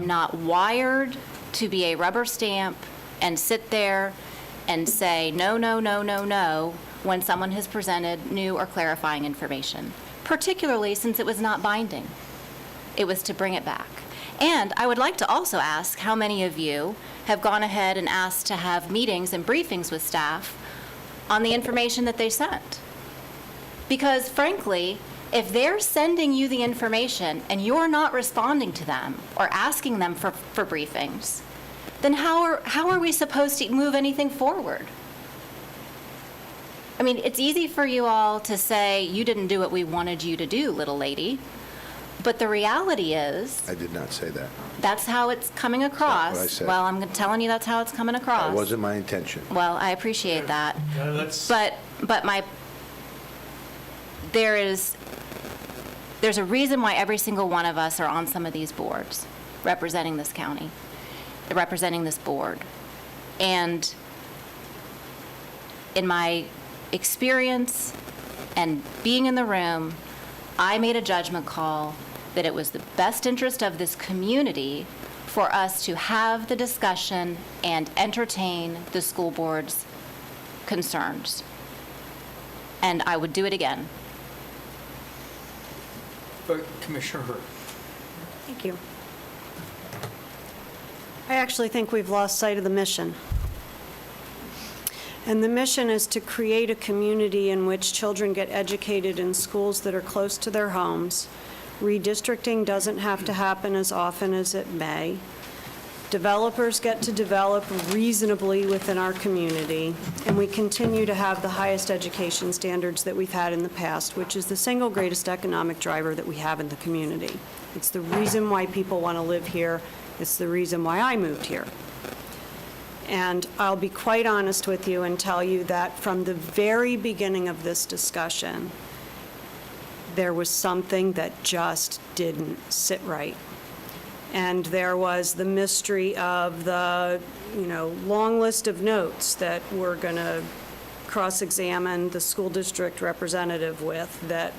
[SPEAKER 5] not wired to be a rubber stamp and sit there and say no, no, no, no, no when someone has presented new or clarifying information, particularly since it was not binding. It was to bring it back. And I would like to also ask how many of you have gone ahead and asked to have meetings and briefings with staff on the information that they sent. Because frankly, if they're sending you the information and you're not responding to them or asking them for briefings, then how are we supposed to move anything forward? I mean, it's easy for you all to say, you didn't do what we wanted you to do, little lady. But the reality is,
[SPEAKER 2] I did not say that.
[SPEAKER 5] that's how it's coming across.
[SPEAKER 2] what I said.
[SPEAKER 5] Well, I'm telling you that's how it's coming across.
[SPEAKER 2] That wasn't my intention.
[SPEAKER 5] Well, I appreciate that. But there's a reason why every single one of us are on some of these boards representing this county, representing this board. And in my experience and being in the room, I made a judgment call that it was the best interest of this community for us to have the discussion and entertain the school board's concerns. And I would do it again.
[SPEAKER 1] But Commissioner Hurd.
[SPEAKER 4] Thank you. I actually think we've lost sight of the mission. And the mission is to create a community in which children get educated in schools that are close to their homes. Redistricting doesn't have to happen as often as it may. Developers get to develop reasonably within our community, and we continue to have the highest education standards that we've had in the past, which is the single greatest economic driver that we have in the community. It's the reason why people want to live here. It's the reason why I moved here. And I'll be quite honest with you and tell you that from the very beginning of this discussion, there was something that just didn't sit right. And there was the mystery of the, long list of notes that we're going to cross-examine the school district representative with that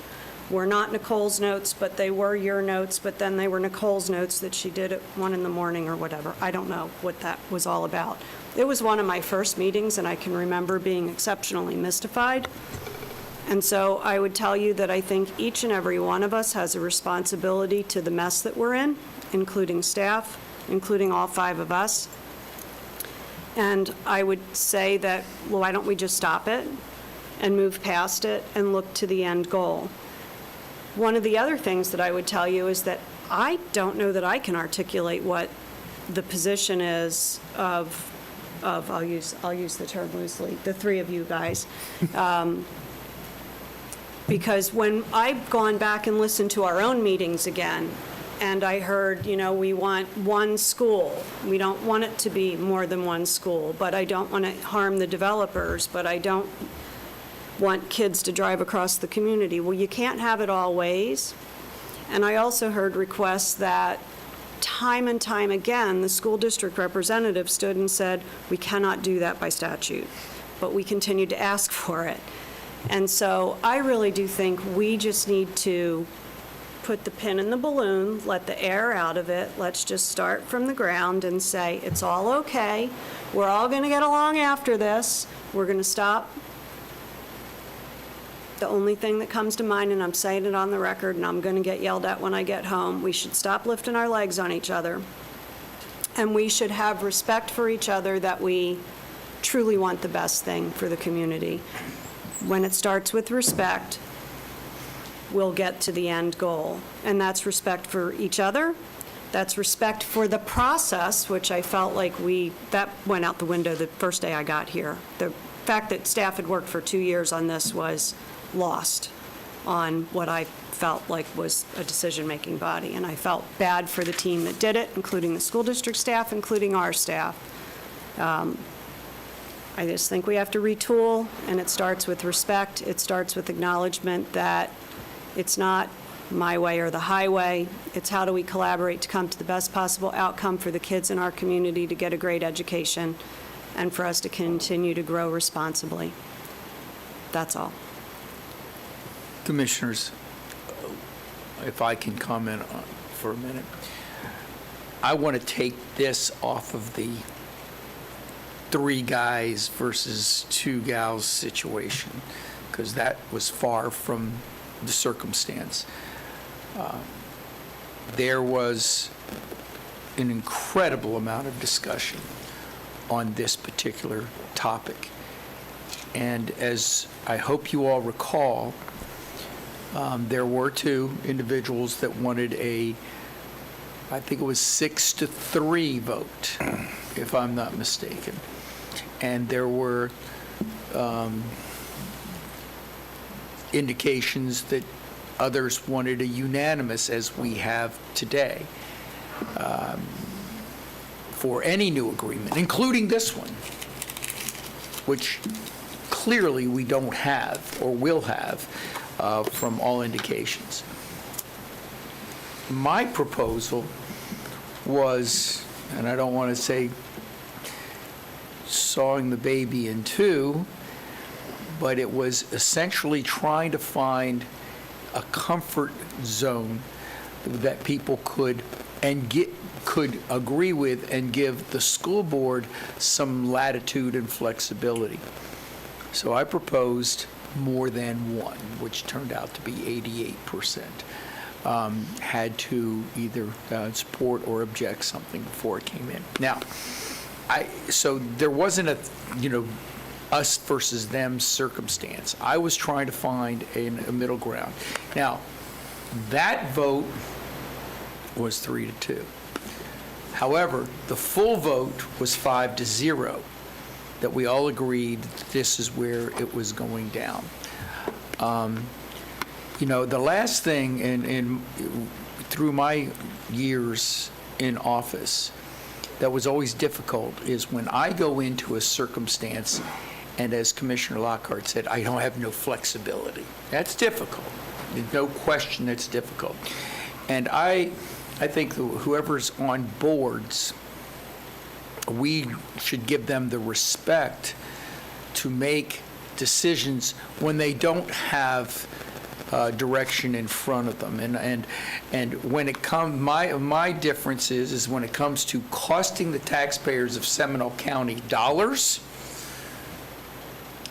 [SPEAKER 4] were not Nicole's notes, but they were your notes, but then they were Nicole's notes that she did at 1 in the morning or whatever. I don't know what that was all about. It was one of my first meetings, and I can remember being exceptionally mystified. And so I would tell you that I think each and every one of us has a responsibility to the mess that we're in, including staff, including all 5 of us. And I would say that, well, why don't we just stop it and move past it and look to the end goal? One of the other things that I would tell you is that I don't know that I can articulate what the position is of I'll use the term loosely, the 3 of you guys. Because when I've gone back and listened to our own meetings again, and I heard, we want one school. We don't want it to be more than one school, but I don't want to harm the developers, but I don't want kids to drive across the community. Well, you can't have it all ways. And I also heard requests that time and time again, the school district representative stood and said, we cannot do that by statute, but we continued to ask for it. And so I really do think we just need to put the pin in the balloon, let the air out of it. Let's just start from the ground and say, it's all okay. We're all going to get along after this. We're going to stop. The only thing that comes to mind, and I'm saying it on the record, and I'm going to get yelled at when I get home, we should stop lifting our legs on each other. And we should have respect for each other that we truly want the best thing for the community. When it starts with respect, we'll get to the end goal. And that's respect for each other. That's respect for the process, which I felt like that went out the window the first day I got here. The fact that staff had worked for 2 years on this was lost on what I felt like was a decision-making body. And I felt bad for the team that did it, including the school district staff, including our staff. I just think we have to retool, and it starts with respect. It starts with acknowledgement that it's not my way or the highway. It's how do we collaborate to come to the best possible outcome for the kids in our community to get a great education and for us to continue to grow responsibly. That's all.
[SPEAKER 1] Commissioners, if I can comment for a minute. I want to take this off of the 3 guys versus 2 gals situation, because that was far from the circumstance. There was an incredible amount of discussion on this particular topic. And as I hope you all recall, there were 2 individuals that wanted I think it was 6-3 vote, if I'm not mistaken. And there were indications that others wanted a unanimous, as we have today, for any new agreement, including this one, which clearly we don't have or will have from all indications. My proposal was, and I don't want to say sawing the baby in 2, but it was essentially trying to find a comfort zone that people could agree with and give the school board some latitude and flexibility. So I proposed more than 1, which turned out to be 88%. Had to either support or object something before it came in. Now, so there wasn't a, us versus them circumstance. I was trying to find a middle ground. Now, that vote was 3-2. However, the full vote was 5-0, that we all agreed this is where it was going down. The last thing through my years in office that was always difficult is when I go into a circumstance, and as Commissioner Lockhart said, I don't have no flexibility. That's difficult. There's no question that's difficult. And I think whoever's on boards, we should give them the respect to make decisions when they don't have direction in front of them. And when it comes, my difference is when it comes to costing the taxpayers of Seminole County dollars,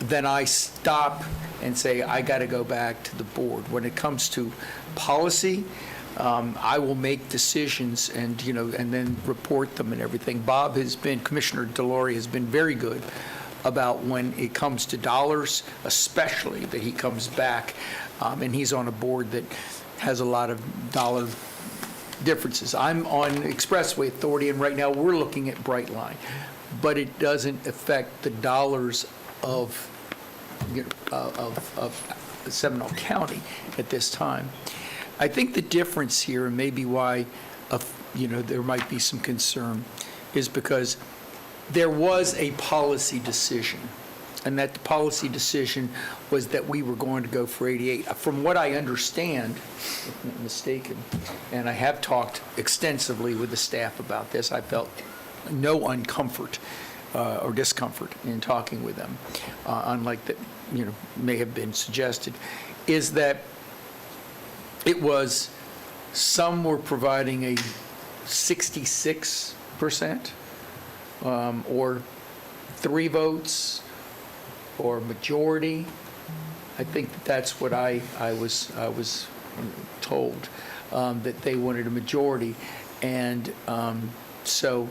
[SPEAKER 1] then I stop and say, I got to go back to the board. When it comes to policy, I will make decisions and then report them and everything. Commissioner Delory has been very good about when it comes to dollars, especially that he comes back, and he's on a board that has a lot of dollar differences. I'm on Expressway Authority, and right now we're looking at Brightline, but it doesn't affect the dollars of Seminole County at this time. I think the difference here, and maybe why there might be some concern, is because there was a policy decision, and that the policy decision was that we were going to go for 88. From what I understand, if I'm not mistaken, and I have talked extensively with the staff about this, I felt no uncomfort or discomfort in talking with them, unlike that may have been suggested, is that it was, some were providing a 66%, or 3 votes, or majority. I think that's what I was told, that they wanted a majority, and so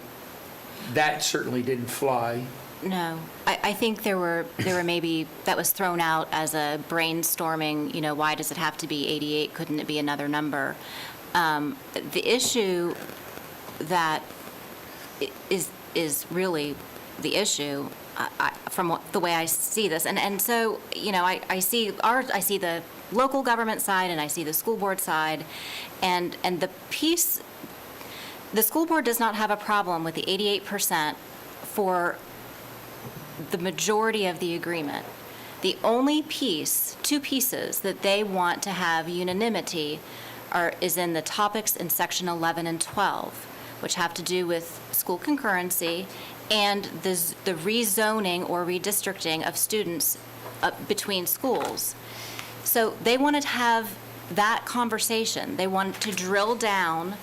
[SPEAKER 1] that certainly didn't fly.
[SPEAKER 5] No, I think there were maybe, that was thrown out as a brainstorming, why does it have to be 88? Couldn't it be another number? The issue that is really the issue, from the way I see this, and so, I see the local government side and I see the school board side, and the school board does not have a problem with the 88% for the majority of the agreement. The only two pieces that they want to have unanimity is in the topics in section 11 and 12, which have to do with school concurrency and the rezoning or redistricting of students between schools. So they wanted to have that conversation. They wanted to drill down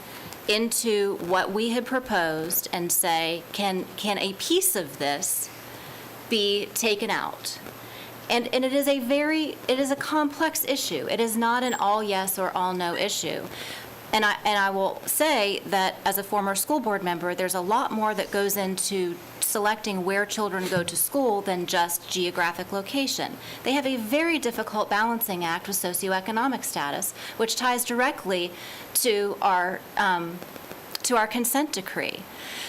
[SPEAKER 5] into what we had proposed and say, can a piece of this be taken out? And it is a complex issue. It is not an all yes or all no issue. And I will say that as a former school board member, there's a lot more that goes into selecting where children go to school than just geographic location. They have a very difficult balancing act with socioeconomic status, which ties directly to our consent decree.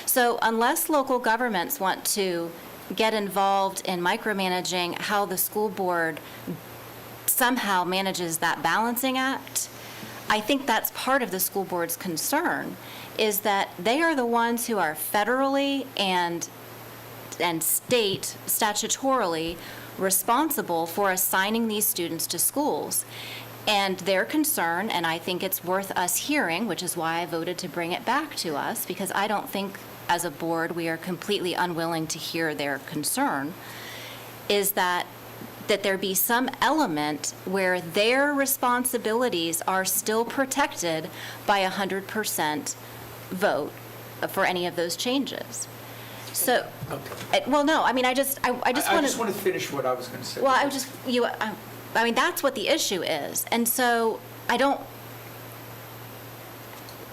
[SPEAKER 5] So unless local governments want to get involved in micromanaging how the school board somehow manages that balancing act, I think that's part of the school board's concern, is that they are the ones who are federally and state statutorily responsible for assigning these students to schools. And their concern, and I think it's worth us hearing, which is why I voted to bring it back to us, because I don't think as a board we are completely unwilling to hear their concern, is that there be some element where their responsibilities are still protected by 100% vote for any of those changes. So, well, no, I mean, I just want to...
[SPEAKER 1] I just want to finish what I was going to say.
[SPEAKER 5] Well, I mean, that's what the issue is. And so I don't...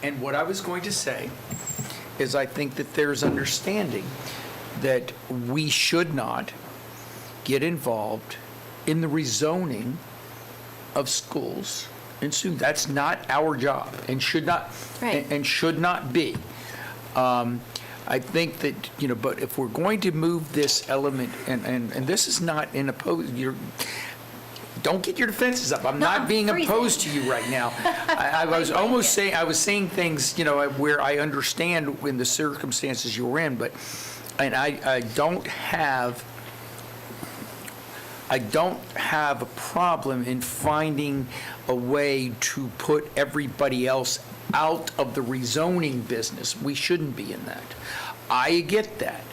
[SPEAKER 1] And what I was going to say is I think that there's understanding that we should not get involved in the rezoning of schools and students. That's not our job and should not,
[SPEAKER 5] Right.
[SPEAKER 1] and should not be. I think that, but if we're going to move this element, and this is not in don't get your defenses up. I'm not being opposed to you right now. I was almost saying, I was saying things, where I understand in the circumstances you're in, and I don't have a problem in finding a way to put everybody else out of the rezoning business. We shouldn't be in that. I get that.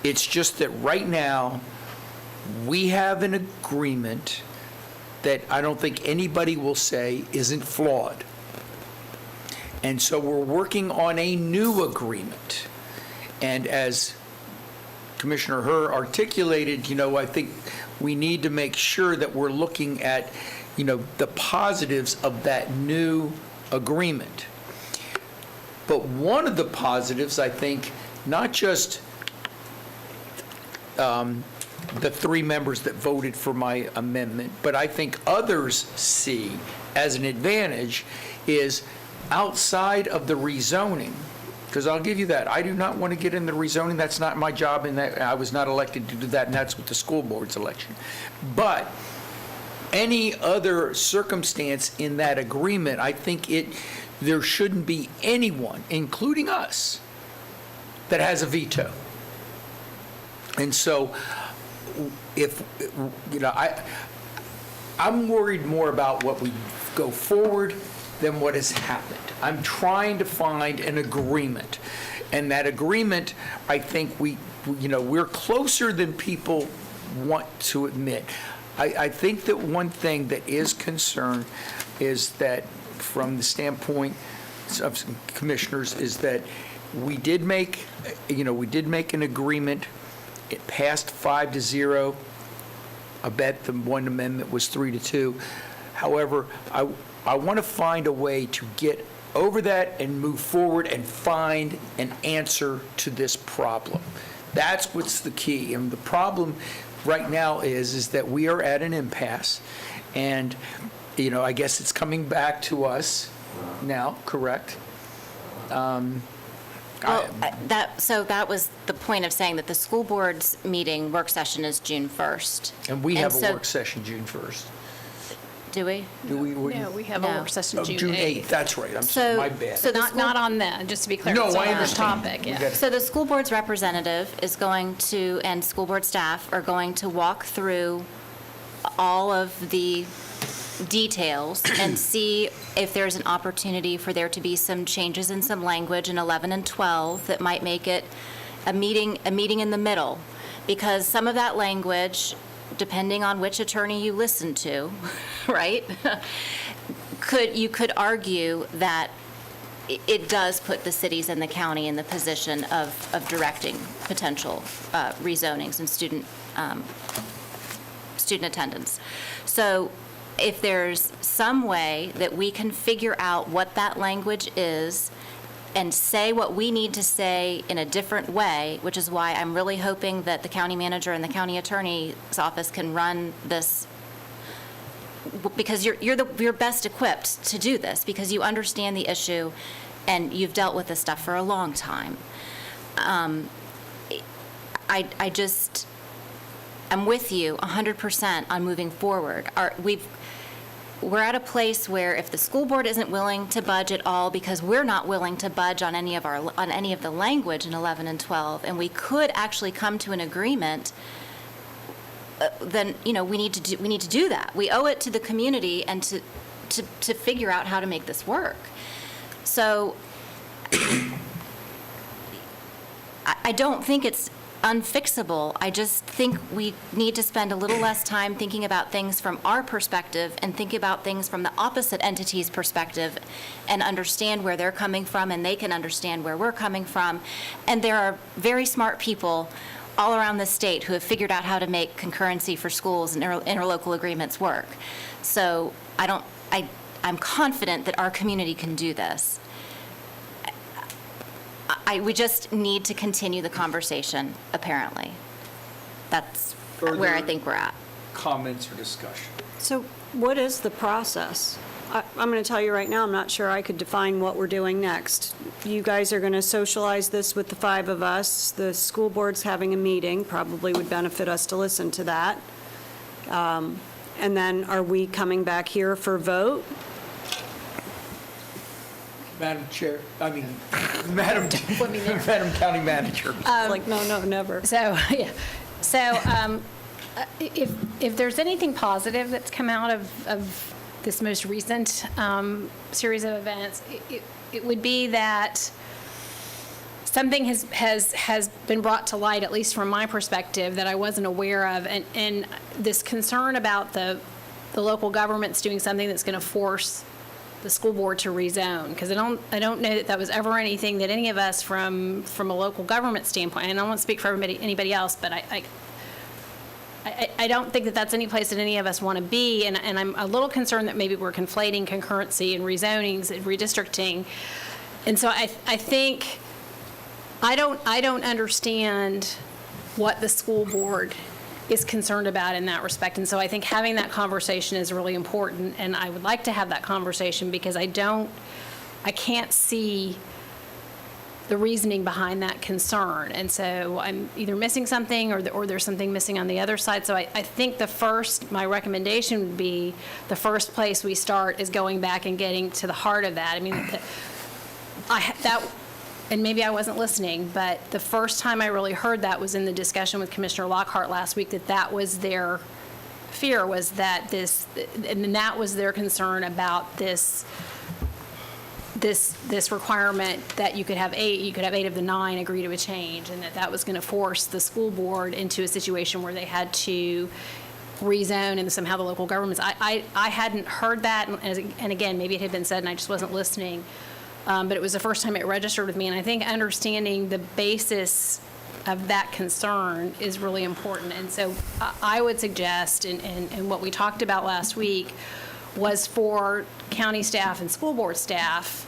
[SPEAKER 1] It's just that right now, we have an agreement that I don't think anybody will say isn't flawed. And so we're working on a new agreement. And as Commissioner Herr articulated, I think we need to make sure that we're looking at, the positives of that new agreement. But one of the positives, I think, not just the three members that voted for my amendment, but I think others see as an advantage, is outside of the rezoning. Because I'll give you that. I do not want to get in the rezoning. That's not my job, and that I was not elected to do that, and that's with the school board's election. But any other circumstance in that agreement, I think there shouldn't be anyone, including us, that has a veto. And so, I'm worried more about what we go forward than what has happened. I'm trying to find an agreement. And that agreement, I think we're closer than people want to admit. I think that one thing that is concerned is that from the standpoint of commissioners is that we did make an agreement. It passed 5-0. I bet the one amendment was 3-2. However, I want to find a way to get over that and move forward and find an answer to this problem. That's what's the key. And the problem right now is that we are at an impasse. And, I guess it's coming back to us now, correct?
[SPEAKER 5] That was the point of saying that the school board's meeting work session is June 1st.
[SPEAKER 1] And we have a work session June 1st.
[SPEAKER 5] Do we?
[SPEAKER 1] Do we?
[SPEAKER 7] No, we have a
[SPEAKER 5] No.
[SPEAKER 7] work session
[SPEAKER 1] Oh,
[SPEAKER 7] June 8th.
[SPEAKER 1] That's right, I'm sorry, my bad.
[SPEAKER 5] So the
[SPEAKER 7] Not on that, just to be clear.
[SPEAKER 1] No,
[SPEAKER 7] it's
[SPEAKER 1] I
[SPEAKER 7] on the
[SPEAKER 1] understand.
[SPEAKER 7] topic,
[SPEAKER 1] We
[SPEAKER 7] yeah.
[SPEAKER 1] got-
[SPEAKER 5] So the school board's representative is going to, and school board staff are going to walk through all of the details and see if there's an opportunity for there to be some changes in some language in 11 and 12 that might make it a meeting in the middle. Because some of that language, depending on which attorney you listen to, right, you could argue that it does put the cities and the county in the position of directing potential rezonings and student attendance. So if there's some way that we can figure out what that language is and say what we need to say in a different way, which is why I'm really hoping that the county manager and the county attorney's office can run this, because you're best equipped to do this, because you understand the issue and you've dealt with this stuff for a long time. I'm with you 100% on moving forward. We're at a place where if the school board isn't willing to budge at all, because we're not willing to budge on any of the language in 11 and 12, and we could actually come to an agreement, then we need to do that. We owe it to the community and to figure out how to make this work. So I don't think it's unfixable. I just think we need to spend a little less time thinking about things from our perspective and think about things from the opposite entity's perspective and understand where they're coming from, and they can understand where we're coming from. And there are very smart people all around the state who have figured out how to make concurrency for schools and interlocal agreements work. So I'm confident that our community can do this. We just need to continue the conversation, apparently. That's where I think we're at.
[SPEAKER 1] Comments or discussion?
[SPEAKER 4] So what is the process? I'm going to tell you right now, I'm not sure I could define what we're doing next. You guys are going to socialize this with the 5 of us. The school board's having a meeting, probably would benefit us to listen to that. And then are we coming back here for vote?
[SPEAKER 1] Madam Chair, Madam County Manager.
[SPEAKER 4] No, never.
[SPEAKER 7] So, yeah. So if there's anything positive that's come out of this most recent series of events, it would be that something has been brought to light, at least from my perspective, that I wasn't aware of. And this concern about the local governments doing something that's going to force the school board to rezone, because I don't know that was ever anything that any of us from a local government standpoint, and I won't speak for anybody else, but I don't think that that's any place that any of us want to be, and I'm a little concerned that maybe we're conflating concurrency and rezonings and redistricting, and so I think I don't understand what the school board is concerned about in that respect. And so I think having that conversation is really important, and I would like to have that conversation because I can't see the reasoning behind that concern. And so I'm either missing something or there's something missing on the other side. So I think my recommendation would be the first place we start is going back and getting to the heart of that. I mean, and maybe I wasn't listening, but the first time I really heard that was in the discussion with Commissioner Lockhart last week, that was their fear, was that and that was their concern about this requirement that you could have 8 of the 9 agree to a change, and that was going to force the school board into a situation where they had to rezone, and somehow the local governments. I hadn't heard that, and again, maybe it had been said and I just wasn't listening. But it was the first time it registered with me, and I think understanding the basis of that concern is really important. And so I would suggest, and what we talked about last week, was for county staff and school board staff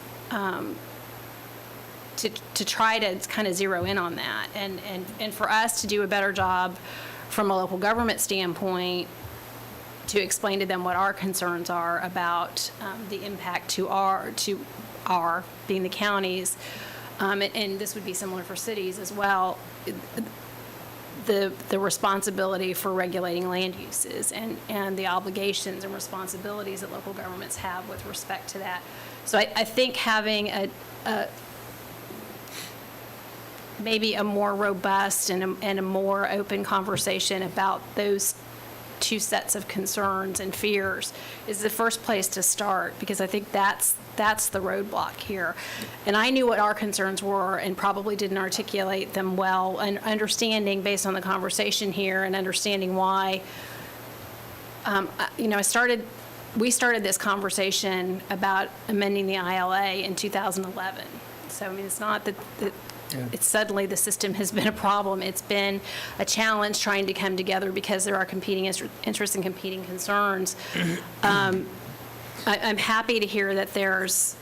[SPEAKER 7] to try to kind of zero in on that, and for us to do a better job from a local government standpoint to explain to them what our concerns are about the impact to our being the counties, and this would be similar for cities as well. the responsibility for regulating land uses and the obligations and responsibilities that local governments have with respect to that. So I think having maybe a more robust and a more open conversation about those two sets of concerns and fears is the first place to start, because I think that's the roadblock here. And I knew what our concerns were and probably didn't articulate them well, and understanding based on the conversation here and understanding why, we started this conversation about amending the ILA in 2011. So, I mean, it's not that it's suddenly the system has been a problem. It's been a challenge trying to come together because there are competing interests and competing concerns. I'm happy to hear that there's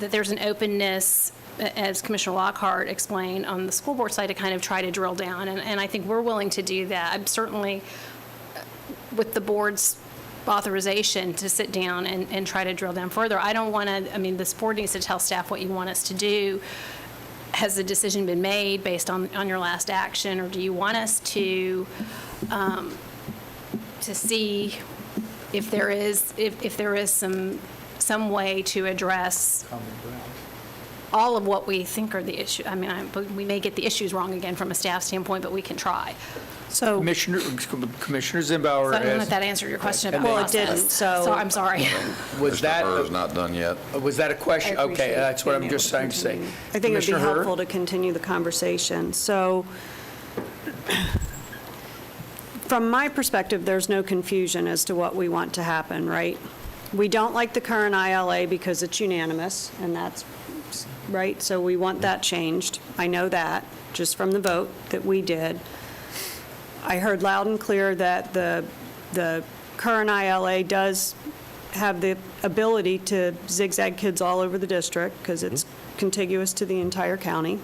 [SPEAKER 7] an openness, as Commissioner Lockhart explained, on the school board side to kind of try to drill down, and I think we're willing to do that. I'm certainly, with the board's authorization, to sit down and try to drill down further. I don't want to, I mean, this board needs to tell staff what you want us to do. Has the decision been made based on your last action, or do you want us to see if there is some way to address all of what we think are the issues? I mean, we may get the issues wrong again from a staff standpoint, but we can try. So,
[SPEAKER 1] Commissioner Zimbauer
[SPEAKER 7] so I don't know if
[SPEAKER 1] asked,
[SPEAKER 7] that answered your question about
[SPEAKER 4] Well, it
[SPEAKER 7] process.
[SPEAKER 4] didn't, so-
[SPEAKER 7] I'm sorry.
[SPEAKER 1] was that,
[SPEAKER 3] Mr. Herr's not done yet.
[SPEAKER 1] was that a question?
[SPEAKER 4] I
[SPEAKER 1] Okay,
[SPEAKER 4] appreciate
[SPEAKER 1] that's what
[SPEAKER 4] being
[SPEAKER 1] I'm just
[SPEAKER 4] able to
[SPEAKER 1] trying to say.
[SPEAKER 4] continue. I think it would be
[SPEAKER 1] Commissioner Herr?
[SPEAKER 4] helpful to continue the conversation. So, from my perspective, there's no confusion as to what we want to happen, right? We don't like the current ILA because it's unanimous, and that's, right? So we want that changed. I know that, just from the vote that we did. I heard loud and clear that the current ILA does have the ability to zigzag kids all over the district because it's contiguous to the entire county,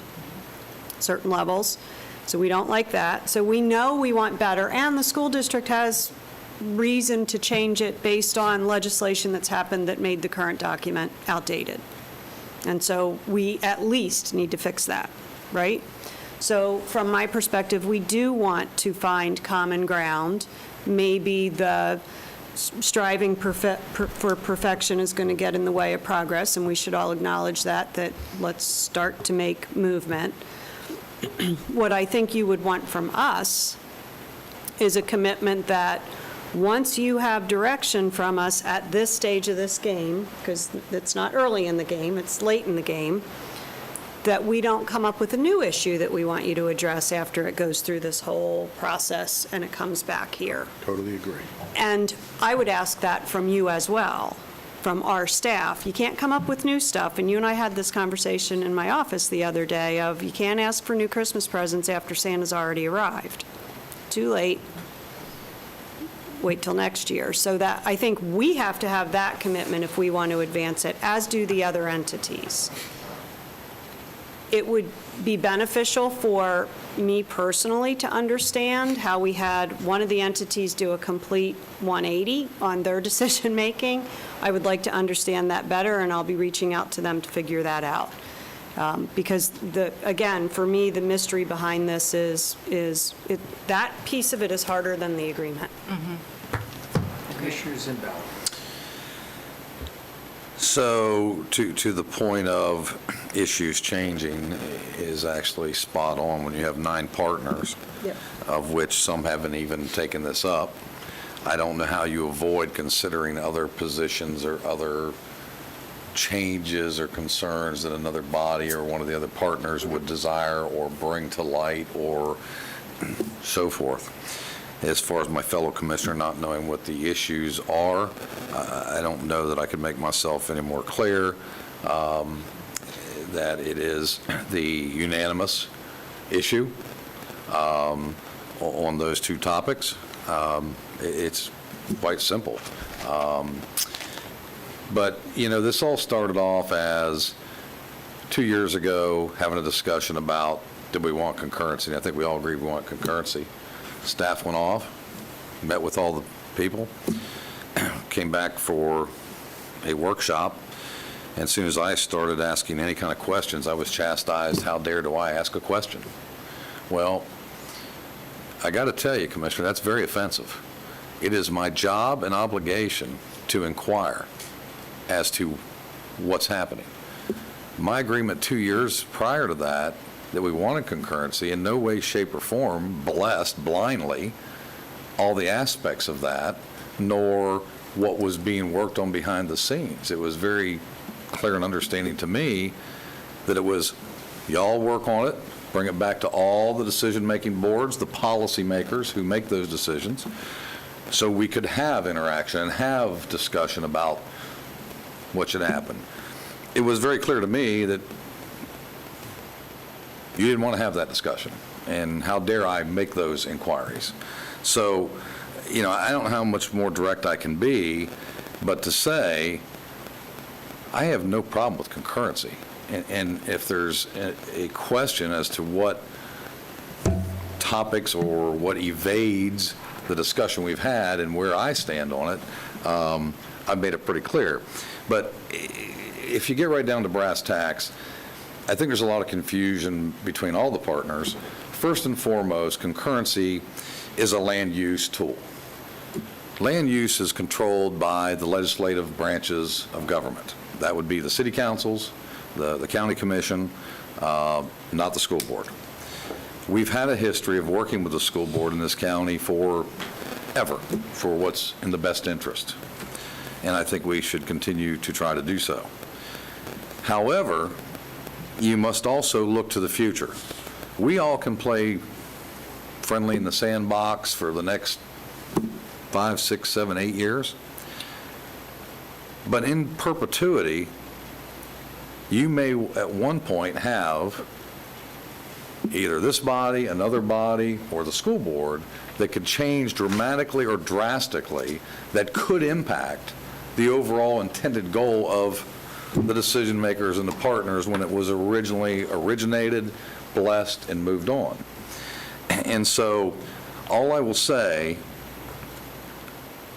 [SPEAKER 4] certain levels. So we don't like that. So we know we want better, and the school district has reason to change it based on legislation that's happened that made the current document outdated. And so we at least need to fix that, right? So from my perspective, we do want to find common ground. Maybe the striving for perfection is going to get in the way of progress, and we should all acknowledge that let's start to make movement. What I think you would want from us is a commitment that once you have direction from us at this stage of this game, because it's not early in the game, it's late in the game, that we don't come up with a new issue that we want you to address after it goes through this whole process and it comes back here.
[SPEAKER 2] Totally agree.
[SPEAKER 4] And I would ask that from you as well, from our staff. You can't come up with new stuff, and you and I had this conversation in my office the other day of you can't ask for new Christmas presents after Santa's already arrived. Too late. Wait till next year. So that, I think we have to have that commitment if we want to advance it, as do the other entities. It would be beneficial for me personally to understand how we had one of the entities do a complete 180 on their decision-making. I would like to understand that better, and I'll be reaching out to them to figure that out. Because, again, for me, the mystery behind this is that piece of it is harder than the agreement.
[SPEAKER 1] Commissioner Zimbauer.
[SPEAKER 3] So to the point of issues changing is actually spot on when you have 9 partners,
[SPEAKER 4] Yep.
[SPEAKER 3] of which some haven't even taken this up. I don't know how you avoid considering other positions or other changes or concerns that another body or one of the other partners would desire or bring to light or so forth. As far as my fellow commissioner not knowing what the issues are, I don't know that I could make myself any more clear that it is the unanimous issue on those two topics. It's quite simple. But, you know, this all started off as 2 years ago having a discussion about did we want concurrency. And I think we all agree we want concurrency. Staff went off, met with all the people, came back for a workshop, and as soon as I started asking any kind of questions, I was chastised, how dare do I ask a question? Well, I got to tell you, Commissioner, that's very offensive. It is my job and obligation to inquire as to what's happening. My agreement 2 years prior to that we wanted concurrency, in no way, shape, or form blessed blindly all the aspects of that, nor what was being worked on behind the scenes. It was very clear and understanding to me that it was, y'all work on it, bring it back to all the decision-making boards, the policymakers who make those decisions, so we could have interaction and have discussion about what should happen. It was very clear to me that you didn't want to have that discussion, and how dare I make those inquiries. So, I don't know how much more direct I can be, but to say, I have no problem with concurrency. And if there's a question as to what topics or what evades the discussion we've had and where I stand on it, I've made it pretty clear. But if you get right down to brass tacks, I think there's a lot of confusion between all the partners. First and foremost, concurrency is a land use tool. Land use is controlled by the legislative branches of government. That would be the city councils, the county commission, not the school board. We've had a history of working with the school board in this county forever for what's in the best interest. And I think we should continue to try to do so. However, you must also look to the future. We all can play friendly in the sandbox for the next 5, 6, 7, 8 years. But in perpetuity, you may at one point have either this body, another body, or the school board that could change dramatically or drastically that could impact the overall intended goal of the decision makers and the partners when it was originally originated, blessed, and moved on. And so all I will say,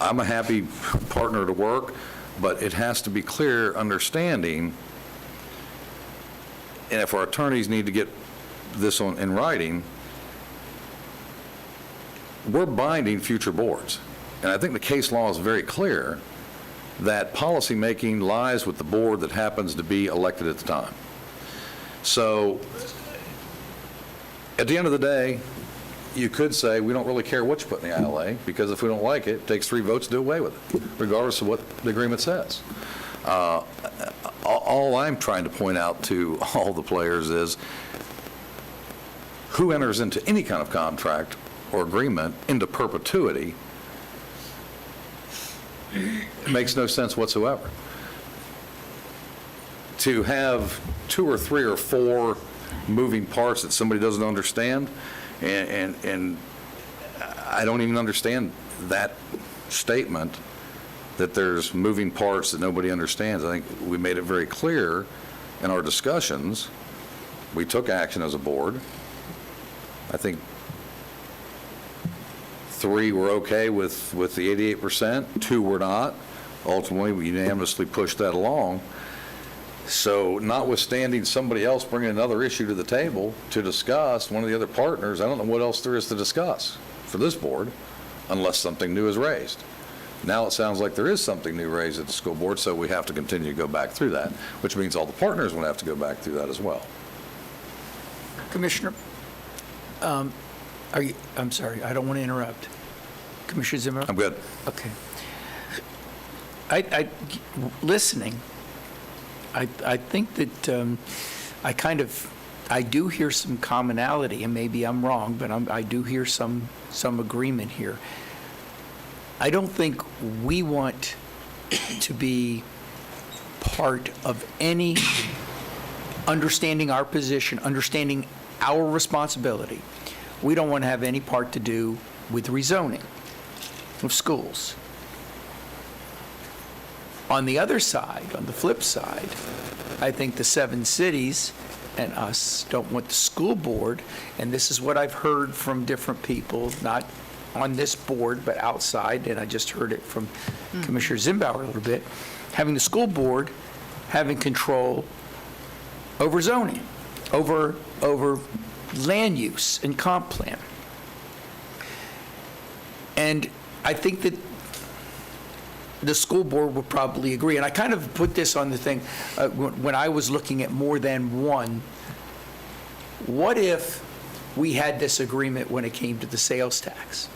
[SPEAKER 3] I'm a happy partner to work, but it has to be clear understanding, and if our attorneys need to get this in writing, we're binding future boards. And I think the case law is very clear that policymaking lies with the board that happens to be elected at the time. So at the end of the day, you could say we don't really care what you put in the ILA, because if we don't like it, it takes 3 votes to do away with it, regardless of what the agreement says. All I'm trying to point out to all the players is who enters into any kind of contract or agreement into perpetuity. It makes no sense whatsoever. To have 2 or 3 or 4 moving parts that somebody doesn't understand, and I don't even understand that statement, that there's moving parts that nobody understands. I think we made it very clear in our discussions. We took action as a board. I think 3 were okay with the 88%, 2 were not. Ultimately, we unanimously pushed that along. So notwithstanding somebody else bringing another issue to the table to discuss, one of the other partners, I don't know what else there is to discuss for this board unless something new is raised. Now it sounds like there is something new raised at the school board, so we have to continue to go back through that, which means all the partners will have to go back through that as well.
[SPEAKER 1] Commissioner, I'm sorry, I don't want to interrupt. Commissioner Zimmer?
[SPEAKER 3] I'm good.
[SPEAKER 1] Okay. Listening, I think that I do hear some commonality, and maybe I'm wrong, but I do hear some agreement here. I don't think we want to be part of any understanding our position, understanding our responsibility. We don't want to have any part to do with rezoning of schools. On the other side, on the flip side, I think the 7 cities and us don't want the school board, and this is what I've heard from different people, not on this board, but outside, and I just heard it from Commissioner Zimbauer a little bit, having the school board having control over zoning, over land use and comp plan. And I think that the school board would probably agree. And I kind of put this on the thing, when I was looking at more than one, what if we had this agreement when it came to the sales tax?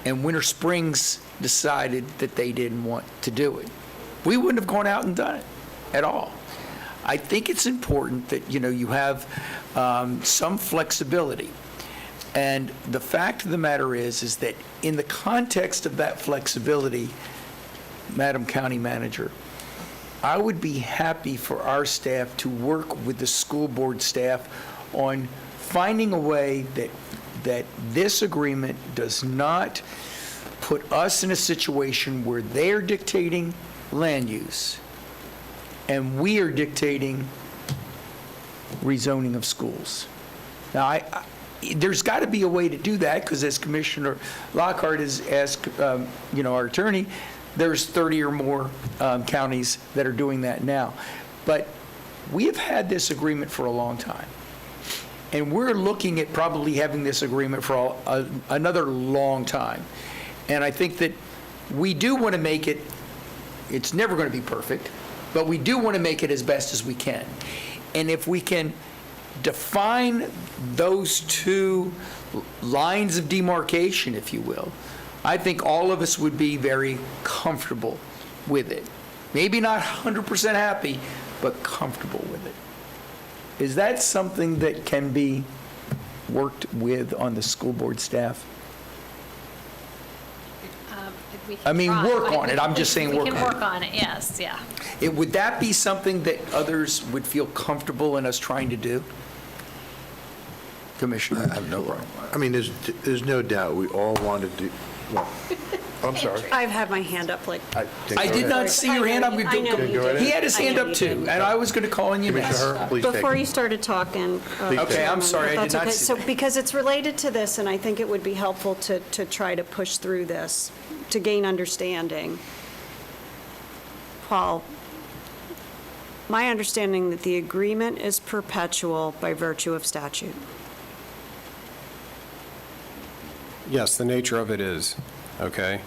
[SPEAKER 1] And Winter Springs decided that they didn't want to do it. We wouldn't have gone out and done it at all. I think it's important that, you have some flexibility. And the fact of the matter is that in the context of that flexibility, Madam County Manager, I would be happy for our staff to work with the school board staff on finding a way that this agreement does not put us in a situation where they're dictating land use and we are dictating rezoning of schools. Now, there's got to be a way to do that, because as Commissioner Lockhart has asked, our attorney, there's 30 or more counties that are doing that now. But we have had this agreement for a long time. And we're looking at probably having this agreement for another long time. And I think that we do want to make it, it's never going to be perfect, but we do want to make it as best as we can. And if we can define those two lines of demarcation, if you will, I think all of us would be very comfortable with it. Maybe not 100% happy, but comfortable with it. Is that something that can be worked with on the school board staff? I mean, work on it. I'm just saying work on it.
[SPEAKER 7] We can work on it, yes, yeah.
[SPEAKER 1] Would that be something that others would feel comfortable in us trying to do? Commissioner?
[SPEAKER 2] I have no problem. I mean, there's no doubt we all want to do, well, I'm sorry.
[SPEAKER 4] I've had my hand up like.
[SPEAKER 1] I did not see your hand up.
[SPEAKER 4] I know you did.
[SPEAKER 1] He had his hand up too, and I was going to call on you next.
[SPEAKER 4] Before you started talking.
[SPEAKER 1] Okay, I'm sorry, I did not see
[SPEAKER 4] So,
[SPEAKER 1] that.
[SPEAKER 4] because it's related to this, and I think it would be helpful to try to push through this, to gain understanding. Paul, my understanding that the agreement is perpetual by virtue of statute.
[SPEAKER 9] Yes, the nature of it is, okay?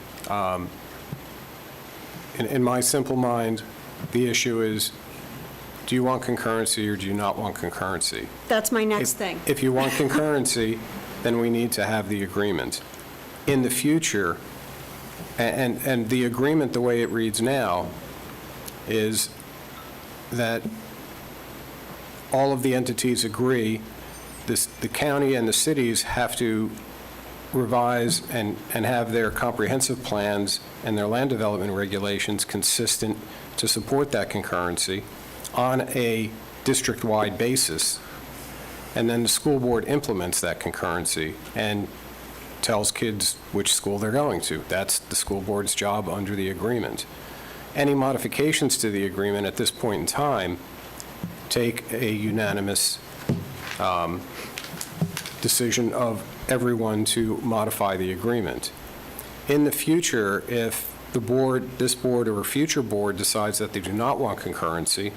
[SPEAKER 9] In my simple mind, the issue is, do you want concurrency or do you not want concurrency?
[SPEAKER 4] That's my next thing.
[SPEAKER 9] If you want concurrency, then we need to have the agreement. In the future, and the agreement, the way it reads now, is that all of the entities agree, the county and the cities have to revise and have their comprehensive plans and their land development regulations consistent to support that concurrency on a district-wide basis. And then the school board implements that concurrency and tells kids which school they're going to. That's the school board's job under the agreement. Any modifications to the agreement at this point in time take a unanimous decision of everyone to modify the agreement. In the future, if the board, this board or a future board decides that they do not want concurrency,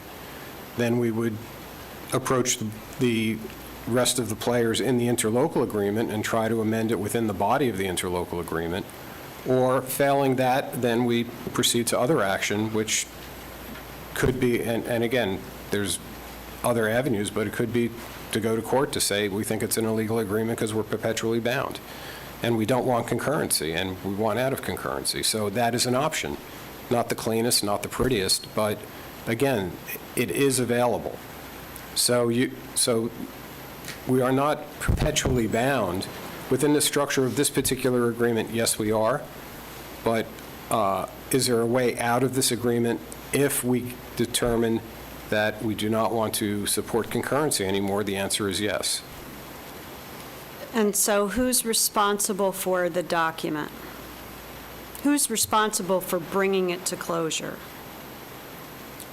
[SPEAKER 9] then we would approach the rest of the players in the interlocal agreement and try to amend it within the body of the interlocal agreement. Or failing that, then we proceed to other action, which could be, and again, there's other avenues, but it could be to go to court to say we think it's an illegal agreement because we're perpetually bound. And we don't want concurrency, and we want out of concurrency. So that is an option. Not the cleanest, not the prettiest, but again, it is available. So we are not perpetually bound. Within the structure of this particular agreement, yes, we are. But is there a way out of this agreement if we determine that we do not want to support concurrency anymore? The answer is yes.
[SPEAKER 4] And so who's responsible for the document? Who's responsible for bringing it to closure?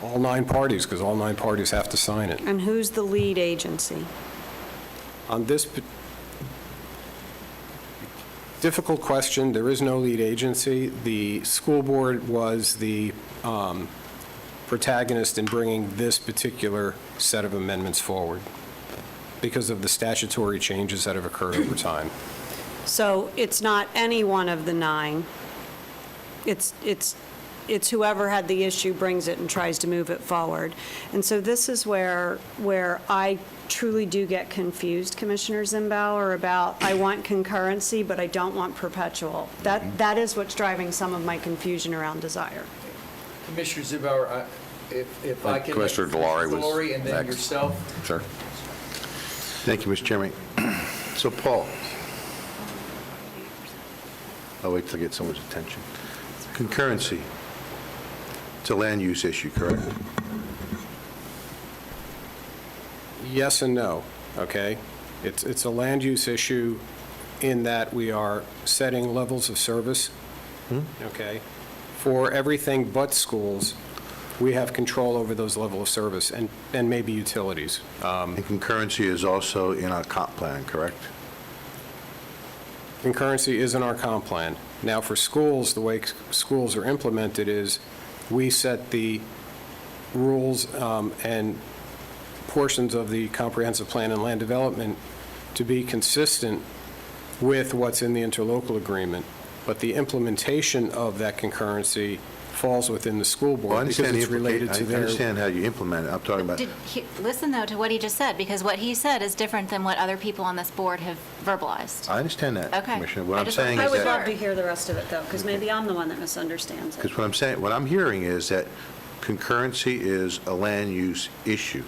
[SPEAKER 9] All 9 parties, because all 9 parties have to sign it.
[SPEAKER 4] And who's the lead agency?
[SPEAKER 9] On this difficult question, there is no lead agency. The school board was the protagonist in bringing this particular set of amendments forward because of the statutory changes that have occurred over time.
[SPEAKER 4] So it's not any one of the 9. It's whoever had the issue brings it and tries to move it forward. And so this is where I truly do get confused, Commissioner Zimbauer, about I want concurrency, but I don't want perpetual. That is what's driving some of my confusion around desire.
[SPEAKER 1] Commissioner Zimbauer, if I can...
[SPEAKER 3] Commissioner Delory was
[SPEAKER 1] Delory and then
[SPEAKER 3] next.
[SPEAKER 1] yourself.
[SPEAKER 3] Sure.
[SPEAKER 2] Thank you, Mr. Chairman. So, Paul, I'll wait till I get someone's attention. Concurrency, it's a land use issue, correct?
[SPEAKER 9] Yes and no, okay? It's a land use issue in that we are setting levels of service, okay? For everything but schools, we have control over those level of service and maybe utilities.
[SPEAKER 2] And concurrency is also in our comp plan, correct?
[SPEAKER 9] Concurrency is in our comp plan. Now, for schools, the way schools are implemented is we set the rules and portions of the comprehensive plan and land development to be consistent with what's in the interlocal agreement, but the implementation of that concurrency falls within the school board because it's related to their...
[SPEAKER 2] I understand how you implement it. I'm talking about...
[SPEAKER 5] Listen, though, to what he just said, because what he said is different than what other people on this board have verbalized.
[SPEAKER 2] I understand that,
[SPEAKER 5] Okay.
[SPEAKER 2] Commissioner. What
[SPEAKER 5] I
[SPEAKER 2] I'm
[SPEAKER 5] just-
[SPEAKER 2] saying
[SPEAKER 4] I
[SPEAKER 2] is
[SPEAKER 4] would
[SPEAKER 2] that...
[SPEAKER 4] love to hear the rest of it, though, because maybe I'm the one that misunderstands it.
[SPEAKER 2] Because what I'm hearing is that concurrency is a land use issue,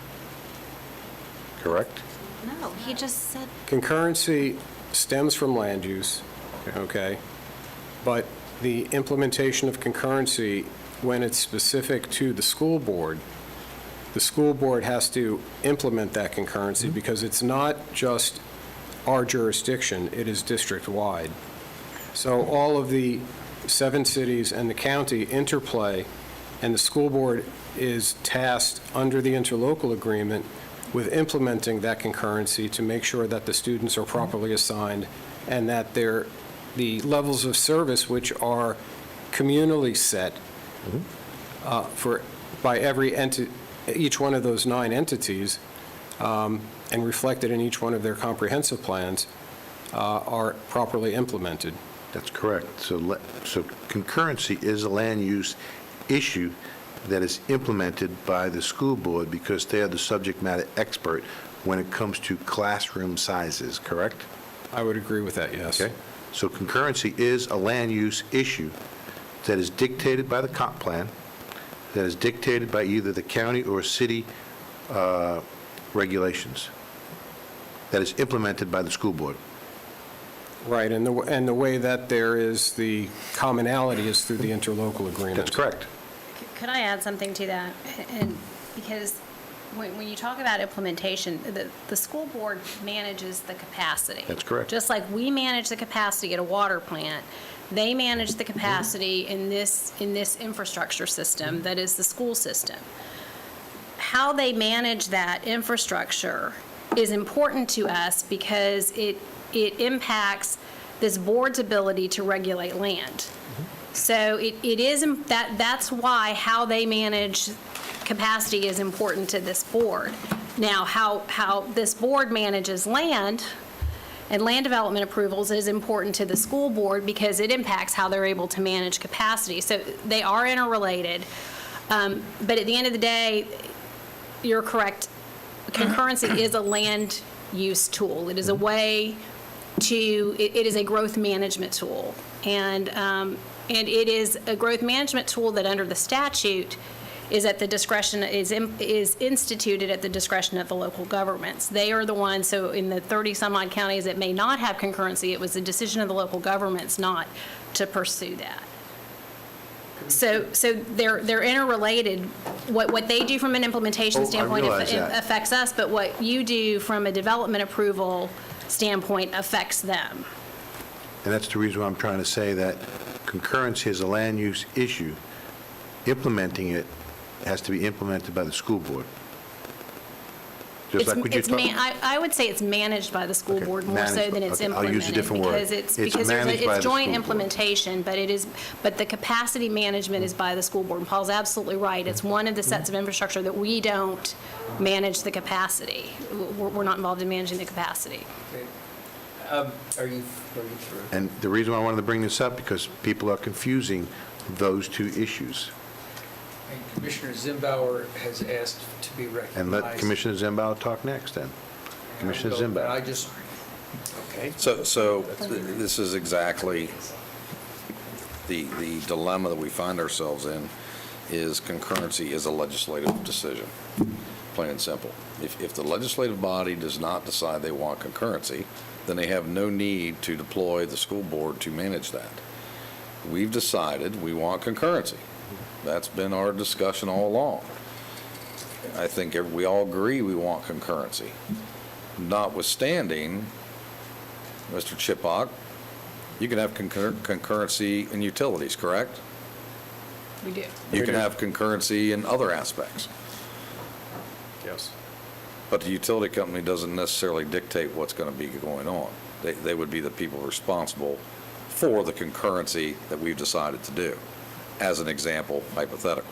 [SPEAKER 2] correct?
[SPEAKER 5] No, he just said,
[SPEAKER 9] Concurrency stems from land use, okay? But the implementation of concurrency, when it's specific to the school board has to implement that concurrency because it's not just our jurisdiction, it is district-wide. So all of the 7 cities and the county interplay, and the school board is tasked under the interlocal agreement with implementing that concurrency to make sure that the students are properly assigned and that the levels of service which are communally set by each one of those 9 entities and reflected in each one of their comprehensive plans are properly implemented.
[SPEAKER 2] That's correct. So concurrency is a land use issue that is implemented by the school board because they are the subject matter expert when it comes to classroom sizes, correct?
[SPEAKER 9] I would agree with that, yes.
[SPEAKER 2] Okay. So concurrency is a land use issue that is dictated by the comp plan, that is dictated by either the county or city regulations, that is implemented by the school board.
[SPEAKER 9] Right, and the way that there is the commonality is through the interlocal agreement.
[SPEAKER 2] That's correct.
[SPEAKER 7] Could I add something to that? And because when you talk about implementation, the school board manages the capacity.
[SPEAKER 2] That's correct.
[SPEAKER 7] Just like we manage the capacity at a water plant, they manage the capacity in this infrastructure system that is the school system. How they manage that infrastructure is important to us because it impacts this board's ability to regulate land. So that's why how they manage capacity is important to this board. Now, how this board manages land and land development approvals is important to the school board because it impacts how they're able to manage capacity. So they are interrelated. But at the end of the day, you're correct. Concurrency is a land use tool. It is a way it is a growth management tool. And it is a growth management tool that under the statute is at the discretion, is instituted at the discretion of the local governments. They are the ones, so in the 30-some-odd counties that may not have concurrency, it was the decision of the local governments not to pursue that. So they're interrelated. What they do from an implementation standpoint affects us, but what you do from a development approval standpoint affects them.
[SPEAKER 2] And that's the reason why I'm trying to say that concurrency is a land use issue. Implementing it has to be implemented by the school board. Just like what you're talking about.
[SPEAKER 7] I would say it's managed by the school board more so than it's implemented.
[SPEAKER 2] I'll use a different word.
[SPEAKER 7] Because
[SPEAKER 2] It's managed by the
[SPEAKER 7] joint
[SPEAKER 2] school board.
[SPEAKER 7] implementation, but the capacity management is by the school board. And Paul's absolutely right. It's one of the sets of infrastructure that we don't manage the capacity. We're not involved in managing the capacity.
[SPEAKER 1] Are you through?
[SPEAKER 2] And the reason why I wanted to bring this up, because people are confusing those two issues.
[SPEAKER 1] And Commissioner Zimbauer has asked to be recognized.
[SPEAKER 2] And let Commissioner Zimbauer talk next, then. Commissioner
[SPEAKER 1] But I
[SPEAKER 2] Zimbauer.
[SPEAKER 1] just, okay.
[SPEAKER 3] So this is exactly the dilemma that we find ourselves in, is concurrency is a legislative decision, plain and simple. If the legislative body does not decide they want concurrency, then they have no need to deploy the school board to manage that. We've decided we want concurrency. That's been our discussion all along. I think we all agree we want concurrency. Notwithstanding, Mr. Chipok, you can have concurrency in utilities, correct?
[SPEAKER 7] We do.
[SPEAKER 3] You can have concurrency in other aspects.
[SPEAKER 9] Yes.
[SPEAKER 3] But the utility company doesn't necessarily dictate what's going to be going on. They would be the people responsible for the concurrency that we've decided to do, as an example, hypothetical.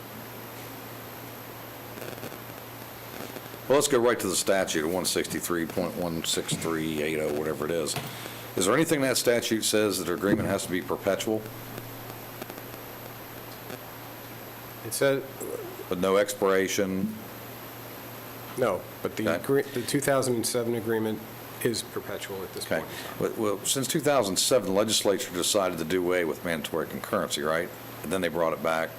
[SPEAKER 3] Well, let's go right to the statute, 163.16380, whatever it is. Is there anything in that statute says that an agreement has to be perpetual,
[SPEAKER 9] It said,
[SPEAKER 3] but no expiration?
[SPEAKER 9] no, but the
[SPEAKER 3] Okay.
[SPEAKER 9] the 2007 agreement is perpetual at this
[SPEAKER 3] Okay.
[SPEAKER 9] point.
[SPEAKER 3] Well, since 2007, the legislature decided to do away with mandatory concurrency, right? And then they brought it back.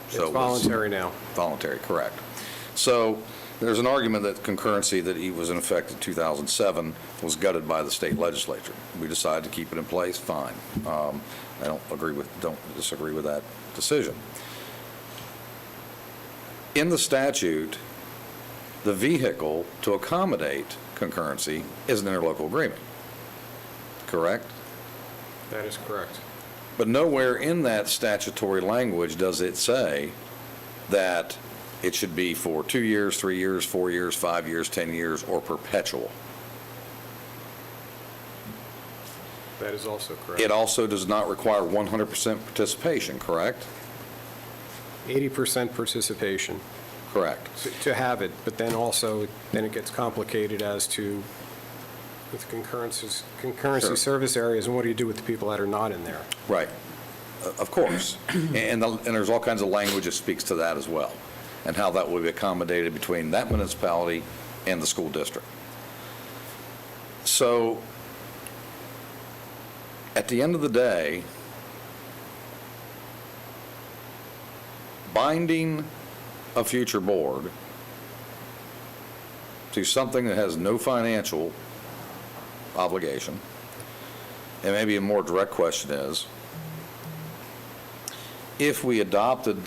[SPEAKER 3] So
[SPEAKER 9] It's
[SPEAKER 3] it was
[SPEAKER 9] voluntary now.
[SPEAKER 3] Voluntary, correct. So there's an argument that concurrency that was in effect in 2007 was gutted by the state legislature. We decided to keep it in place, fine. I don't disagree with that decision. In the statute, the vehicle to accommodate concurrency is an interlocal agreement, correct?
[SPEAKER 9] That is correct.
[SPEAKER 3] But nowhere in that statutory language does it say that it should be for 2 years, 3 years, 4 years, 5 years, 10 years, or perpetual.
[SPEAKER 9] That is also correct.
[SPEAKER 3] It also does not require 100% participation, correct?
[SPEAKER 9] 80% participation
[SPEAKER 3] Correct.
[SPEAKER 9] to have it, but then also, then it gets complicated as to with concurrency
[SPEAKER 3] Sure.
[SPEAKER 9] service areas, and what do you do with the people that are not in there?
[SPEAKER 3] Right. Of course. And there's all kinds of language that speaks to that as well, and how that will be accommodated between that municipality and the school district. So, at the end of the day, binding a future board to something that has no financial obligation, and maybe a more direct question is, if we adopted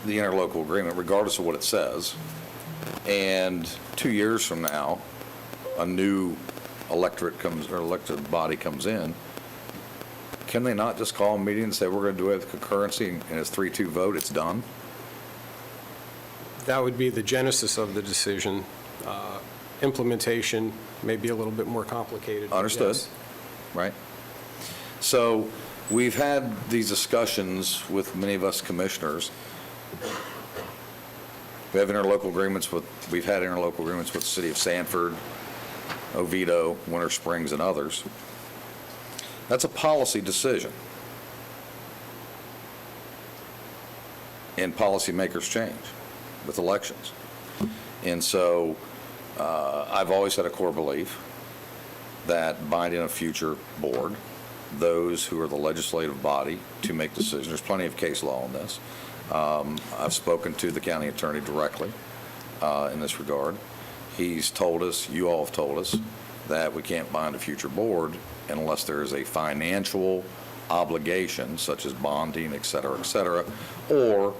[SPEAKER 3] the interlocal agreement, regardless of what it says, and 2 years from now, a new elected body comes in, can they not just call a meeting and say, we're going to do it with concurrency, and it's 3-2 vote, it's done?
[SPEAKER 9] That would be the genesis of the decision. Implementation may be a little bit more complicated. but
[SPEAKER 3] Understood,
[SPEAKER 9] yes.
[SPEAKER 3] right? So we've had these discussions with many of us commissioners. We've had interlocal agreements with the city of Sanford, Oviedo, Winter Springs, and others. That's a policy decision. And policymakers change with elections. And so I've always had a core belief that binding a future board, those who are the legislative body to make decisions, there's plenty of case law on this. I've spoken to the county attorney directly in this regard. He's told us, you all have told us, that we can't bind a future board unless there is a financial obligation, such as bonding, et cetera, or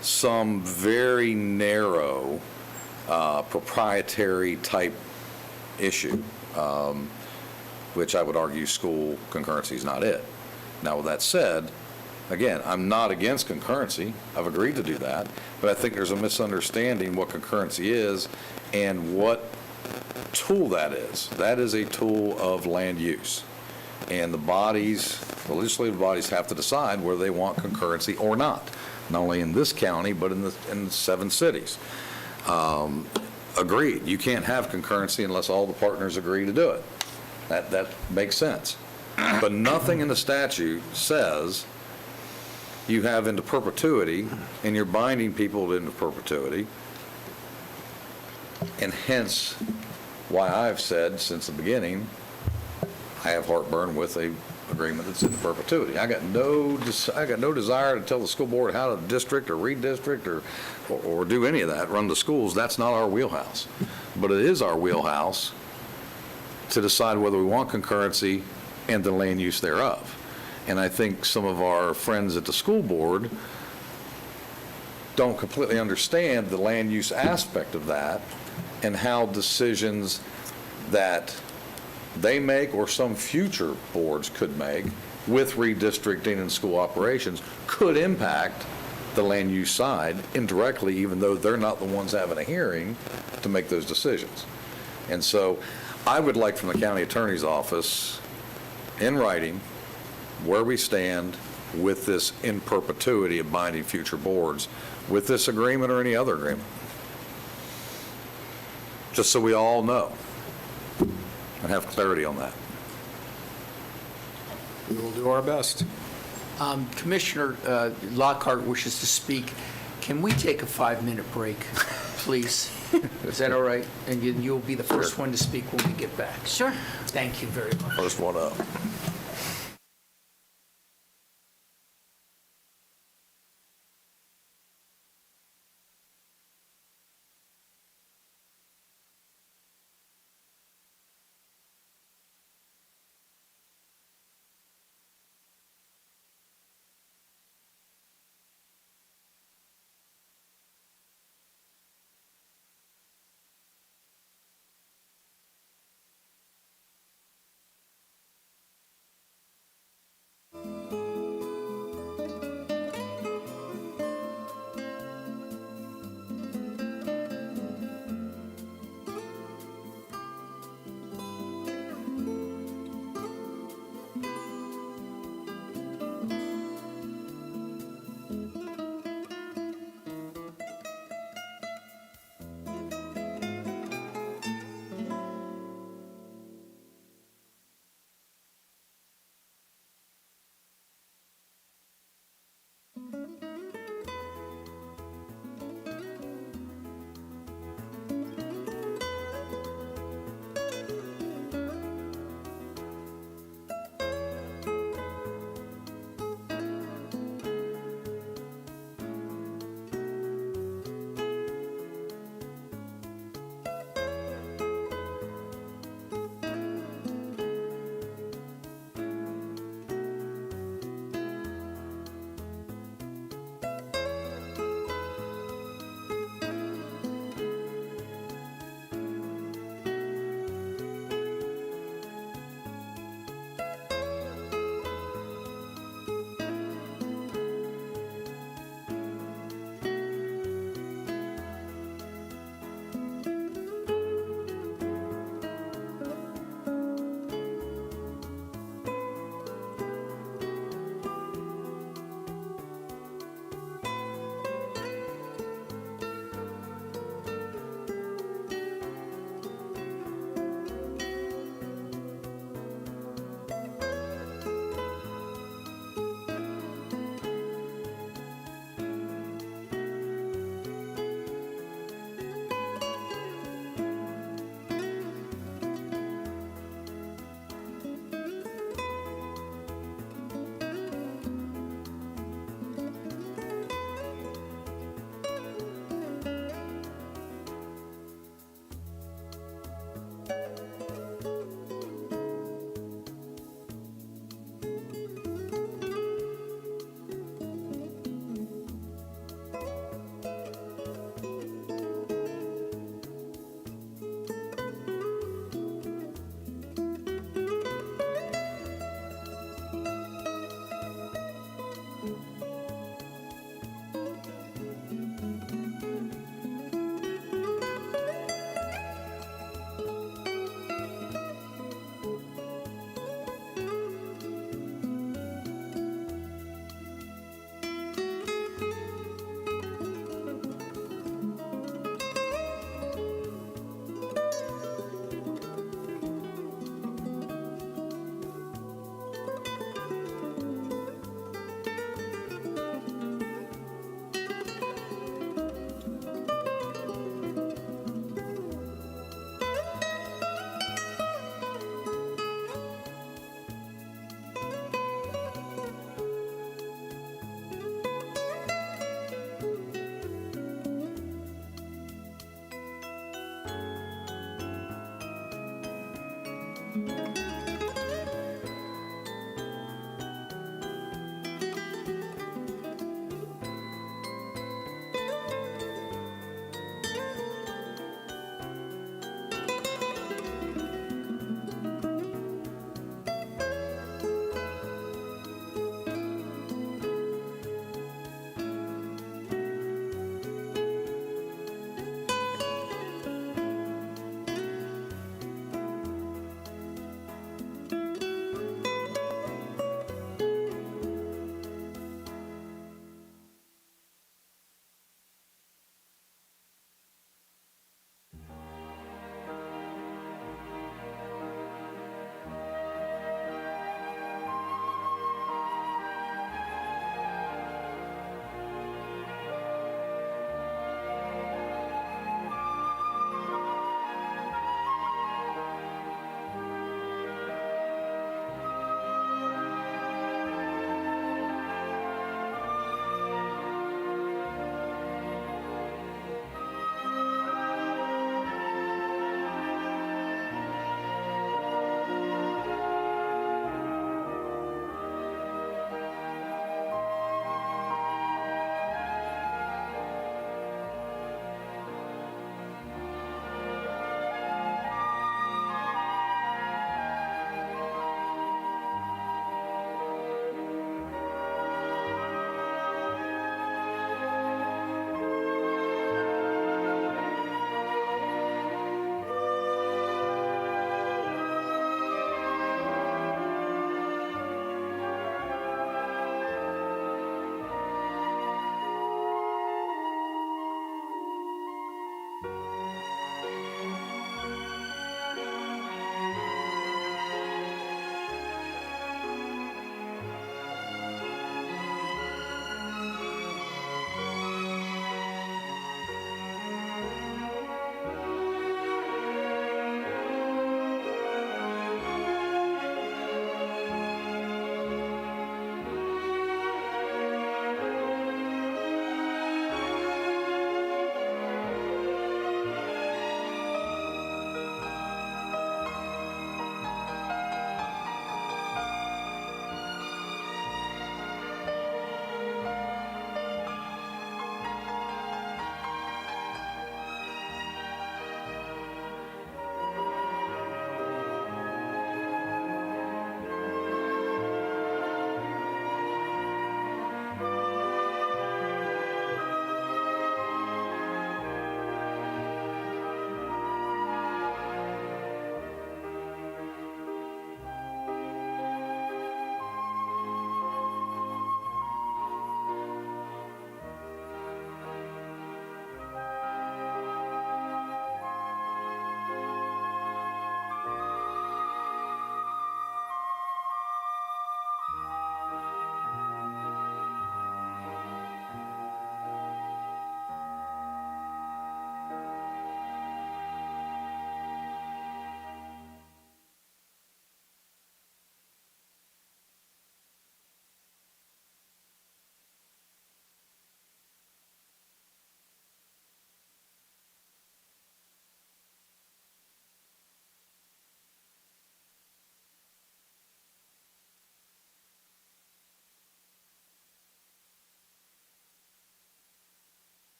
[SPEAKER 3] some very narrow proprietary type issue, which I would argue school concurrency is not it. Now, with that said, again, I'm not against concurrency. I've agreed to do that, but I think there's a misunderstanding what concurrency is and what tool that is. That is a tool of land use. And the legislative bodies have to decide whether they want concurrency or not, not only in this county, but in 7 cities. Agreed, you can't have concurrency unless all the partners agree to do it. That makes sense. But nothing in the statute says you have into perpetuity, and you're binding people into perpetuity. And hence, why I've said since the beginning, I have heartburn with a agreement that's in perpetuity. I got no desire to tell the school board how to district or redistrict or do any of that, run the schools. That's not our wheelhouse. But it is our wheelhouse to decide whether we want concurrency and the land use thereof. And I think some of our friends at the school board don't completely understand the land use aspect of that and how decisions that they make or some future boards could make with redistricting and school operations could impact the land use side indirectly, even though they're not the ones having a hearing to make those decisions. And so I would like from the county attorney's office, in writing, where we stand with this in perpetuity of binding future boards with this agreement or any other agreement. Just so we all know and have clarity on that.
[SPEAKER 9] We will do our best.
[SPEAKER 1] Commissioner Lockhart wishes to speak. Can we take a 5-minute break, please? Is that all right? And you'll be the first one to speak when we get back.
[SPEAKER 5] Sure.
[SPEAKER 1] Thank you very much.
[SPEAKER 3] First one up.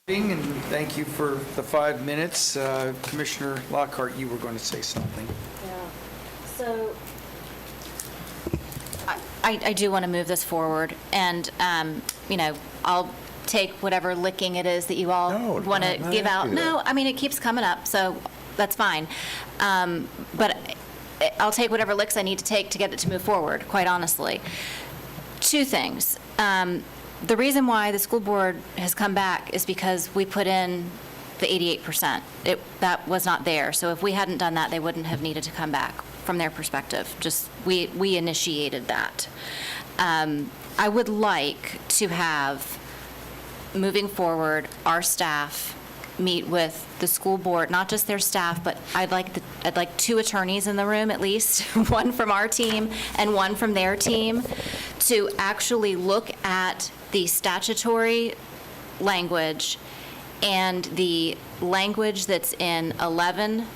[SPEAKER 1] And thank you for the 5 minutes. Commissioner Lockhart, you were going to say something.
[SPEAKER 5] So I do want to move this forward, and, I'll take whatever licking it is that you all want to give out. No, I mean, it keeps coming up, so that's fine. But I'll take whatever licks I need to take to get it to move forward, quite honestly. 2 things. The reason why the school board has come back is because we put in the 88%. That was not there. So if we hadn't done that, they wouldn't have needed to come back from their perspective. Just, we initiated that. I would like to have, moving forward, our staff meet with the school board, not just their staff, but I'd like 2 attorneys in the room at least, one from our team and one from their team, to actually look at the statutory language and the language that's in 11,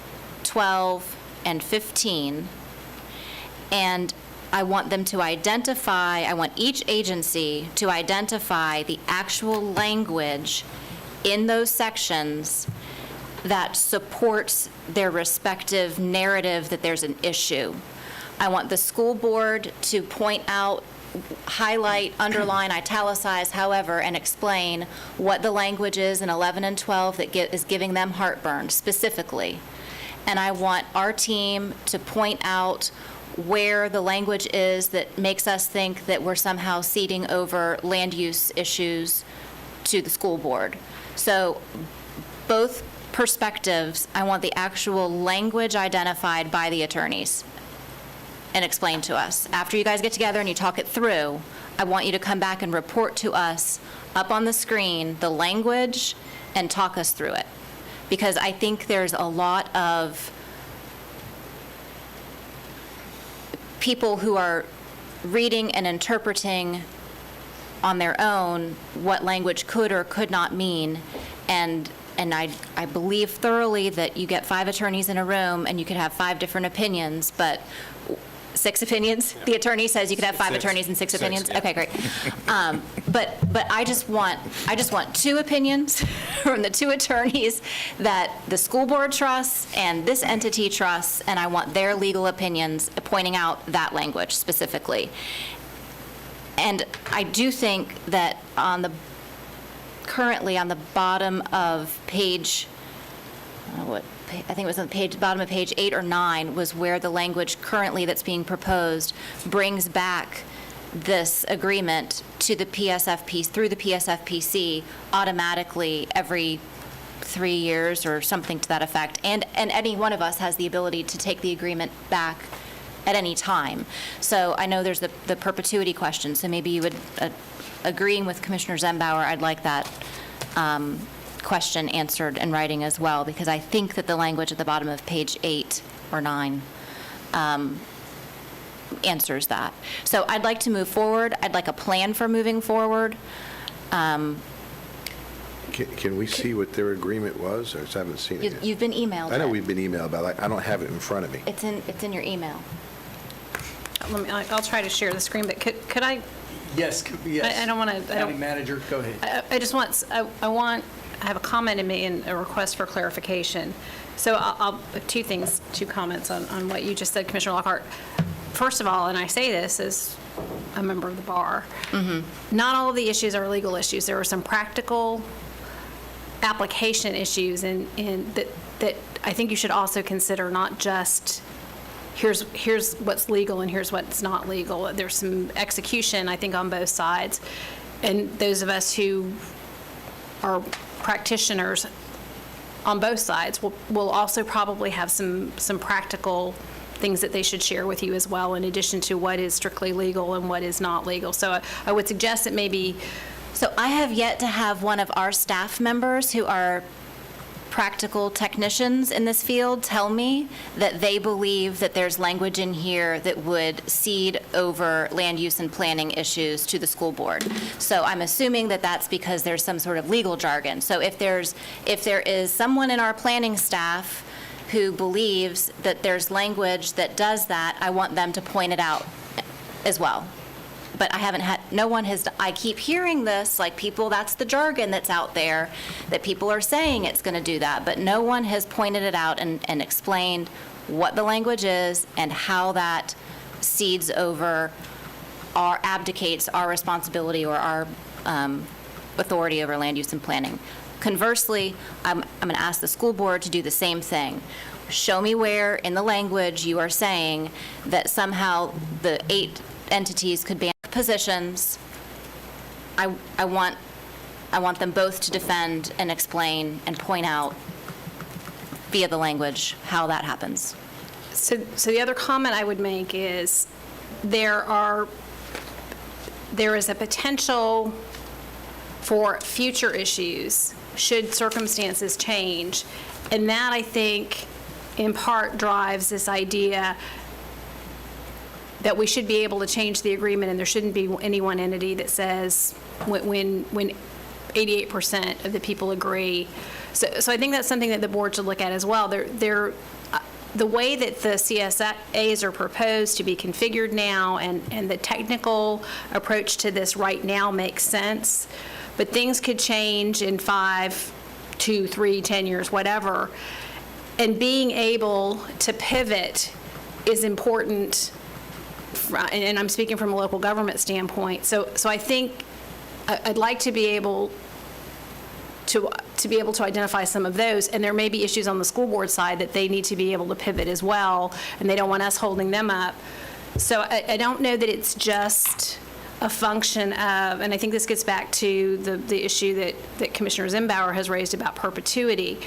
[SPEAKER 5] 12, and 15, and I want them to identify, I want each agency to identify the actual language in those sections that supports their respective narrative that there's an issue. I want the school board to point out, highlight, underline, italicize, however, and explain what the language is in 11 and 12 that is giving them heartburn specifically. And I want our team to point out where the language is that makes us think that we're somehow ceding over land use issues to the school board. So both perspectives, I want the actual language identified by the attorneys and explained to us. After you guys get together and you talk it through, I want you to come back and report to us up on the screen the language and talk us through it. Because I think there's a lot of people who are reading and interpreting on their own what language could or could not mean, and I believe thoroughly that you get 5 attorneys in a room and you could have 5 different opinions, but 6 opinions? The attorney says you could have 5 attorneys and 6 opinions?
[SPEAKER 21] Yeah.
[SPEAKER 5] Okay, great. But I just want 2 opinions from the 2 attorneys that the school board trusts and this entity trusts, and I want their legal opinions pointing out that language specifically. And I do think that currently on the bottom of page, I think it was on the bottom of page 8 or 9 was where the language currently that's being proposed brings back this agreement to the PSFP, through the PSFPC automatically every 3 years or something to that effect. And any one of us has the ability to take the agreement back at any time. So I know there's the perpetuity question, so maybe you would, agreeing with Commissioner Zembauer, I'd like that question answered in writing as well, because I think that the language at the bottom of page 8 or 9 answers that. So I'd like to move forward. I'd like a plan for moving forward.
[SPEAKER 2] Can we see what their agreement was? I haven't seen it yet.
[SPEAKER 5] You've been emailed.
[SPEAKER 2] I know
[SPEAKER 5] it.
[SPEAKER 2] we've been emailed, but I don't have it in front of me.
[SPEAKER 5] It's in your email.
[SPEAKER 7] I'll try to share the screen, but could I?
[SPEAKER 1] Yes, yes.
[SPEAKER 7] I don't want to.
[SPEAKER 1] County manager, go ahead.
[SPEAKER 7] I have a comment and a request for clarification. So I'll 2 things, 2 comments on what you just said, Commissioner Lockhart. First of all, and I say this as a member of the bar, not all of the issues are legal issues. There are some practical application issues that I think you should also consider, not just here's what's legal and here's what's not legal. There's some execution, I think, on both sides. And those of us who are practitioners on both sides will also probably have some practical things that they should share with you as well, in addition to what is strictly legal and what is not legal. So I would suggest that maybe...
[SPEAKER 5] So I have yet to have one of our staff members who are practical technicians in this field tell me that they believe that there's language in here that would cede over land use and planning issues to the school board. So I'm assuming that that's because there's some sort of legal jargon. So if there is someone in our planning staff who believes that there's language that does that, I want them to point it out as well. but no one has, I keep hearing this, like people, that's the jargon that's out there, that people are saying it's going to do that, but no one has pointed it out and explained what the language is and how that cedes over or abdicates our responsibility or our authority over land use and planning. Conversely, I'm going to ask the school board to do the same thing. Show me where in the language you are saying that somehow the 8 entities could ban positions. I want them both to defend and explain and point out via the language how that happens.
[SPEAKER 7] So the other comment I would make is there is a potential for future issues should circumstances change, and that, I think, in part drives this idea that we should be able to change the agreement, and there shouldn't be any one entity that says when 88% of the people agree. So I think that's something that the board should look at as well. The way that the CSAs are proposed to be configured now and the technical approach to this right now makes sense, but things could change in 5, 2, 3, 10 years, whatever. And being able to pivot is important, and I'm speaking from a local government standpoint. So I think I'd like to be able to identify some of those, and there may be issues on the school board side that they need to be able to pivot as well, and they don't want us holding them up. So I don't know that it's just a function of, and I think this gets back to the issue that Commissioner Zimbauer has raised about perpetuity.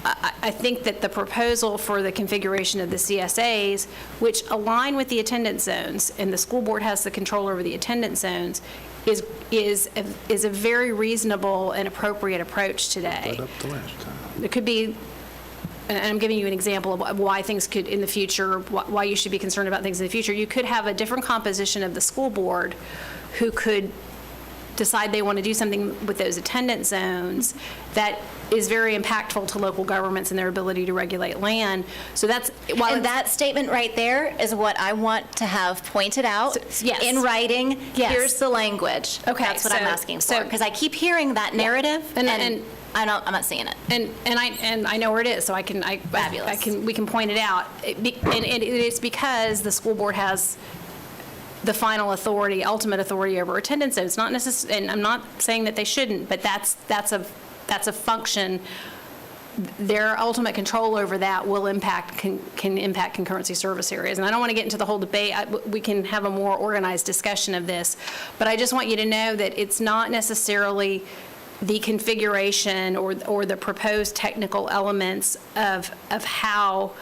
[SPEAKER 7] I think that the proposal for the configuration of the CSAs, which align with the attendance zones, and the school board has the control over the attendance zones, is a very reasonable and appropriate approach today. It could be, and I'm giving you an example of why things could in the future, why you should be concerned about things in the future. You could have a different composition of the school board who could decide they want to do something with those attendance zones that is very impactful to local governments and their ability to regulate land. So that's
[SPEAKER 5] and that statement right there is what I want to have pointed out in writing.
[SPEAKER 7] Yes.
[SPEAKER 5] Here's the language.
[SPEAKER 7] Okay,
[SPEAKER 5] that's what I'm asking for, because I keep hearing that narrative and I'm not seeing it.
[SPEAKER 7] And I know where it is, so we can point it out. And it is because the school board has the final authority, ultimate authority over attendance. So it's not necessarily, and I'm not saying that they shouldn't, but that's a function. Their ultimate control over that will can impact concurrency service areas. And I don't want to get into the whole debate. We can have a more organized discussion of this, but I just want you to know that it's not necessarily the configuration or the proposed technical elements of how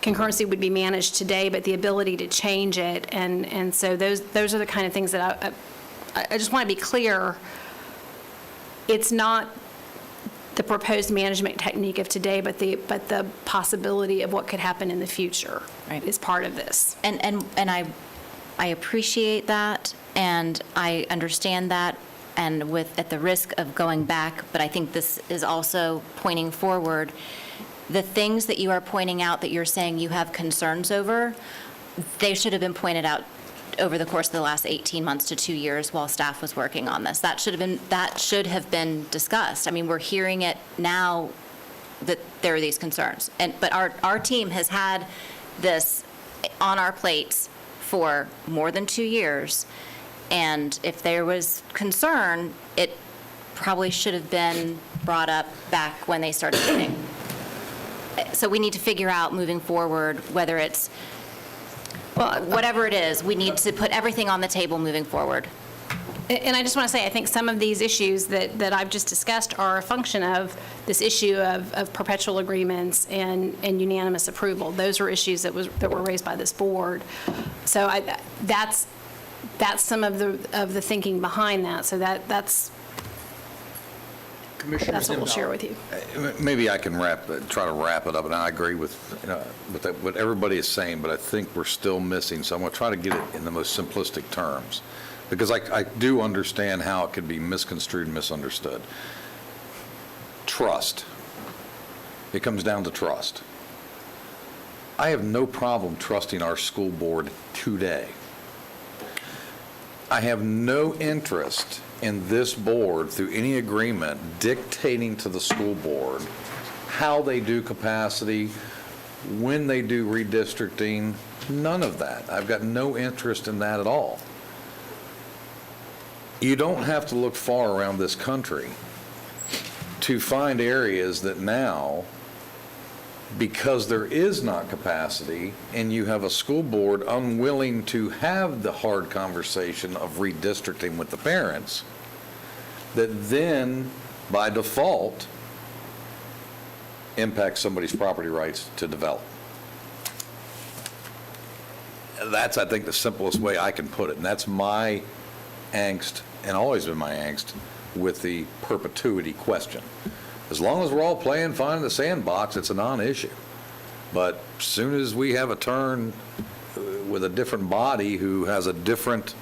[SPEAKER 7] concurrency would be managed today, but the ability to change it. And so those are the kind of things that I just want to be clear. It's not the proposed management technique of today, but the possibility of what could happen in the future is part of this.
[SPEAKER 5] And I appreciate that, and I understand that, and at the risk of going back, but I think this is also pointing forward. The things that you are pointing out that you're saying you have concerns over, they should have been pointed out over the course of the last 18 months to 2 years while staff was working on this. That should have been discussed. I mean, we're hearing it now that there are these concerns. But our team has had this on our plates for more than 2 years. And if there was concern, it probably should have been brought up back when they started meeting. So we need to figure out moving forward whether it's, whatever it is, we need to put everything on the table moving forward.
[SPEAKER 7] And I just want to say, I think some of these issues that I've just discussed are a function of this issue of perpetual agreements and unanimous approval. Those are issues that were raised by this board. So that's some of the thinking behind that. So that's what we'll share with you.
[SPEAKER 3] Maybe I can try to wrap it up, and I agree with what everybody is saying, but I think we're still missing. So I'm going to try to get it in the most simplistic terms, because I do understand how it could be misconstrued and misunderstood. Trust. It comes down to trust. I have no problem trusting our school board today. I have no interest in this board, through any agreement, dictating to the school board how they do capacity, when they do redistricting, none of that. I've got no interest in that at all. You don't have to look far around this country to find areas that now, because there is not capacity, and you have a school board unwilling to have the hard conversation of redistricting with the parents, that then, by default, impacts somebody's property rights to develop. That's, I think, the simplest way I can put it, and that's my angst, and always been my angst, with the perpetuity question. As long as we're all playing fine in the sandbox, it's a non-issue. But as soon as we have a turn with a different body who has a different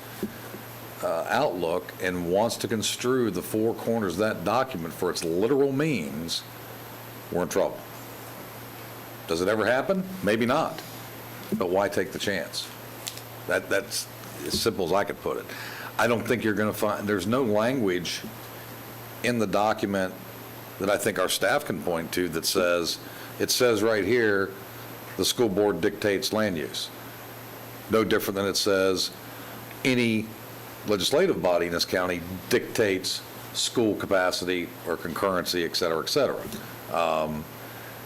[SPEAKER 3] outlook and wants to construe the four corners of that document for its literal means, we're in trouble. Does it ever happen? Maybe not. But why take the chance? That's as simple as I could put it. I don't think you're going to find, there's no language in the document that I think our staff can point to that says, it says right here, the school board dictates land use. No different than it says any legislative body in this county dictates school capacity or concurrency, et cetera, et cetera.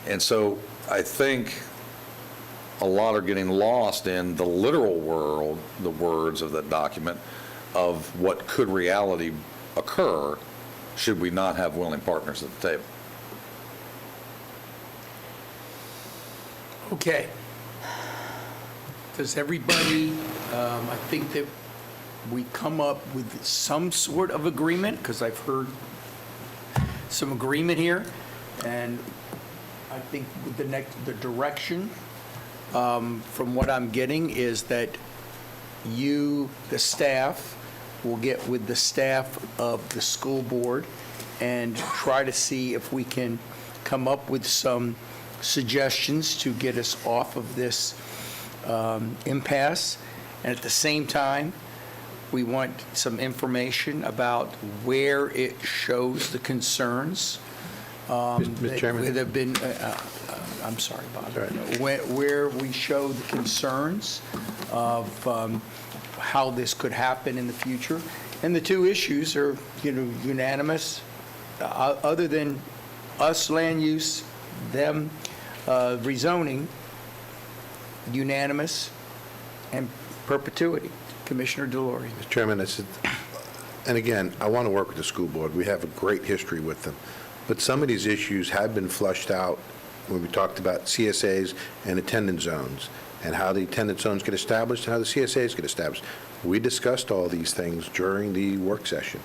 [SPEAKER 3] And so I think a lot are getting lost in the literal world, the words of that document, of what could reality occur should we not have willing partners at the table.
[SPEAKER 1] Okay. Does everybody, I think that we come up with some sort of agreement, because I've heard some agreement here, and I think with the direction from what I'm getting is that you, the staff, will get with the staff of the school board and try to see if we can come up with some suggestions to get us off of this impasse. And at the same time, we want some information about where it shows the concerns
[SPEAKER 2] Mr. Chairman?
[SPEAKER 1] that have been, I'm sorry, Bob. Where we show the concerns of how this could happen in the future. And the two issues are, unanimous. Other than us land use, them rezoning, unanimous, and perpetuity. Commissioner Delory.
[SPEAKER 2] Mr. Chairman, and again, I want to work with the school board. We have a great history with them. But some of these issues have been flushed out when we talked about CSAs and attendance zones, and how the attendance zones get established and how the CSAs get established. We discussed all these things during the work session.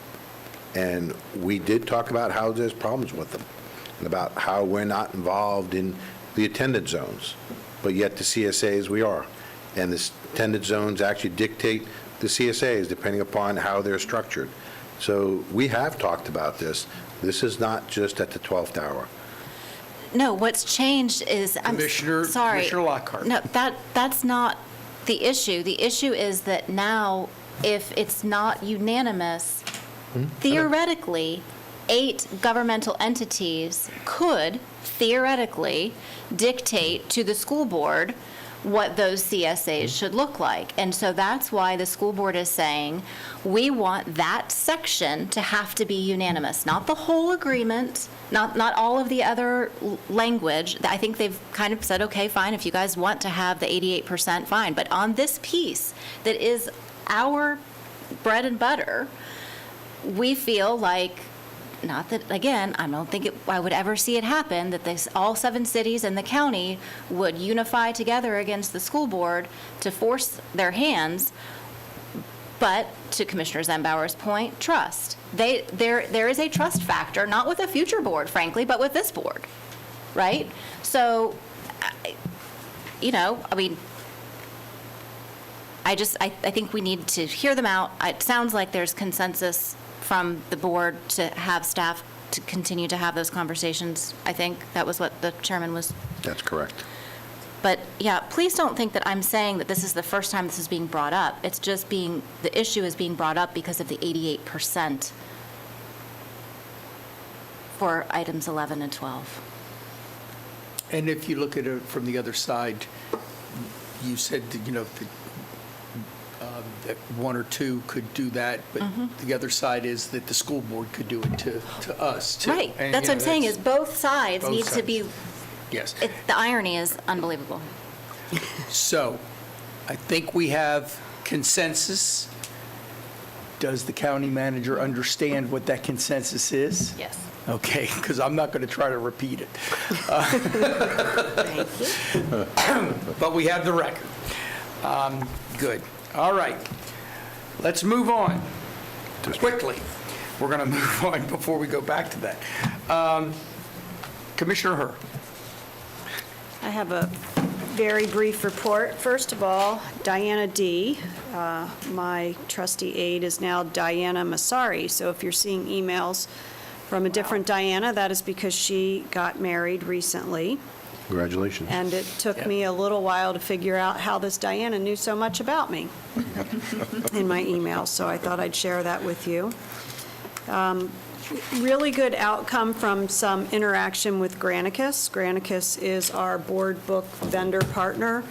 [SPEAKER 2] And we did talk about how there's problems with them, and about how we're not involved in the attendance zones, but yet the CSAs we are. And the attendance zones actually dictate the CSAs depending upon how they're structured. So we have talked about this. This is not just at the 12th hour.
[SPEAKER 5] No, what's changed is,
[SPEAKER 1] Commissioner Lockhart.
[SPEAKER 5] No, that's not the issue. The issue is that now, if it's not unanimous, theoretically, 8 governmental entities could theoretically dictate to the school board what those CSAs should look like. And so that's why the school board is saying, we want that section to have to be unanimous, not the whole agreement, not all of the other language. I think they've kind of said, okay, fine, if you guys want to have the 88%, fine. But on this piece that is our bread and butter, we feel like, not that, again, I don't think I would ever see it happen, that all 7 cities in the county would unify together against the school board to force their hands. But to Commissioner Zembauer's point, trust. There is a trust factor, not with a future board, frankly, but with this board, right? So, I think we need to hear them out. It sounds like there's consensus from the board to have staff to continue to have those conversations. I think that was what the chairman was.
[SPEAKER 2] That's correct.
[SPEAKER 5] But yeah, please don't think that I'm saying that this is the first time this is being brought up. It's just the issue is being brought up because of the 88% for items 11 and 12.
[SPEAKER 1] And if you look at it from the other side, you said that, that one or two could do that, but the other side is that the school board could do it to us, too.
[SPEAKER 5] Right.
[SPEAKER 1] And,
[SPEAKER 5] That's what I'm saying is both sides
[SPEAKER 1] both
[SPEAKER 5] need to be,
[SPEAKER 1] Yes.
[SPEAKER 5] the irony is unbelievable.
[SPEAKER 1] So, I think we have consensus. Does the county manager understand what that consensus is?
[SPEAKER 5] Yes.
[SPEAKER 1] Okay, because I'm not going to try to repeat it.
[SPEAKER 5] Thank you.
[SPEAKER 1] But we have the record. Good. All right. Let's move on quickly. We're going to move on before we go back to that. Commissioner Herr.
[SPEAKER 4] I have a very brief report. First of all, Diana D., my trustee aide, is now Diana Masari. So if you're seeing emails from a different Diana, that is because she got married recently.
[SPEAKER 2] Congratulations.
[SPEAKER 4] And it took me a little while to figure out how this Diana knew so much about me in my emails, so I thought I'd share that with you. Really good outcome from some interaction with Granicus. Granicus is our board book vendor partner,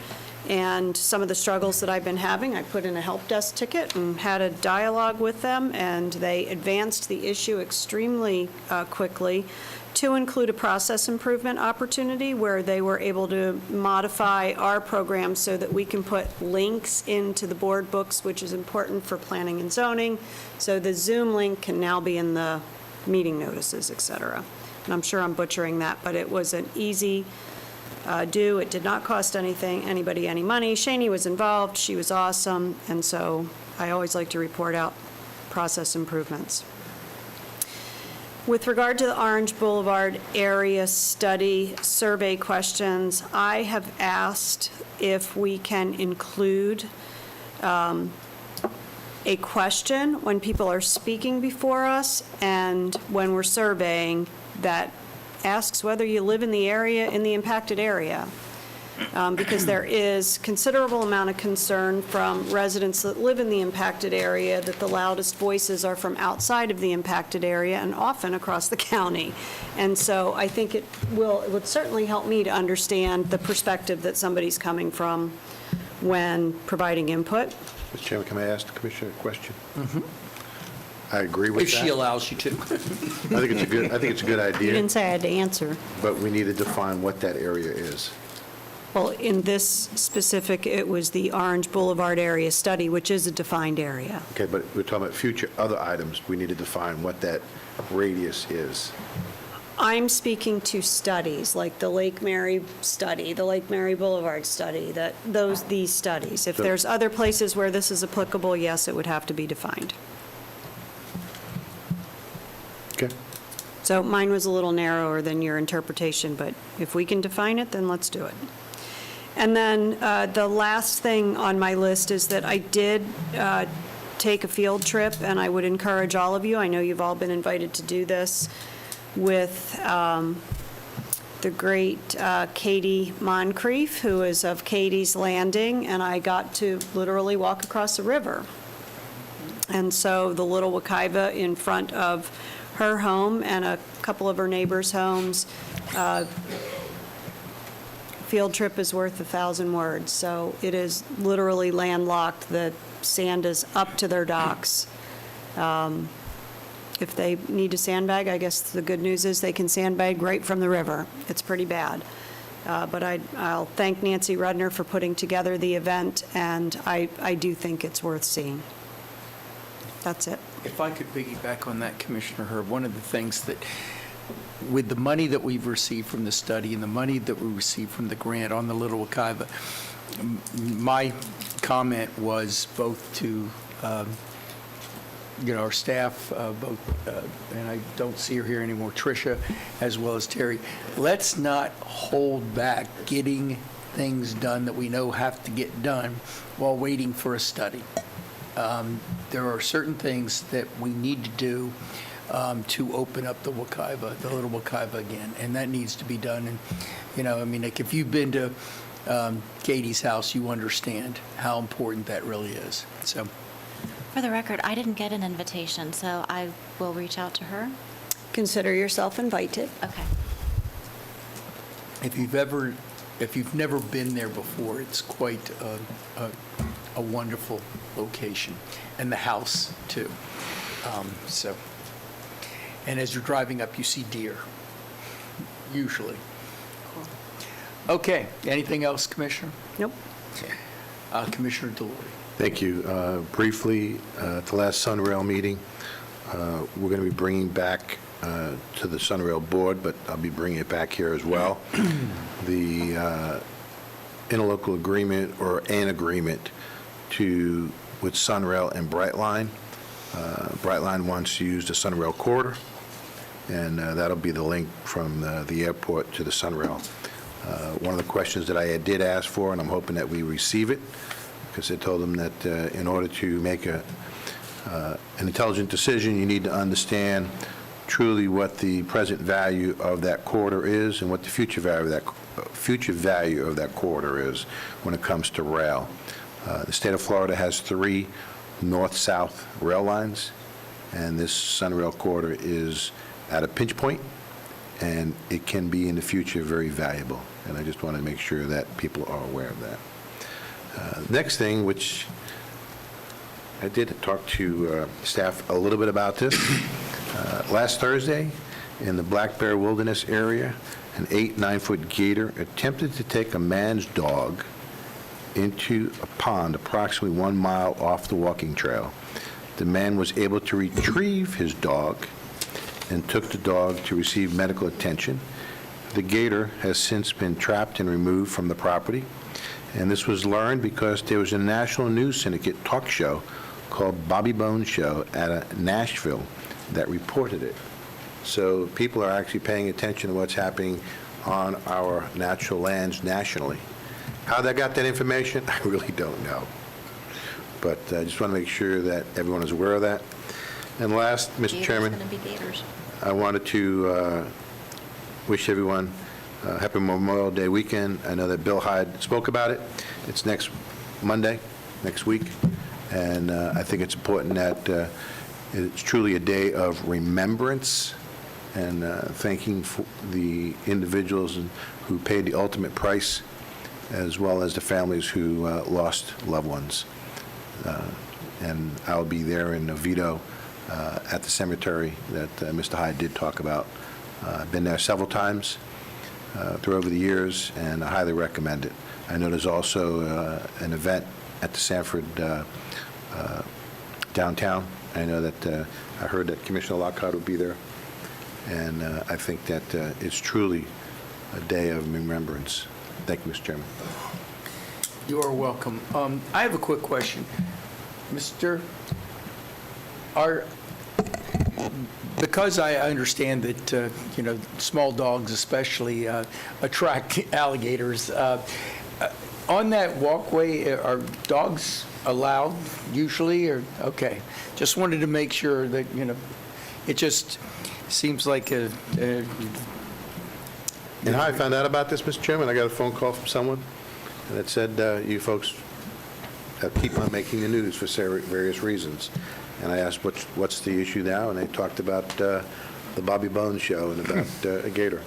[SPEAKER 4] and some of the struggles that I've been having, I put in a help desk ticket and had a dialogue with them, and they advanced the issue extremely quickly to include a process improvement opportunity where they were able to modify our program so that we can put links into the board books, which is important for planning and zoning. So the Zoom link can now be in the meeting notices, et cetera. And I'm sure I'm butchering that, but it was an easy do. It did not cost anybody any money. Shani was involved. She was awesome. And so I always like to report out process improvements. With regard to the Orange Boulevard area study survey questions, I have asked if we can include a question when people are speaking before us and when we're surveying that asks whether you live in the area, in the impacted area. Because there is considerable amount of concern from residents that live in the impacted area that the loudest voices are from outside of the impacted area and often across the county. And so I think it would certainly help me to understand the perspective that somebody's coming from when providing input.
[SPEAKER 2] Mr. Chairman, can I ask the Commissioner a question? I agree with that.
[SPEAKER 1] If she allows you to.
[SPEAKER 2] I think it's a good idea.
[SPEAKER 4] You didn't say I had to answer.
[SPEAKER 2] But we need to define what that area is.
[SPEAKER 4] Well, in this specific, it was the Orange Boulevard area study, which is a defined area.
[SPEAKER 2] Okay, but we're talking about future other items. We need to define what that radius is.
[SPEAKER 4] I'm speaking to studies, like the Lake Mary study, the Lake Mary Boulevard study, these studies. If there's other places where this is applicable, yes, it would have to be defined.
[SPEAKER 2] Okay.
[SPEAKER 4] So mine was a little narrower than your interpretation, but if we can define it, then let's do it. And then the last thing on my list is that I did take a field trip, and I would encourage all of you, I know you've all been invited to do this, with the great Katie Moncrief, who is of Katie's Landing, and I got to literally walk across the river. And so the little Wekiva in front of her home and a couple of her neighbors' homes, field trip is worth 1,000 words. So it is literally landlocked. The sand is up to their docks. If they need to sandbag, I guess the good news is they can sandbag right from the river. It's pretty bad. But I'll thank Nancy Rudner for putting together the event, and I do think it's worth seeing. That's it.
[SPEAKER 1] If I could piggyback on that, Commissioner Herb, one of the things that, with the money that we've received from the study and the money that we received from the grant on the Little Wekiva, my comment was both to, our staff, and I don't see her here anymore, Tricia, as well as Terry, let's not hold back getting things done that we know have to get done while waiting for a study. There are certain things that we need to do to open up the Wekiva, the Little Wekiva again, and that needs to be done. And, like if you've been to Katie's house, you understand how important that really is. So
[SPEAKER 5] For the record, I didn't get an invitation, so I will reach out to her.
[SPEAKER 4] Consider yourself invited.
[SPEAKER 5] Okay.
[SPEAKER 1] if you've never been there before, it's quite a wonderful location, and the house, too. And as you're driving up, you see deer, usually. Okay, anything else, Commissioner?
[SPEAKER 4] Nope.
[SPEAKER 1] Commissioner Delory.
[SPEAKER 2] Thank you. Briefly, at the last Sunrail meeting, we're going to be bringing back to the Sunrail board, but I'll be bringing it back here as well, the interlocal agreement or an agreement with Sunrail and Brightline. Brightline wants to use the Sunrail corridor, and that'll be the link from the airport to the Sunrail. One of the questions that I did ask for, and I'm hoping that we receive it, because I told them that in order to make an intelligent decision, you need to understand truly what the present value of that corridor is and what the future value of that corridor is when it comes to rail. The state of Florida has 3 north-south rail lines, and this Sunrail corridor is at a pinch point, and it can be in the future very valuable. And I just want to make sure that people are aware of that. Next thing, which I did talk to staff a little bit about this. Last Thursday, in the Black Bear Wilderness area, an 8-9-foot gator attempted to take a man's dog into a pond approximately 1 mile off the walking trail. The man was able to retrieve his dog and took the dog to receive medical attention. The gator has since been trapped and removed from the property, and this was learned because there was a national news syndicate talk show called Bobby Bones Show at Nashville that reported it. So people are actually paying attention to what's happening on our natural lands nationally. How they got that information, I really don't know. But I just want to make sure that everyone is aware of that. And last, Mr. Chairman,
[SPEAKER 5] Gators going to be gators.
[SPEAKER 2] I wanted to wish everyone a happy Memorial Day weekend. I know that Bill Hyde spoke about it. It's next Monday, next week, and I think it's important that it's truly a day of remembrance and thanking the individuals who paid the ultimate price, as well as the families who lost loved ones. And I'll be there in Oviedo at the cemetery that Mr. Hyde did talk about. I've been there several times through over the years, and I highly recommend it. I know there's also an event at the Sanford downtown. I know that I heard that Commissioner Lockhart will be there, and I think that it's truly a day of remembrance. Thank you, Mr. Chairman.
[SPEAKER 1] You are welcome. I have a quick question. Because I understand that, small dogs especially attract alligators, on that walkway, are dogs allowed usually, or, okay. Just wanted to make sure that, it just seems like
[SPEAKER 2] And how I found out about this, Mr. Chairman, I got a phone call from someone that said, you folks keep on making the news for various reasons. And I asked, what's the issue now? And they talked about the Bobby Bones Show and about a gator.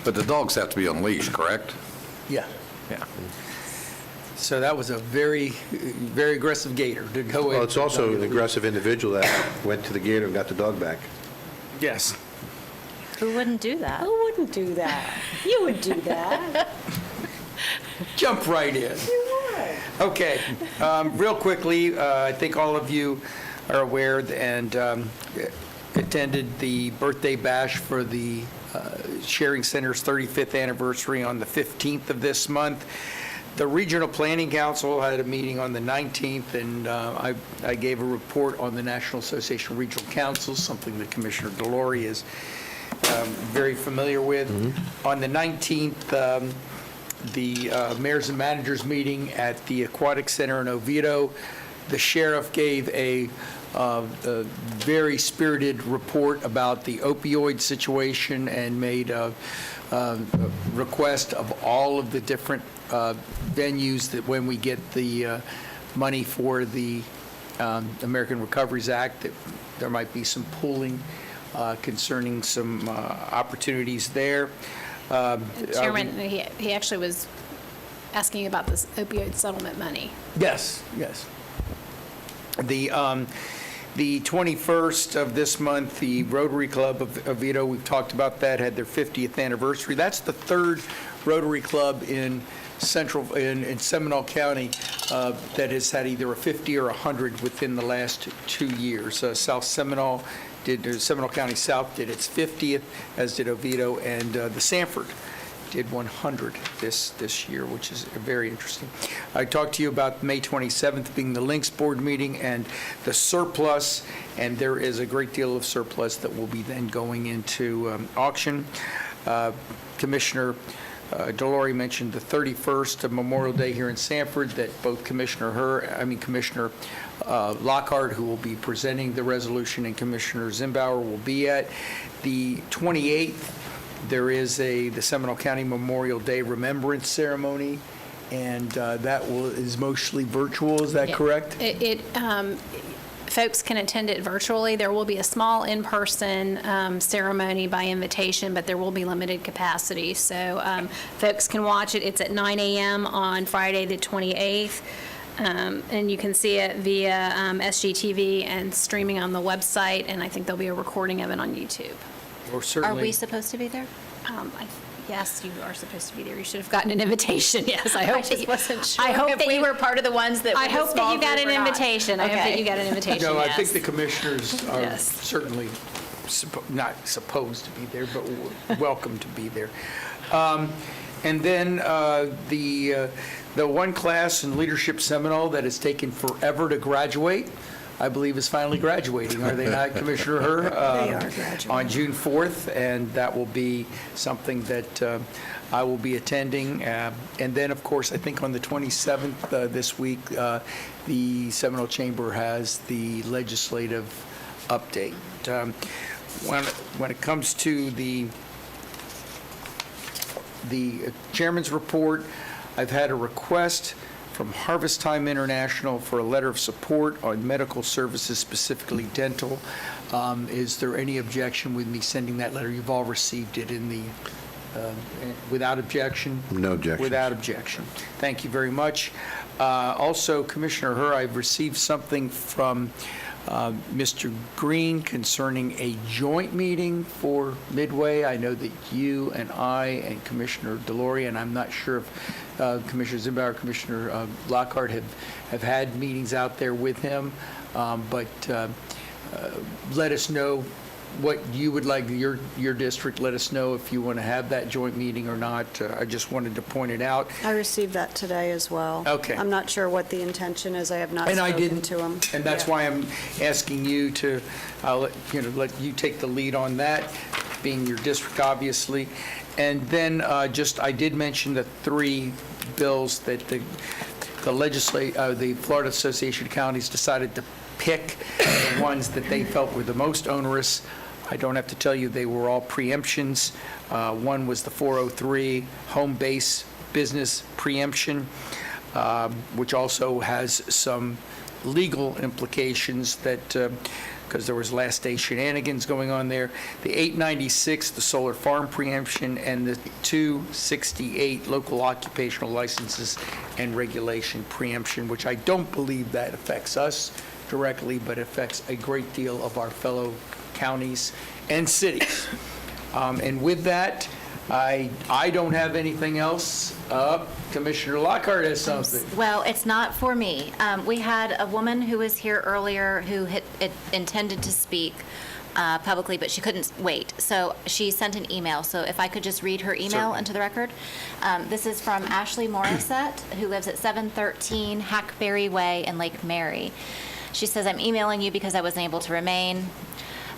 [SPEAKER 3] But the dogs have to be unleashed, correct?
[SPEAKER 1] Yeah. So that was a very, very aggressive gator to go in.
[SPEAKER 2] Well, it's also an aggressive individual that went to the gator and got the dog back.
[SPEAKER 1] Yes.
[SPEAKER 5] Who wouldn't do that?
[SPEAKER 4] Who wouldn't do that? You would do that.
[SPEAKER 1] Jump right in. Okay, real quickly, I think all of you are aware and attended the birthday bash for the Sharing Center's 35th anniversary on the 15th of this month. The Regional Planning Council had a meeting on the 19th, and I gave a report on the National Association of Regional Councils, something that Commissioner Delory is very familiar with. Mm-hmm. On the 19th, the mayors and managers meeting at the Aquatic Center in Oviedo. The sheriff gave a a very spirited report about the opioid situation and made a request of all of the different venues that when we get the money for the American Recoveries Act, that there might be some pooling concerning some opportunities there.
[SPEAKER 7] Chairman, he actually was asking about this opioid settlement money.
[SPEAKER 1] Yes, yes. The 21st of this month, the Rotary Club of Oviedo, we've talked about that, had their 50th anniversary. That's the third Rotary Club in Seminole County that has had either a 50 or 100 within the last 2 years. Seminole County South did its 50th, as did Oviedo, and the Sanford did 100 this year, which is very interesting. I talked to you about May 27th being the Links Board meeting and the surplus, and there is a great deal of surplus that will be then going into auction. Commissioner Delory mentioned the 31st of Memorial Day here in Sanford, that both Commissioner Lockhart, who will be presenting the resolution, and Commissioner Zimbauer will be at. The 28th, there is the Seminole County Memorial Day Remembrance Ceremony, and that is mostly virtual, is that correct?
[SPEAKER 7] Folks can attend it virtually. There will be a small in-person ceremony by invitation, but there will be limited capacity. So folks can watch it. It's at 9 a.m. on Friday the 28th. And you can see it via SGTV and streaming on the website, and I think there'll be a recording of it on YouTube.
[SPEAKER 5] Are we supposed to be there?
[SPEAKER 7] Yes, you are supposed to be there. You should have gotten an invitation, yes. I hope
[SPEAKER 5] just wasn't sure
[SPEAKER 7] I hope
[SPEAKER 5] if
[SPEAKER 7] that
[SPEAKER 5] we
[SPEAKER 7] you
[SPEAKER 5] were part of the ones that
[SPEAKER 7] I
[SPEAKER 5] were the
[SPEAKER 7] hope that
[SPEAKER 5] small
[SPEAKER 7] you got
[SPEAKER 5] group
[SPEAKER 7] an
[SPEAKER 5] or not.
[SPEAKER 7] invitation. I hope that you got an invitation,
[SPEAKER 1] No, I
[SPEAKER 7] yes.
[SPEAKER 1] think the commissioners are
[SPEAKER 7] Yes.
[SPEAKER 1] certainly not supposed to be there, but welcome to be there. And then the one class in Leadership Seminole that has taken forever to graduate, I believe, is finally graduating, are they not, Commissioner Herr?
[SPEAKER 4] They are graduating.
[SPEAKER 1] On June 4th, and that will be something that I will be attending. And then, of course, I think on the 27th this week, the Seminole Chamber has the legislative update. When it comes to the chairman's report, I've had a request from Harvest Time International for a letter of support on medical services, specifically dental. Is there any objection with me sending that letter? You've all received it in the, without objection?
[SPEAKER 2] No objection.
[SPEAKER 1] Without objection. Thank you very much. Also, Commissioner Herr, I've received something from Mr. Green concerning a joint meeting for Midway. I know that you and I and Commissioner Delory, and I'm not sure if Commissioner Zimbauer, Commissioner Lockhart have had meetings out there with him, but let us know what you would like, your district, let us know if you want to have that joint meeting or not. I just wanted to point it out.
[SPEAKER 4] I received that today as well.
[SPEAKER 1] Okay.
[SPEAKER 4] I'm not sure what the intention is. I have not
[SPEAKER 1] And I
[SPEAKER 4] spoken
[SPEAKER 1] didn't,
[SPEAKER 4] to him.
[SPEAKER 1] and that's why I'm asking you to, let you take the lead on that, being your district, obviously. And then I did mention the 3 bills that the Florida Association of Counties decided to pick, the ones that they felt were the most onerous. I don't have to tell you, they were all preemptions. One was the 403 home base business preemption, which also has some legal implications that, because there was last day shenanigans going on there. The 896, the solar farm preemption, and the 268 local occupational licenses and regulation preemption, which I don't believe that affects us directly, but affects a great deal of our fellow counties and cities. And with that, I don't have anything else. Commissioner Lockhart has something.
[SPEAKER 5] Well, it's not for me. We had a woman who was here earlier who had intended to speak publicly, but she couldn't wait. So she sent an email. So if I could just read her email
[SPEAKER 1] Certainly.
[SPEAKER 5] into the record. This is from Ashley Morissette, who lives at 713 Hackberry Way in Lake Mary. She says, I'm emailing you because I wasn't able to remain.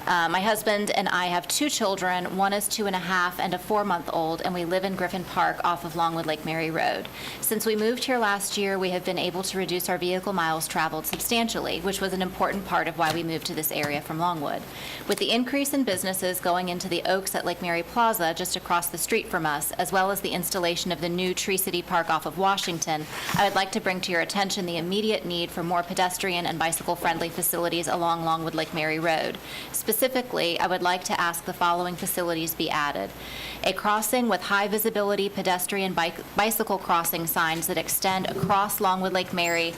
[SPEAKER 5] My husband and I have 2 children. One is 2.5 and a 4-month-old, and we live in Griffin Park off of Longwood Lake Mary Road. Since we moved here last year, we have been able to reduce our vehicle miles traveled substantially, which was an important part of why we moved to this area from Longwood. With the increase in businesses going into the Oaks at Lake Mary Plaza just across the street from us, as well as the installation of the new Tree City Park off of Washington, I would like to bring to your attention the immediate need for more pedestrian and bicycle-friendly facilities along Longwood Lake Mary Road. Specifically, I would like to ask the following facilities be added: a crossing with high-visibility pedestrian bicycle crossing signs that extend across Longwood Lake Mary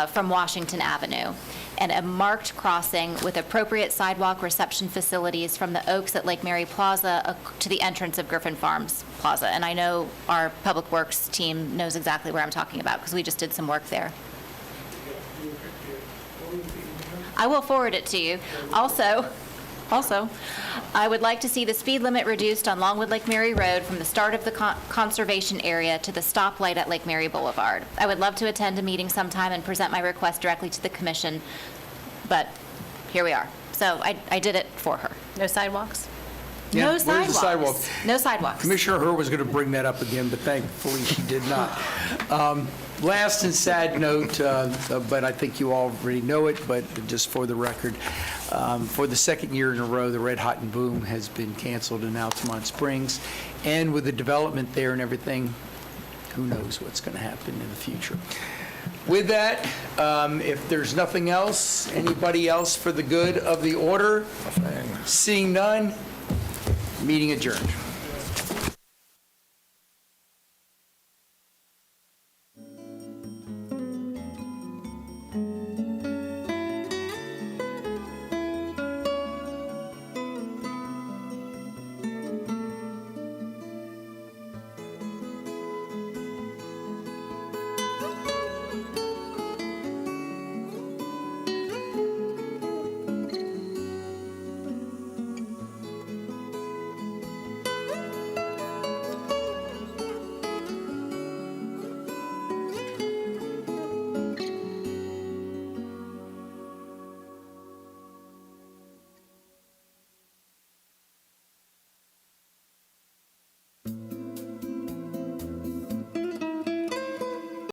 [SPEAKER 5] from Washington Avenue, and a marked crossing with appropriate sidewalk reception facilities from the Oaks at Lake Mary Plaza to the entrance of Griffin Farms Plaza. And I know our Public Works team knows exactly where I'm talking about because we just did some work there. I will forward it to you. Also, I would like to see the speed limit reduced on Longwood Lake Mary Road from the start of the conservation area to the stoplight at Lake Mary Boulevard. I would love to attend a meeting sometime and present my request directly to the commission, but here we are. So I did it for her. No sidewalks?
[SPEAKER 1] Yeah,
[SPEAKER 5] No
[SPEAKER 1] where's the
[SPEAKER 5] sidewalks.
[SPEAKER 1] sidewalks?
[SPEAKER 5] No sidewalks.
[SPEAKER 1] Commissioner Herr was going to bring that up again, but thankfully she did not. Last and sad note, but I think you already know it, but just for the record, for the second year in a row, the Red Hot and Boom has been canceled in Altamont Springs. And with the development there and everything, who knows what's going to happen in the future. With that, if there's nothing else, anybody else for the good of the order? Seeing none, meeting adjourned.